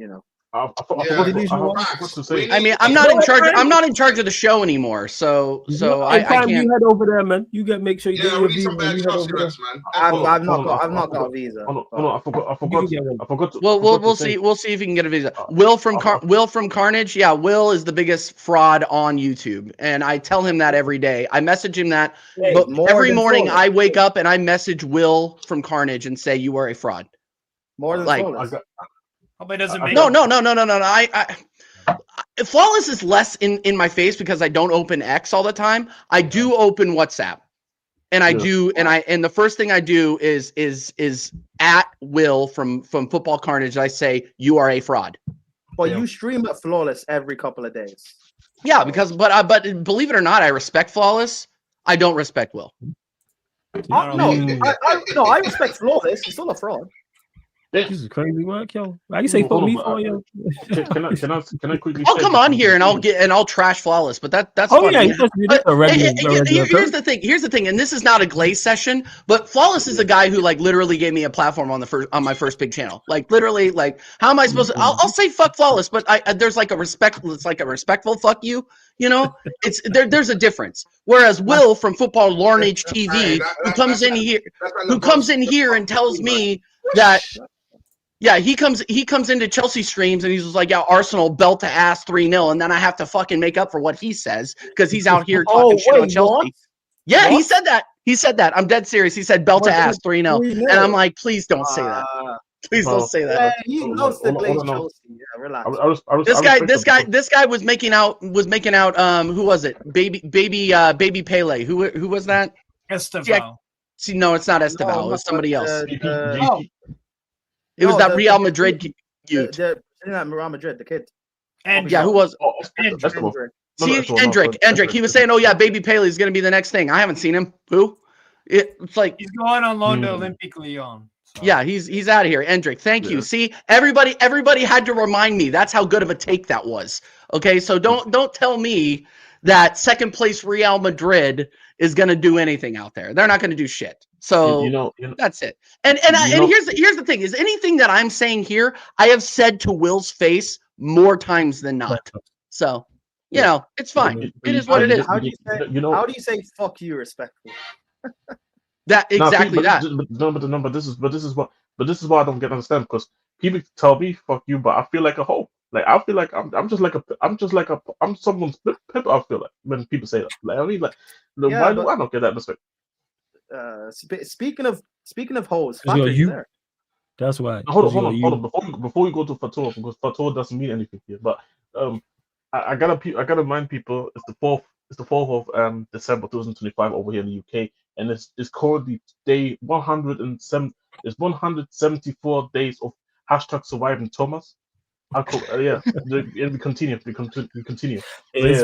I forgot to say. I mean, I'm not in charge. I'm not in charge of the show anymore. So I can't. You head over there, man. You get make sure you get we need some bad Chelsea refs, man. I've not got a visa. I forgot. We'll see if he can get a visa. Will from Carnage. Yeah, Will is the biggest fraud on YouTube, and I tell him that every day. I message him that, but every morning I wake up and I message Will from Carnage and say you are a fraud. More than Flawless. No. Flawless is less in my face because I don't open X all the time. I do open WhatsApp, and and the first thing I do is at Will from Football Carnage. I say you are a fraud. Well, you stream at Flawless every couple of days. Yeah, but believe it or not, I respect Flawless. I don't respect Will. I respect Flawless. He's still a fraud. This is crazy work, yo. Why you say fuck me for, yo? Can I quickly? I'll come on here and I'll trash Flawless, but that's funny. Here's the thing. Here's the thing, and this is not a Glaze session, but Flawless is a guy who literally gave me a platform on my first big channel. Literally, how am I supposed to? I'll say fuck Flawless, but there's a respect. It's like a respectful fuck you. It's there's a difference. Whereas Will from Football Larnage TV, who comes in here and tells me that. Yeah, he comes into Chelsea streams and he's just like, yeah, Arsenal belt to ass 3-0, and then I have to fucking make up for what he says because he's out here talking shit on Chelsea. What? Yeah, what? He said that. I'm dead serious. He said belt to ass 3-0, and I'm like, please don't say that. Please don't say that. He loves the Glaze Chelsea. Yeah, relax. This guy was making out. Who was it? Baby Pele. Who was that? Esteval. Yeah. See, no, it's not Esteval. It was somebody else. It was that Real Madrid youth. Real Madrid, the kid. And who was? Endrick. He was saying, "Oh yeah, Baby Pele is going to be the next thing." I haven't seen him. Who? It's like he's going on loan to Olympique Lyon. So. Yeah, he's out of here. Endrick, thank you. See, everybody had to remind me. That's how good of a take that was. Okay, so don't tell me that second place Real Madrid is going to do anything out there. They're not going to do shit. So that's it. And here's the thing: is anything that I'm saying here, I have said to Will's face more times than not. So it's fine. It is what it is. How do you say fuck you respectfully? But this is why I don't get understand, because people tell me fuck you, but I feel like a hoe. I feel like I'm someone's pimp. I feel like when people say that. Why do I not get that respect? Speaking of hoes, there. That's why. Hold on. Before we go to Fator, because Fator doesn't mean anything here. But I gotta remind people it's the 4th of December 2025 over here in the UK, and it's currently day 107. It's 174 days of #surviving Thomas. We continue.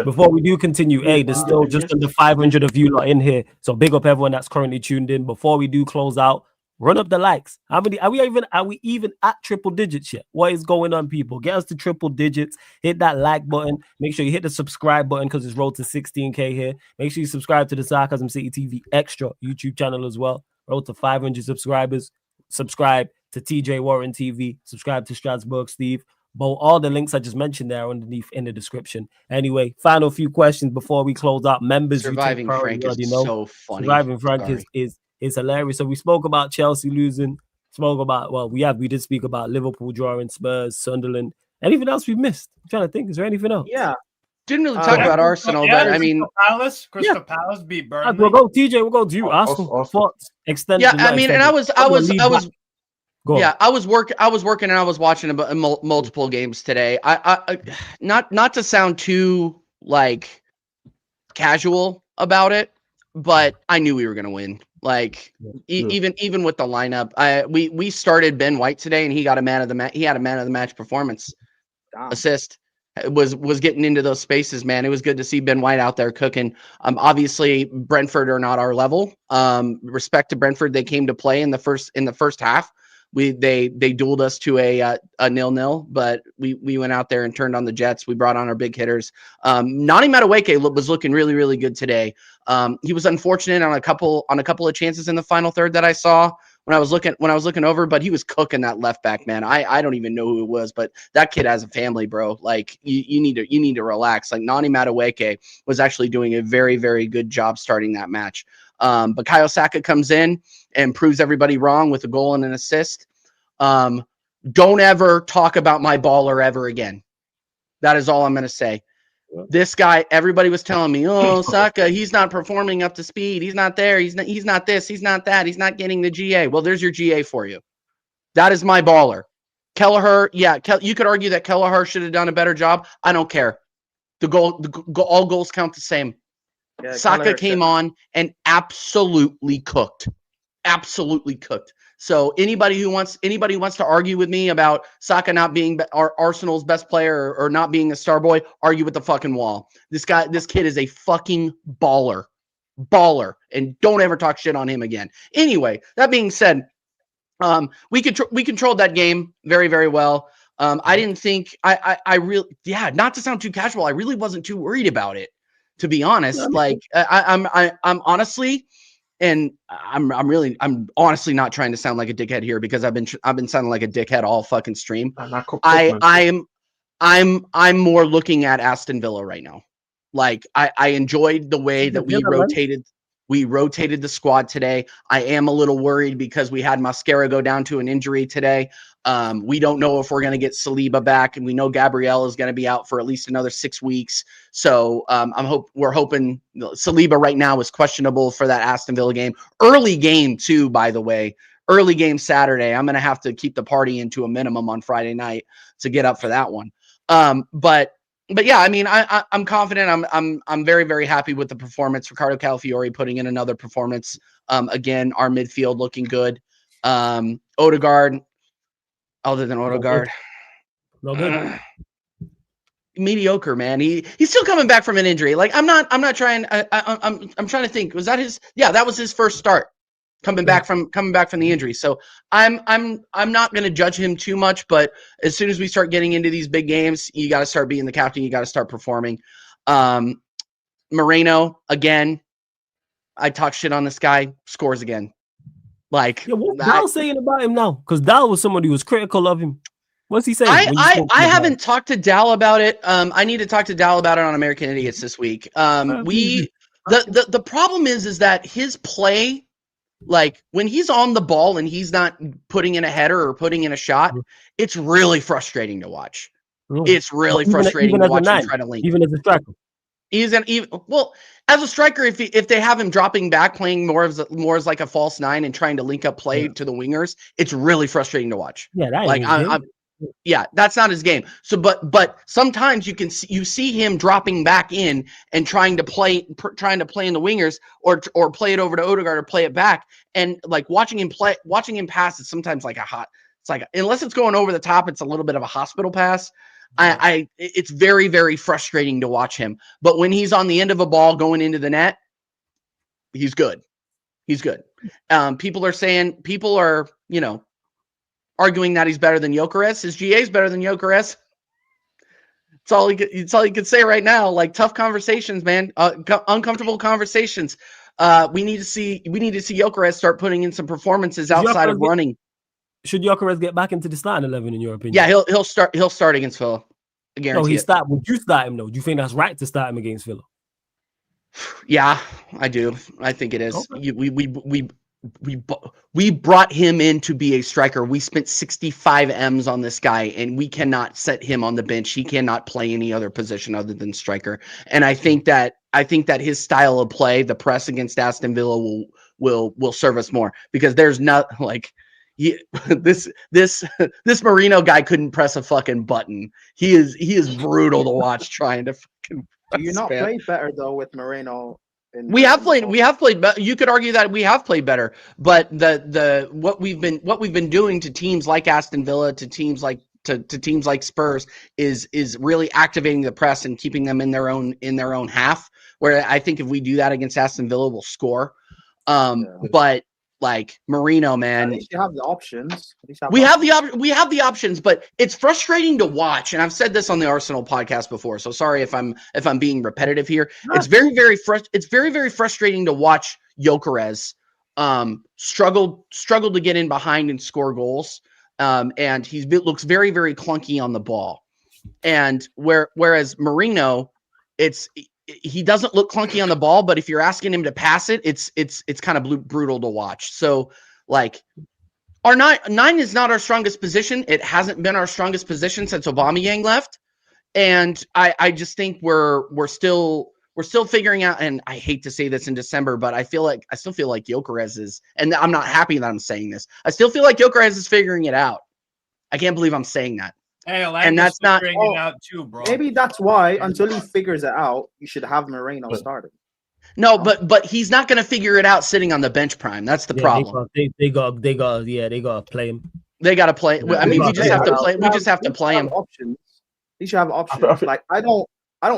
Before we do continue, there's still just under 500 of you lot in here. So big up everyone that's currently tuned in. Before we do close out, run up the likes. How many are we even at triple digits yet? What is going on, people? Get us to triple digits. Hit that like button. Make sure you hit the subscribe button because it's road to 16K here. Make sure you subscribe to the Sarcasm City TV Extra YouTube channel as well. Road to 500 subscribers. Subscribe to TJ Warren TV. Subscribe to Strasbourg Steve. But all the links I just mentioned there underneath in the description. Anyway, final few questions before we close out. Members, Surviving Frank is so funny. Surviving Frank is hilarious. So we spoke about Chelsea losing. We did speak about Liverpool drawing, Spurs, Sunderland. Anything else we missed? I'm trying to think. Is there anything else? Yeah. Didn't really talk about Arsenal, but I mean, Crystal Palace beat Burnley. We'll go to you. Arsenal extended. Yeah, I mean, and I was working and I was watching multiple games today. I not to sound too casual about it, but I knew we were gonna win. Even with the lineup, we started Ben White today, and he got a man of the match. He had a man of the match performance, assist. It was getting into those spaces, man. It was good to see Ben White out there cooking. Obviously Brentford are not our level. Respect to Brentford, they came to play in the first half. They dueled us to a 0-0, but we went out there and turned on the Jets. We brought on our big hitters. Nani Madueke was looking really, really good today. He was unfortunate on a couple of chances in the final third that I saw when I was looking over, but he was cooking that left back, man. I don't even know who it was, but that kid has a family, bro. Like you need to relax. Like Nani Madueke was actually doing a very, very good job starting that match. But Bukayo Saka comes in and proves everybody wrong with a goal and an assist. Don't ever talk about my baller ever again. That is all I'm going to say. This guy, everybody was telling me, oh, Saka, he's not performing up to speed. He's not there. He's not this. He's not that. He's not getting the GA. Well, there's your GA for you. That is my baller. Kelleher, yeah, you could argue that Kelleher should have done a better job. I don't care. All goals count the same. Yeah, Saka came on and absolutely cooked. Absolutely cooked. So anybody who wants to argue with me about Saka not being Arsenal's best player or not being a star boy, argue with the fucking wall. This kid is a fucking baller, and don't ever talk shit on him again. Anyway, that being said, we controlled that game very, very well. I didn't think I really, not to sound too casual, I really wasn't too worried about it, to be honest. Like I'm honestly. And I'm honestly not trying to sound like a dickhead here because I've been sounding like a dickhead all fucking stream. I'm more looking at Aston Villa right now. Like I enjoyed the way that we rotated the squad today. I am a little worried because we had Mascara go down to an injury today. We don't know if we're going to get Saliba back, and we know Gabriel is going to be out for at least another 6 weeks. So we're hoping Saliba right now is questionable for that Aston Villa game. Early game too, by the way. Early game Saturday. I'm going to have to keep the party into a minimum on Friday night to get up for that one. But yeah, I mean, I'm confident. I'm very, very happy with the performance. Ricardo Calafiori putting in another performance. Again, our midfield looking good. Odegaard, other than Odegaard, no good. Mediocre, man. He's still coming back from an injury. Like I'm not trying. I'm trying to think. Was that his? Yeah, that was his first start. Coming back from the injury. So I'm not going to judge him too much, but as soon as we start getting into these big games, you got to start being the captain. You got to start performing. Moreno, again, I talk shit on this guy, scores again. Like, what's Dal saying about him now? Because Dal was somebody who was critical of him. What's he saying? I haven't talked to Dal about it. I need to talk to Dal about it on American Idiots this week. The problem is that his play, like when he's on the ball and he's not putting in a header or putting in a shot, it's really frustrating to watch. It's really frustrating to watch him try to link. Even as a striker. As a striker, if they have him dropping back, playing more as like a false nine and trying to link up play to the wingers, it's really frustrating to watch. Yeah, that's not his game. So, but sometimes you see him dropping back in and trying to play in the wingers or play it over to Odegaard or play it back, and like watching him pass is sometimes like unless it's going over the top, it's a little bit of a hospital pass. It's very, very frustrating to watch him. But when he's on the end of a ball going into the net, he's good. People are arguing that he's better than Gyökeres. His GA is better than Gyökeres. It's all he could say right now. Like tough conversations, man. Uncomfortable conversations. We need to see Gyökeres start putting in some performances outside of running. Should Gyökeres get back into the starting 11 in your opinion? Yeah, he'll start against Villa. I guarantee it. Would you start him though? Do you think that's right to start him against Villa? Yeah, I do. I think it is. Okay. We brought him in to be a striker. We spent 65 M's on this guy, and we cannot set him on the bench. He cannot play any other position other than striker. And I think that his style of play, the press against Aston Villa, will serve us more because there's not like this Marino guy couldn't press a fucking button. He is brutal to watch trying to fucking. Do you not play better though with Moreno? We have played. You could argue that we have played better, but what we've been doing to teams like Aston Villa, to teams like Spurs, is really activating the press and keeping them in their own half. Where I think if we do that against Aston Villa, we'll score. But Like Marino, man. At least you have the options. We have the options, but it's frustrating to watch. And I've said this on the Arsenal podcast before, so sorry if I'm being repetitive here. It's very very frustrating to watch Gyökeres struggle to get in behind and score goals. And looks very very clunky on the ball. And whereas Marino, he doesn't look clunky on the ball, but if you're asking him to pass it, it's kind of brutal to watch. So like our 9 is not our strongest position. It hasn't been our strongest position since Aubameyang left. And I just think we're still figuring out, and I hate to say this in December, but I still feel like Gyökeres is, and I'm not happy that I'm saying this. I still feel like Gyökeres is figuring it out. I can't believe I'm saying that. Hey, and that's not figuring it out too, bro. Maybe that's why until he figures it out, you should have Moreno starting. No, but he's not going to figure it out sitting on the bench, Prime. That's the problem. They got to play him. They got to play. I mean, we just have to play. We just have to play him. Options. You should have options. Like I don't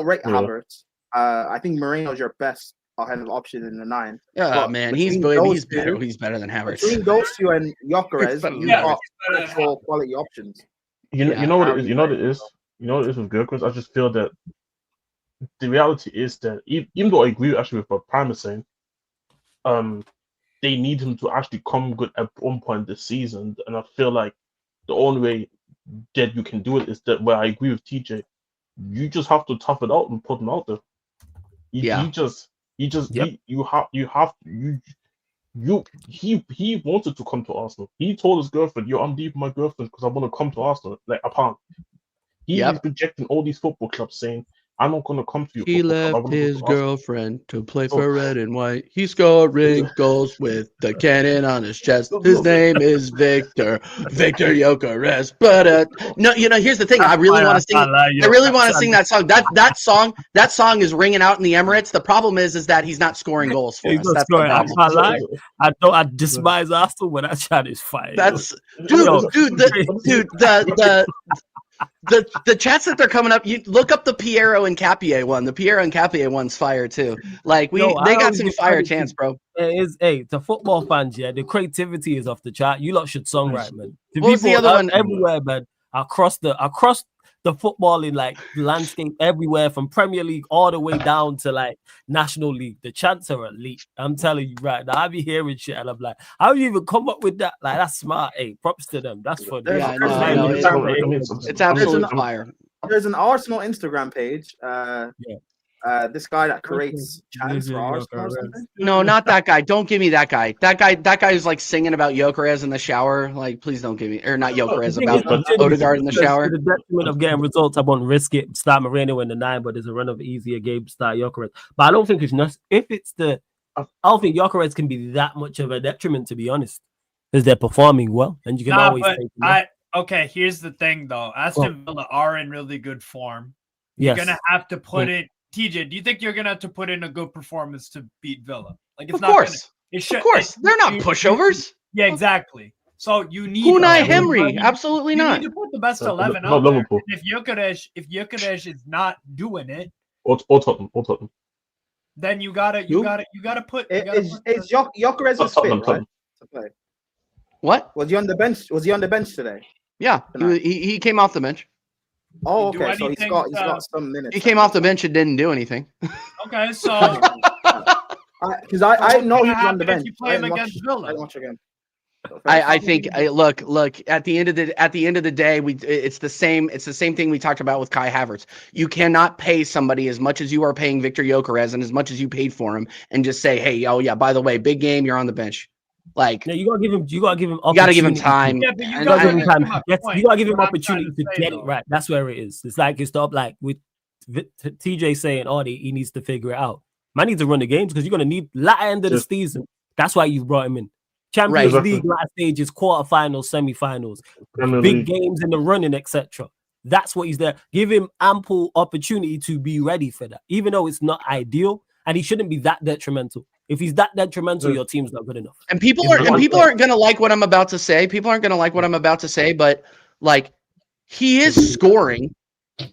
rate Havertz. I think Moreno's your best kind of option in the 9. Yeah, man, he's better. He's better than Havertz. Between those two and Gyökeres, you got actual quality options. You know what it is. You know what it is with Gyökeres. I just feel that the reality is that even though I agree actually with what Prime is saying, they need him to actually come good at one point this season, and I feel like the only way that you can do it is that where I agree with TJ, you just have to tough it out and put him out there. He wanted to come to Arsenal. He told his girlfriend, "Yo, I'm leaving my girlfriend because I want to come to Arsenal." Like, I can't. He's rejecting all these football clubs, saying, "I'm not going to come to you." He left his girlfriend to play for red and white. He's scoring goals with the cannon on his chest. His name is Victor Gyökeres. But no, here's the thing. I really want to sing. I really want to sing that song. That song is ringing out in the Emirates. The problem is that he's not scoring goals for us. That's the problem. I despise Arsenal when I try this fight. That's the chats that they're coming up. You look up the Piero and Capier one. The Piero and Capier one's fire too. Like they got some fire chants, bro. The football fans, the creativity is off the chart. You lot should songwrite, man. What's the other one? Everywhere, man. Across the footballing like landscape everywhere, from Premier League all the way down to like National League. The chants are elite. I'm telling you right now. I be hearing shit and I'm like, how do you even come up with that? Like, that's smart. Hey, props to them. That's funny. Yeah, it's absolute fire. There's an Arsenal Instagram page. This guy that creates chants for Arsenal or something? No, not that guy. Don't give me that guy. That guy is like singing about Gyökeres in the shower. Like, please don't give me, or not Gyökeres, about Odegaard in the shower. The detriment of getting results, I won't risk it. Start Moreno in the 9, but there's a run of easier games. Start Gyökeres. But I don't think it's not. I don't think Gyökeres can be that much of a detriment, to be honest, because they're performing well, and you can always. Okay, here's the thing though. Aston Villa are in really good form. You're gonna have to put it. TJ, do you think you're gonna have to put in a good performance to beat Villa? Like, it's of course, they're not pushovers. Yeah, exactly. So you need Unai Emery, absolutely not. You need to put the best 11 out there. If Gyökeres is not doing it, or Tottenham, then you gotta put. Is Gyökeres fit, right, to play? What? Was he on the bench? Was he on the bench today? Yeah, he came off the bench. Oh, okay. So he's got some minutes. He came off the bench and didn't do anything. Okay, so because I know he's on the bench. If you play him against Villa, watch again. I think look at the end of the day, it's the same thing we talked about with Kai Havertz. You cannot pay somebody as much as you are paying Victor Gyökeres and as much as you paid for him and just say, hey, oh yeah, by the way, big game, you're on the bench. Like, you gotta give him. You gotta give him time. Yeah, but you gotta give him time. You gotta give him opportunity to get it right. That's where it is. It's like it's like with TJ saying, "Oh, he needs to figure it out." Man needs to run the games because you're gonna need latter end of the season. That's why you brought him in. Champions League last stages, quarterfinals, semifinals, big games in the running, etc. That's what he's there. Give him ample opportunity to be ready for that, even though it's not ideal, and he shouldn't be that detrimental. If he's that detrimental, your team's not good enough. And people aren't going to like what I'm about to say. People aren't going to like what I'm about to say, but like, he is scoring.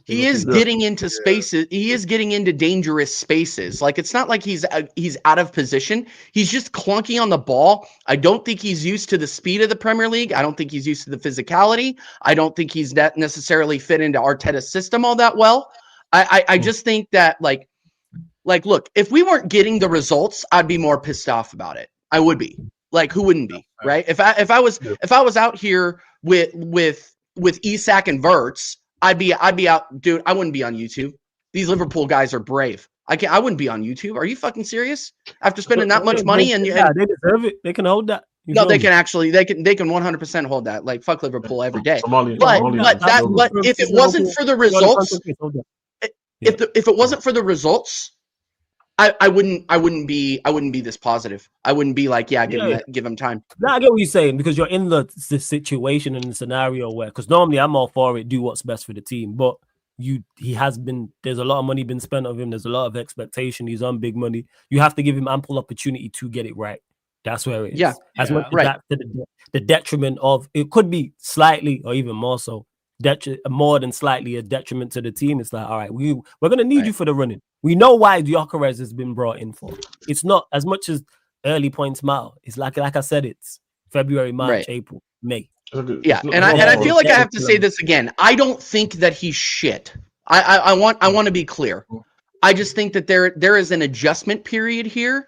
He is getting into spaces. He is getting into dangerous spaces. Like, it's not like he's out of position. He's just clunky on the ball. I don't think he's used to the speed of the Premier League. I don't think he's used to the physicality. I don't think he's necessarily fit into Arteta's system all that well. I just think that like, look, if we weren't getting the results, I'd be more pissed off about it. I would be. Like, who wouldn't be, right? If I was out here with Isak and Verts, I'd be out, dude. I wouldn't be on YouTube. These Liverpool guys are brave. I wouldn't be on YouTube. Are you fucking serious? After spending that much money and they deserve it. They can hold that. No, they can 100% hold that. Like, fuck Liverpool every day. But if it wasn't for the results, if it wasn't for the results, I wouldn't be this positive. I wouldn't be like, give him time. No, I get what you're saying, because you're in the situation and the scenario where, because normally I'm all for it, do what's best for the team, but there's a lot of money been spent on him. There's a lot of expectation. He's on big money. You have to give him ample opportunity to get it right. That's where it is. Yeah. As much as that to the detriment of, it could be slightly or even more so, more than slightly a detriment to the team. It's like, all right, we're going to need you for the running. We know why Gyökeres has been brought in for. It's not as much as early points matter. It's like I said, it's February, March, April, May. Yeah, and I feel like I have to say this again. I don't think that he's shit. I want to be clear. I just think that there is an adjustment period here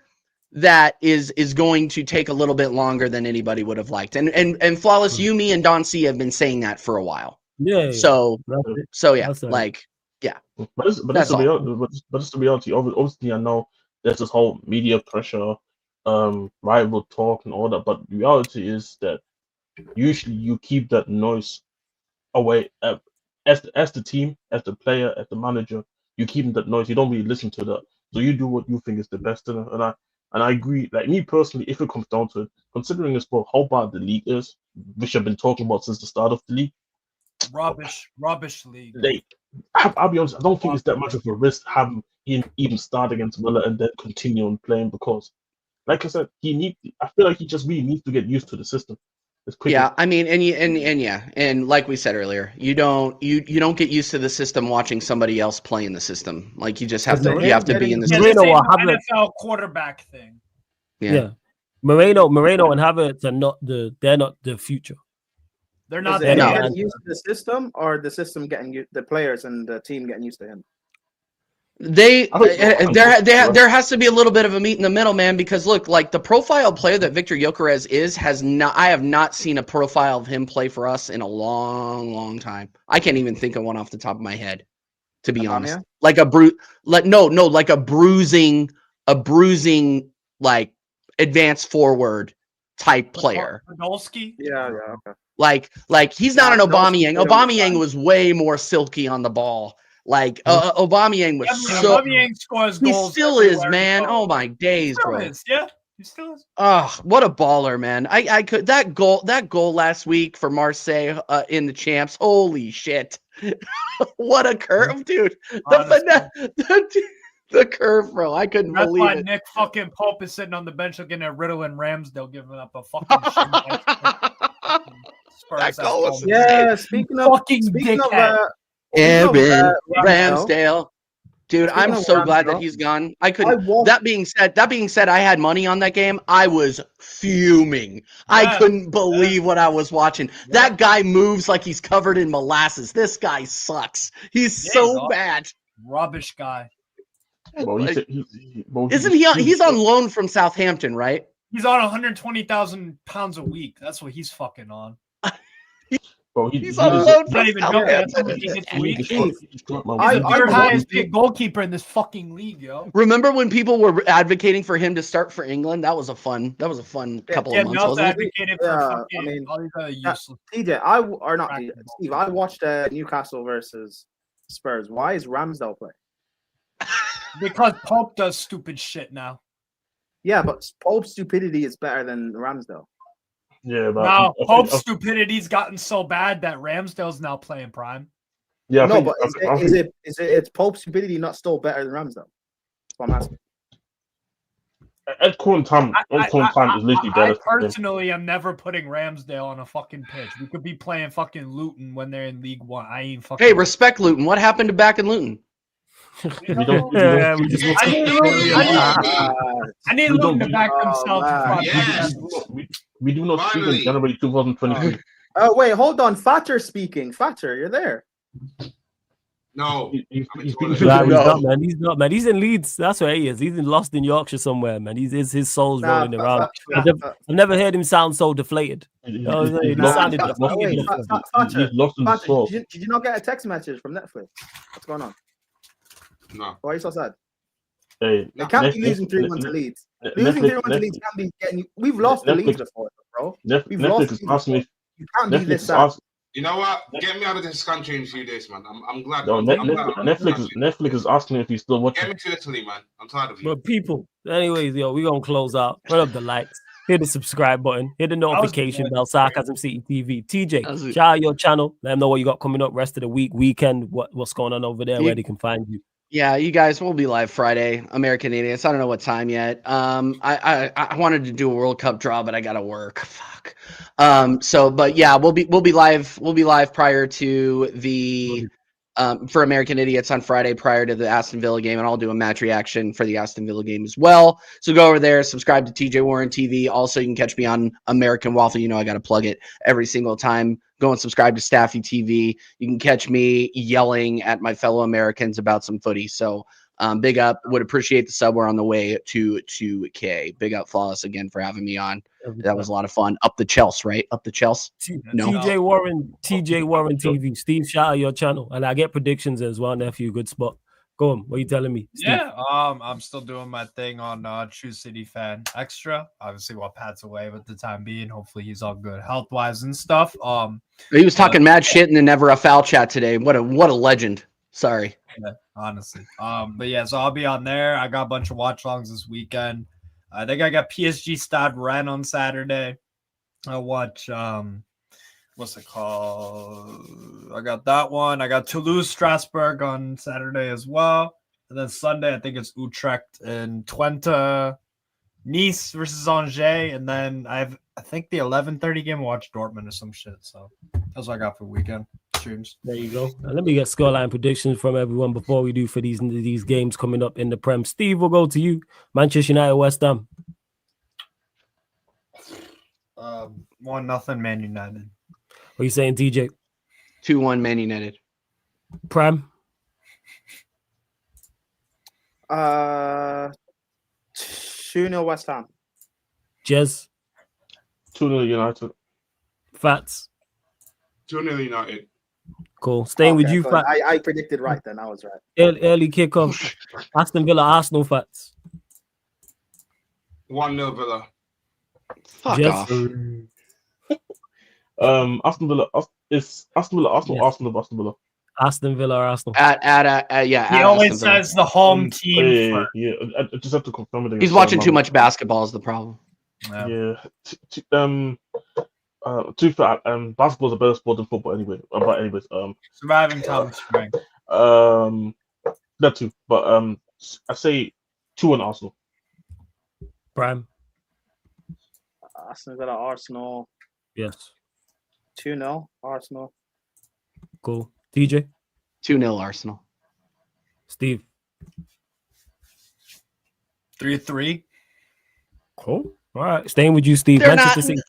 that is going to take a little bit longer than anybody would have liked. And Flawless, you, me, and Don C have been saying that for a while. Yeah. So yeah, like, yeah. But that's the reality. Obviously, I know there's this whole media pressure, rival talk, and all that. But the reality is that usually you keep that noise away. As the team, as the player, as the manager, you keep that noise. You don't really listen to that. So you do what you think is the best. And I agree. Like, me personally, if it comes down to it, considering as well how bad the league is, which I've been talking about since the start of the league. Rubbish league. I'll be honest, I don't think it's that much of a risk having him even start against Villa and then continue on playing, because, like I said, I feel like he just really needs to get used to the system. Yeah, I mean, and like we said earlier, you don't get used to the system watching somebody else play in the system. Like, you just have to be in the system. NFL quarterback thing. Yeah. Moreno and Havertz they're not the future. They're not getting used to the system, or the system the players and the team getting used to him. There has to be a little bit of a meet in the middle, man, because look, like, the profile player that Victor Gyökeres is I have not seen a profile of him play for us in a long time. I can't even think of one off the top of my head, to be honest. Like a bruising, like, advanced forward type player. Podolski? Yeah, okay. Like he's not an Aubameyang. Aubameyang was way more silky on the ball. Like, Aubameyang was Aubameyang scores goals. He still is, man. Oh my days, bro. He still is. Oh, what a baller, man! I could that goal last week for Marseille in the champs. Holy shit! What a curve, dude! The curve, bro. I couldn't believe it. That's why Nick fucking Pope is sitting on the bench looking at Riddle and Ramsdale giving up a fucking shit. Yeah, speaking of Aaron Ramsdale. Dude, I'm so glad that he's gone. That being said, I had money on that game. I was fuming. I couldn't believe what I was watching. That guy moves like he's covered in molasses. This guy sucks. He's so bad. Rubbish guy. He's on loan from Southampton, right? He's on 120,000 pounds a week. That's what he's fucking on. He's on loan from Third highest paid goalkeeper in this fucking league, yo. Remember when people were advocating for him to start for England? That was a fun couple of months. Advocated for all these other useless. Steve, I watched Newcastle versus Spurs. Why is Ramsdale playing? Because Pope does stupid shit now. Yeah, but Pope's stupidity is better than Ramsdale. Yeah, but now Pope's stupidity's gotten so bad that Ramsdale's now playing prime. Yeah, but is Pope's stupidity not still better than Ramsdale? That's what I'm asking. At current time, is literally I Dallas. personally am never putting Ramsdale on a fucking pitch. We could be playing fucking Luton when they're in League One. I ain't fucking. Hey, respect Luton. What happened to back in Luton? I need Luton to back themselves. We do not speak in January 2023. Oh wait, hold on. Fatter speaking. Fatter, you're there. No, he's not, man. He's not, man. He's in Leeds. That's where he is. He's lost in Yorkshire somewhere, man. His soul's rolling around. I've never heard him sound so deflated. He's lost in his soul. Did you not get a text message from Netflix? What's going on? No. Why are you so sad? Hey, they can't be losing 3-1 to Leeds. Losing 3-1 to Leeds can't be getting you. We've lost to Leeds before, bro. We've lost. You can't be this sad. You know what? Get me out of this country in a few days, man. I'm glad. No, Netflix is asking if he's still watching. Get me to Italy, man. I'm tired of you. But people, anyways, yo, we're gonna close out. Put up the likes, hit the subscribe button, hit the notification bell. Sarcasm City TV. TJ, shout out your channel. Let them know what you got coming up rest of the weekend. What's going on over there? Where they can find you. Yeah, you guys will be live Friday. American Idiots. I don't know what time yet. I wanted to do a World Cup draw, but I gotta work. Fuck. But yeah, we'll be live. We'll be live prior to the for American Idiots on Friday prior to the Aston Villa game, and I'll do a match reaction for the Aston Villa game as well. So go over there, subscribe to TJ Warren TV. Also, you can catch me on American Waffle. You know I got to plug it every single time. Go and subscribe to Staffy TV. You can catch me yelling at my fellow Americans about some footy. So big up. Would appreciate the sub. We're on the way to 2K. Big up, Flawless, again for having me on. That was a lot of fun. Up the Chelsea, right? Up the Chelsea. No. TJ Warren TV. Steve, shout out your channel. And I get predictions as well, nephew. Good spot. Go on. What are you telling me, Steve? Yeah, I'm still doing my thing on True City Fan Extra. Obviously, while Pat's away at the time being, hopefully he's all good health wise and stuff. He was talking mad shit in the Never a Foul chat today. What a legend. Sorry. Yeah, honestly. But yeah, so I'll be on there. I got a bunch of watch alongs this weekend. I think I got PSG Stade Rennes on Saturday. I'll watch what's it called? I got that one. I got Toulouse Strasbourg on Saturday as well. And then Sunday, I think it's Utrecht and Twente, Nice versus Angers. And then I think the 11:30 game, watch Dortmund or some shit. So that's what I got for weekend streams. There you go. Now, let me get scoreline predictions from everyone before we do for these games coming up in the Prem. Steve, we'll go to you. Manchester United, West Ham. 1-0 Man United. What are you saying, TJ? 2-1 Man United. Prem? 2-0 West Ham. Jez? 2-0 United. Fats? 2-0 United. Cool. Staying with you, Fats. I predicted right then. I was right. Early kickoff. Aston Villa, Arsenal, Fats. 1-0 Villa. Fuck off. Aston Villa. It's Aston Villa, Arsenal, yes. Aston Villa. Aston Villa or Arsenal. Yeah. He always says the home team. Yeah. I just have to confirm it. He's watching too much basketball is the problem. Yeah. Basketball is a better sport than football anyway. But anyways, surviving Thomas Frank. That too. But I say 2-1 Arsenal. Prime. Aston Villa, Arsenal. Yes. 2-0 Arsenal. Cool. DJ? 2-0 Arsenal. Steve? 3-3. Cool. All right. Staying with you, Steve. Manchester City.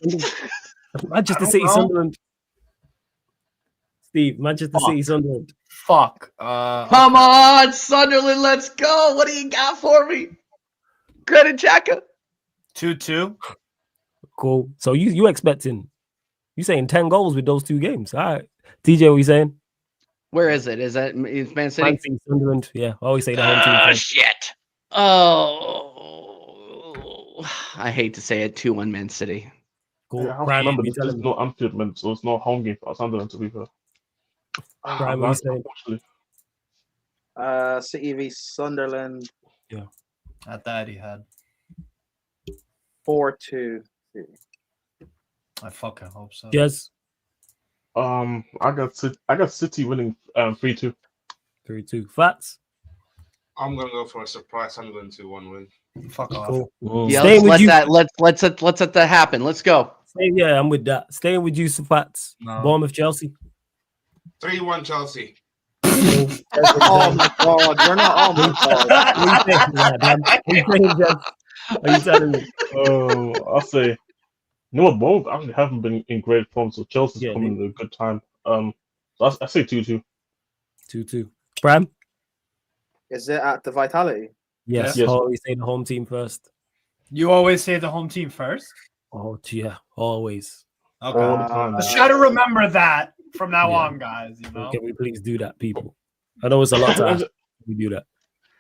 Sunderland. Steve, Manchester City, Sunderland. Fuck. Come on, Sunderland. Let's go. What do you got for me? Credit Xhaka. 2-2. Cool. So you expecting? You saying 10 goals with those two games? All right. TJ, what you saying? Where is it? Is that Man City? Man City, Sunderland. Yeah, I always say the home team. Shit. Oh, I hate to say it. 2-1 Man City. Cool. Yeah, I remember this is not Anfield, man, so it's not home game for Sunderland to be fair. Brian, what you saying? City v Sunderland. Yeah. At that he had 4-2. I fucking hope so. Yes. I got City winning 3-2. 3-2. Fats. I'm gonna go for a surprise. I'm going to 1 win. Fuck off. Cool. Yeah, Staying with you. Let's let that happen. Let's go. Yeah, I'm with that. Staying with you, Fats. No. Bournemouth, Chelsea. 3-1 Chelsea. Oh my god, we're not. Oh my god. Are you telling me? I'll say, you know what, both actually haven't been in great form, so Chelsea's coming at a good time. So I say 2-2. 2-2. Bram? Is it at the Vitality? Yes. Always say the home team first. You always say the home team first? Oh, yeah. Always. Okay. All the time. Let's try to remember that from now on, guys. You know? Can we please do that, people? I know it's a lot to ask. We do that.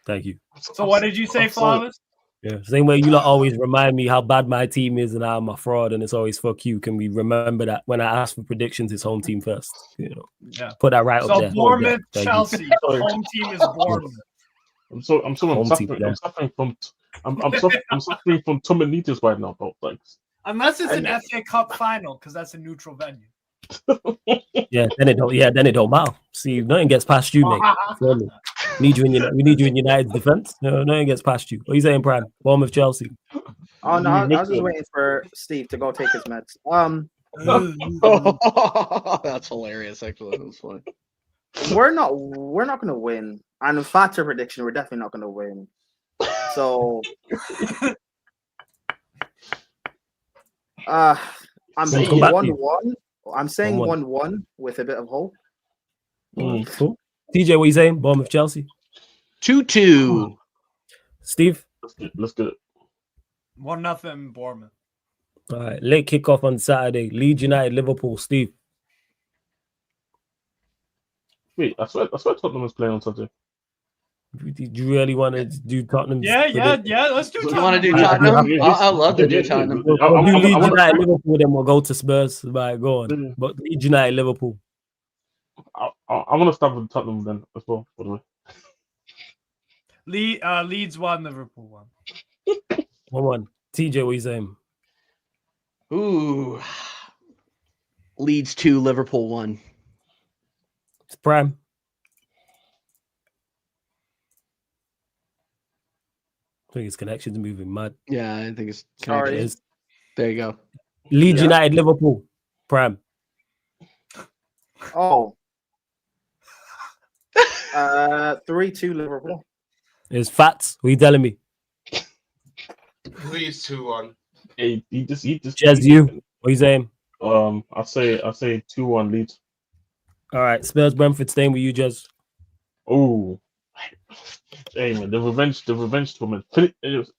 Thank you. So what did you say, Flawless? Yeah, same way you lot always remind me how bad my team is and how I'm a fraud and it's always fuck you. Can we remember that when I ask for predictions, it's home team first? You know, put that right up there. So Bournemouth, Chelsea, home team is Bournemouth. I'm suffering from tuminitis right now, bro. Thanks. Unless it's an FA Cup final, because that's a neutral venue. Then it don't matter. See, nothing gets past you, mate. We need you in United's defense. No, nothing gets past you. What are you saying, Prime? Bournemouth, Chelsea. Oh no, I was just waiting for Steve to go take his meds. That's hilarious. Actually, that was funny. We're not gonna win. And with Fat's prediction, we're definitely not gonna win. So I'm saying 1-1. I'm saying 1-1 with a bit of hope. Cool. TJ, what are you saying? Bournemouth, Chelsea. 2-2. Steve? Let's get it. 1-0 Bournemouth. All right. Late kickoff on Saturday. Leeds United, Liverpool. Steve? Wait, I swear Tottenham is playing on Saturday. Do you really want to do Tottenham? Yeah. Let's do Tottenham. You want to do Tottenham? I love to do Tottenham. We'll do Leeds United, Liverpool, then we'll go to Spurs. Right, go on. But Leeds United, Liverpool. I want to start with Tottenham then as well, by the way. Leeds 1, Liverpool 1. 1-1. TJ, what are you saying? Ooh. Leeds 2, Liverpool 1. It's Prime. I think his connection's moving mad. Yeah, I think it's sorry. There you go. Leeds United, Liverpool. Prime. Oh. 3-2 Liverpool. It's Fats. What are you telling me? Leeds 2-1. Hey, he just. Jez, you. What are you saying? I say 2-1 Leeds. All right, Spurs, Brentford, staying with you, Jez. Oh, hey man, the revenge tournament.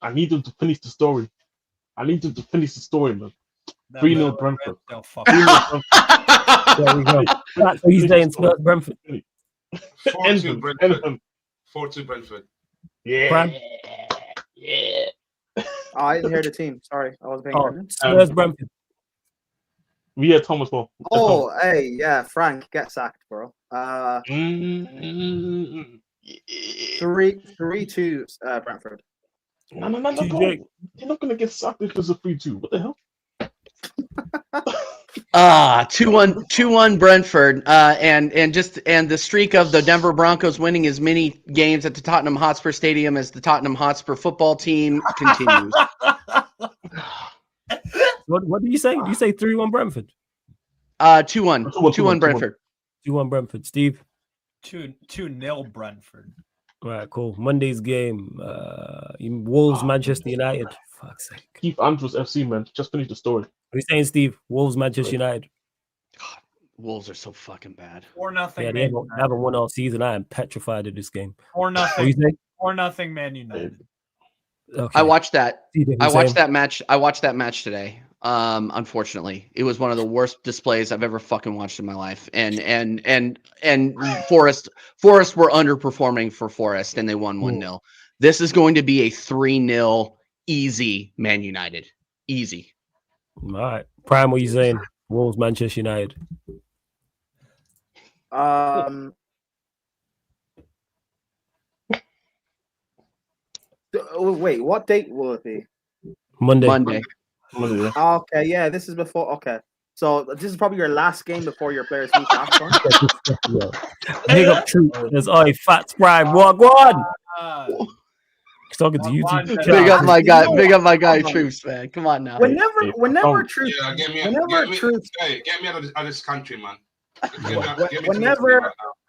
I need them to finish the story. Man. 3-0 Brentford. 3-0 Brentford. There we go. That's what he's saying, Spurs, Brentford. 4-2 Brentford. 4-2 Brentford. Yeah. Prime. Yeah. Oh, I didn't hear the team. Sorry, I wasn't paying attention. Spurs, Brentford. We had Thomas Ball. Oh, hey, yeah, Frank, get sacked, bro. 3-2 Brentford. No. You're not gonna get sacked because of 3-2. What the hell? 2-1 Brentford. And the streak of the Denver Broncos winning as many games at the Tottenham Hotspur Stadium as the Tottenham Hotspur football team continues. What do you say? Do you say 3-1 Brentford? 2-1. 2-1 Brentford. 2-1 Brentford. Steve? 2-0 Brentford. All right, cool. Monday's game. Wolves, Manchester United. Fuck's sake. Keith Andrews FC, man. Just finish the story. What are you saying, Steve? Wolves, Manchester United. God, Wolves are so fucking bad. 4-0. Yeah, they haven't won all season. I am petrified of this game. 4-0. 4-0 Man United. Okay. I watched that. I watched that match. I watched that match today. Unfortunately, it was one of the worst displays I've ever fucking watched in my life. And Forest were underperforming for Forest, and they won 1-0. This is going to be a 3-0 easy Man United. Easy. All right, Prime. What are you saying? Wolves, Manchester United. Wait, what date will it be? Monday. Okay, yeah, this is before. Okay, so this is probably your last game before your players meet the AFCON. Big up Troop. There's Fats Prime. Walk on. He's talking to you too. Big up my guy. Big up my guy, Troops, man. Come on now. Whenever Troops, Yeah, get me out of this country, man.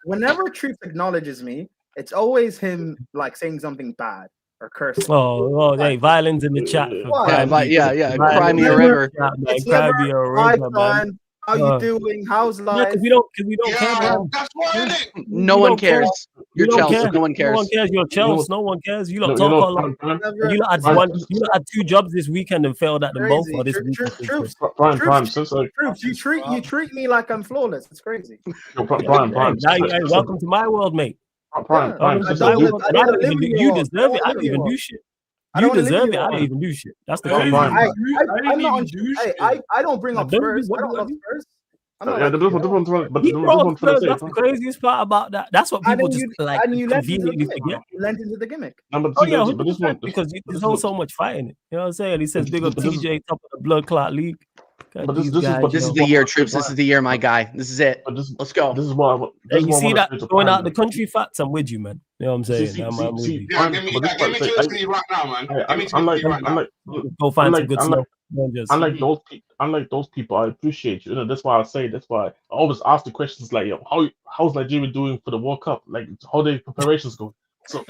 Whenever Troops acknowledges me, it's always him like saying something bad or cursing. Oh, hey, violence in the chat. Yeah. Cry me a river. Cry me a river, man. How you doing? How's life? Because we don't care. That's why no one cares. You're Chelsea. No one cares. No one cares. You're Chelsea. No one cares. You lot talk a lot. You lot had 2 jobs this weekend and failed at them both. Or this weekend. Troops, you treat me like I'm flawless. It's crazy. Prime. Welcome to my world, mate. Prime. You deserve it. I don't even do shit. You deserve it. I don't even do shit. That's the crazy. I don't bring up Spurs. I don't love Spurs. That's the craziest part about that. That's what people just like conveniently forget. You lent into the gimmick. Because there's so much fighting it. You know what I'm saying? He says big up TJ, top of the blood clot league. This is the year, Troops. This is the year, my guy. This is it. Let's go. This is why. You see that going out the country facts? I'm with you, man. You know what I'm saying? I'm with you. Give me Chelsea right now, man. Go find some good stuff. Unlike those people, I appreciate you. That's why I always ask the questions like, how's Nigeria doing for the World Cup? Like, how their preparations going? So.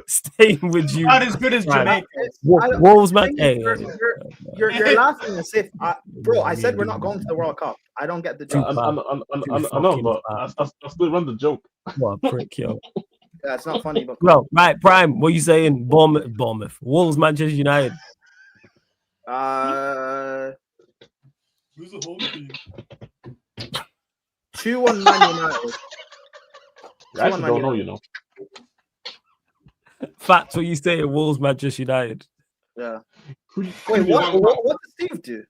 Staying with you. Not as good as Jamaica. Wolves, man. Hey, you're laughing as if, bro. I said we're not going to the World Cup. I don't get the joke. I know, but I still run the joke. What a prick, yo. Yeah, it's not funny, but well, right, Prime. What are you saying? Bournemouth, Wolves, Manchester United. Who's the home team? 2-1 Man United. I actually don't know, you know. Facts. What you saying? Wolves, Manchester United. Yeah. Wait, what does Steve do?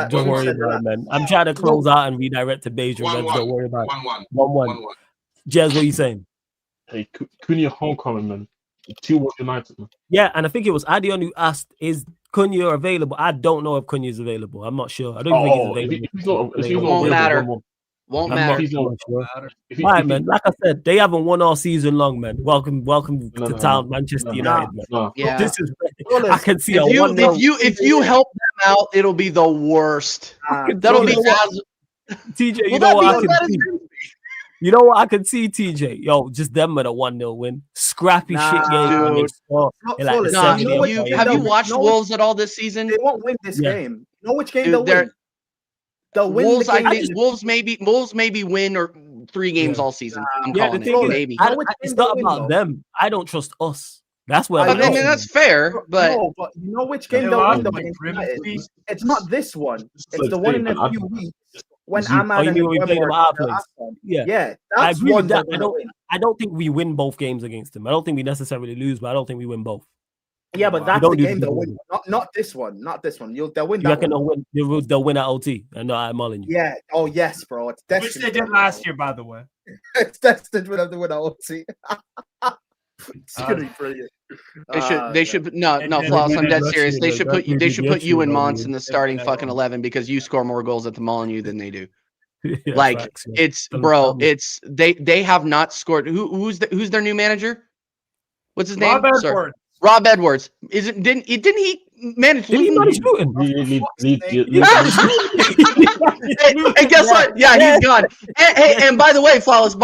Don't worry about it, man. I'm trying to close out and redirect to Beige. Don't worry about it. 1-1. Jez, what are you saying? Hey, Cunha homecoming, man. 2-1 United, man. Yeah, and I think it was Adion who asked, is Cunha available? I don't know if Cunha is available. I'm not sure. I don't think he's available. It won't matter. Won't matter. Right, man. Like I said, they haven't won all season long, man. Welcome to town, Manchester United, man. Yeah. This is I can see if you help them out, it'll be the worst. That'll be TJ. You know what I can see? You know what I can see, TJ? Yo, just them with a 1-0 win. Scrappy shit game. Have you watched Wolves at all this season? They won't win this game. You know which game they'll win? They'll win Wolves, the game. I think Wolves maybe win or 3 games all season. I'm calling it. Maybe. It's not about them. I don't trust us. That's where I mean, that's fair, but no, but you know which game they'll win? It's not this one. It's the one in a few weeks when Ahmad and we played them at our place. Yeah, I agree with that. I don't think we win both games against them. I don't think we necessarily lose, but I don't think we win both. Yeah, but that's the game they'll win. Not this one. Not this one. They'll win. You reckon they'll win at OT and not at Molyneux? Yeah. Oh yes, bro. It's destined. Which they did last year, by the way. It's destined for them to win at OT. It's gonna be brilliant. They should no Floss. I'm dead serious. They should put you and Mons in the starting fucking 11 because you score more goals at the Molyneux than they do. Like facts, it's bro. It's they have not scored. Who's their new manager? What's his name? Rob Edwards. Didn't he manage Luton? And guess what? Yeah, he's gone. And by the way, Flawless.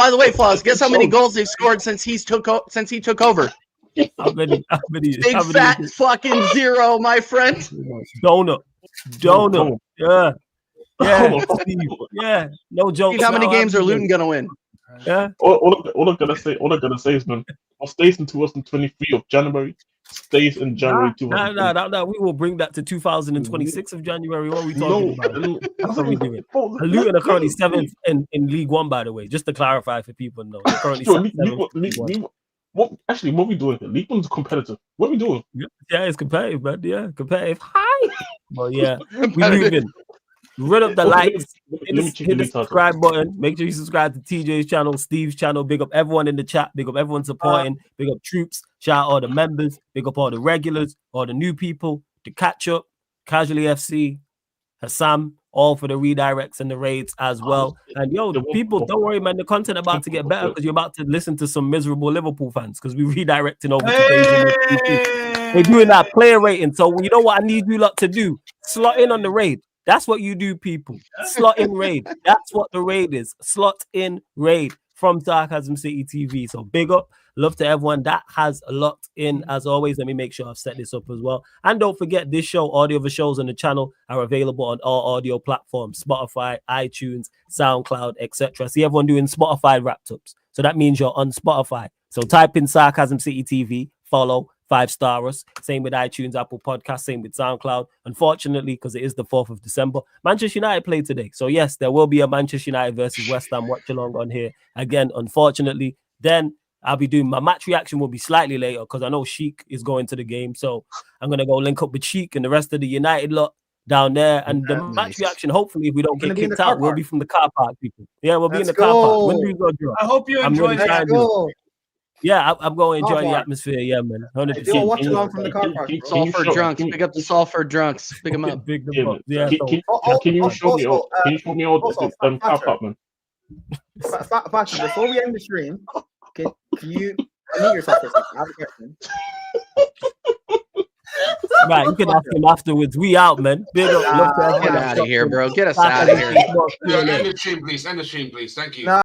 Guess how many goals they've scored since he took over? How many? Big fat fucking 0, my friend. Donut. Yeah. Yeah. No joke. How many games are Luton gonna win? Yeah. All I'm gonna say is, man, what stays in 2023 of January stays in January 2023. No. We will bring that to 2026 of January. What are we talking about? That's what we doing. Luton are currently 7th in League One, by the way, just to clarify for people. No, they're currently 7th. What are we doing here? League One's competitive. What are we doing? Yeah, it's competitive, man. Yeah, competitive. Hi. Well, yeah, we moving. Rid up the likes, hit the subscribe button. Make sure you subscribe to TJ's channel, Steve's channel. Big up everyone in the chat. Big up everyone supporting. Big up Troops. Shout out all the members. Big up all the regulars, all the new people. The catch up, Casually FC, Hassam, all for the redirects and the raids as well. And yo, people, don't worry, man. The content about to get better because you're about to listen to some miserable Liverpool fans because we're redirecting over to Beijing. They're doing that player rating. So you know what I need you lot to do? Slot in on the raid. That's what you do, people. Slot in raid. That's what the raid is. Slot in raid from Sarcasm City TV. So big up. Love to everyone that has locked in. As always, let me make sure I've set this up as well. And don't forget, this show, audio of the shows on the channel are available on all audio platforms, Spotify, iTunes, SoundCloud, etc. See everyone doing Spotify wrap-ups. So that means you're on Spotify. So type in Sarcasm City TV, follow, 5-star us. Same with iTunes, Apple Podcasts, same with SoundCloud. Unfortunately, because it is the 4th of December, Manchester United played today. So yes, there will be a Manchester United versus West Ham watch along on here. Again, unfortunately, then I'll be doing my match reaction will be slightly later because I know Sheik is going to the game. So I'm going to go link up with Sheik and the rest of the United lot down there. And the match reaction, hopefully, if we don't get kicked out, we'll be from the car park, people. Yeah, we'll be in the car park. When do we go, Joe? I hope you enjoy that. Yeah, I'm going to enjoy the atmosphere. Yeah, man. 100%. Watch along from the car park. Salford drunks. Pick up the Salford drunks. Pick them up. Big them up. Yeah. Can you show me all? Can you show me all the car park, man? Before we end the stream, can you unmute yourself for a second? I have a question. Right, you can ask him afterwards. We out, man. Big up. Get out of here, bro. Get us out of here. End the stream, please. End the stream, please. Thank you.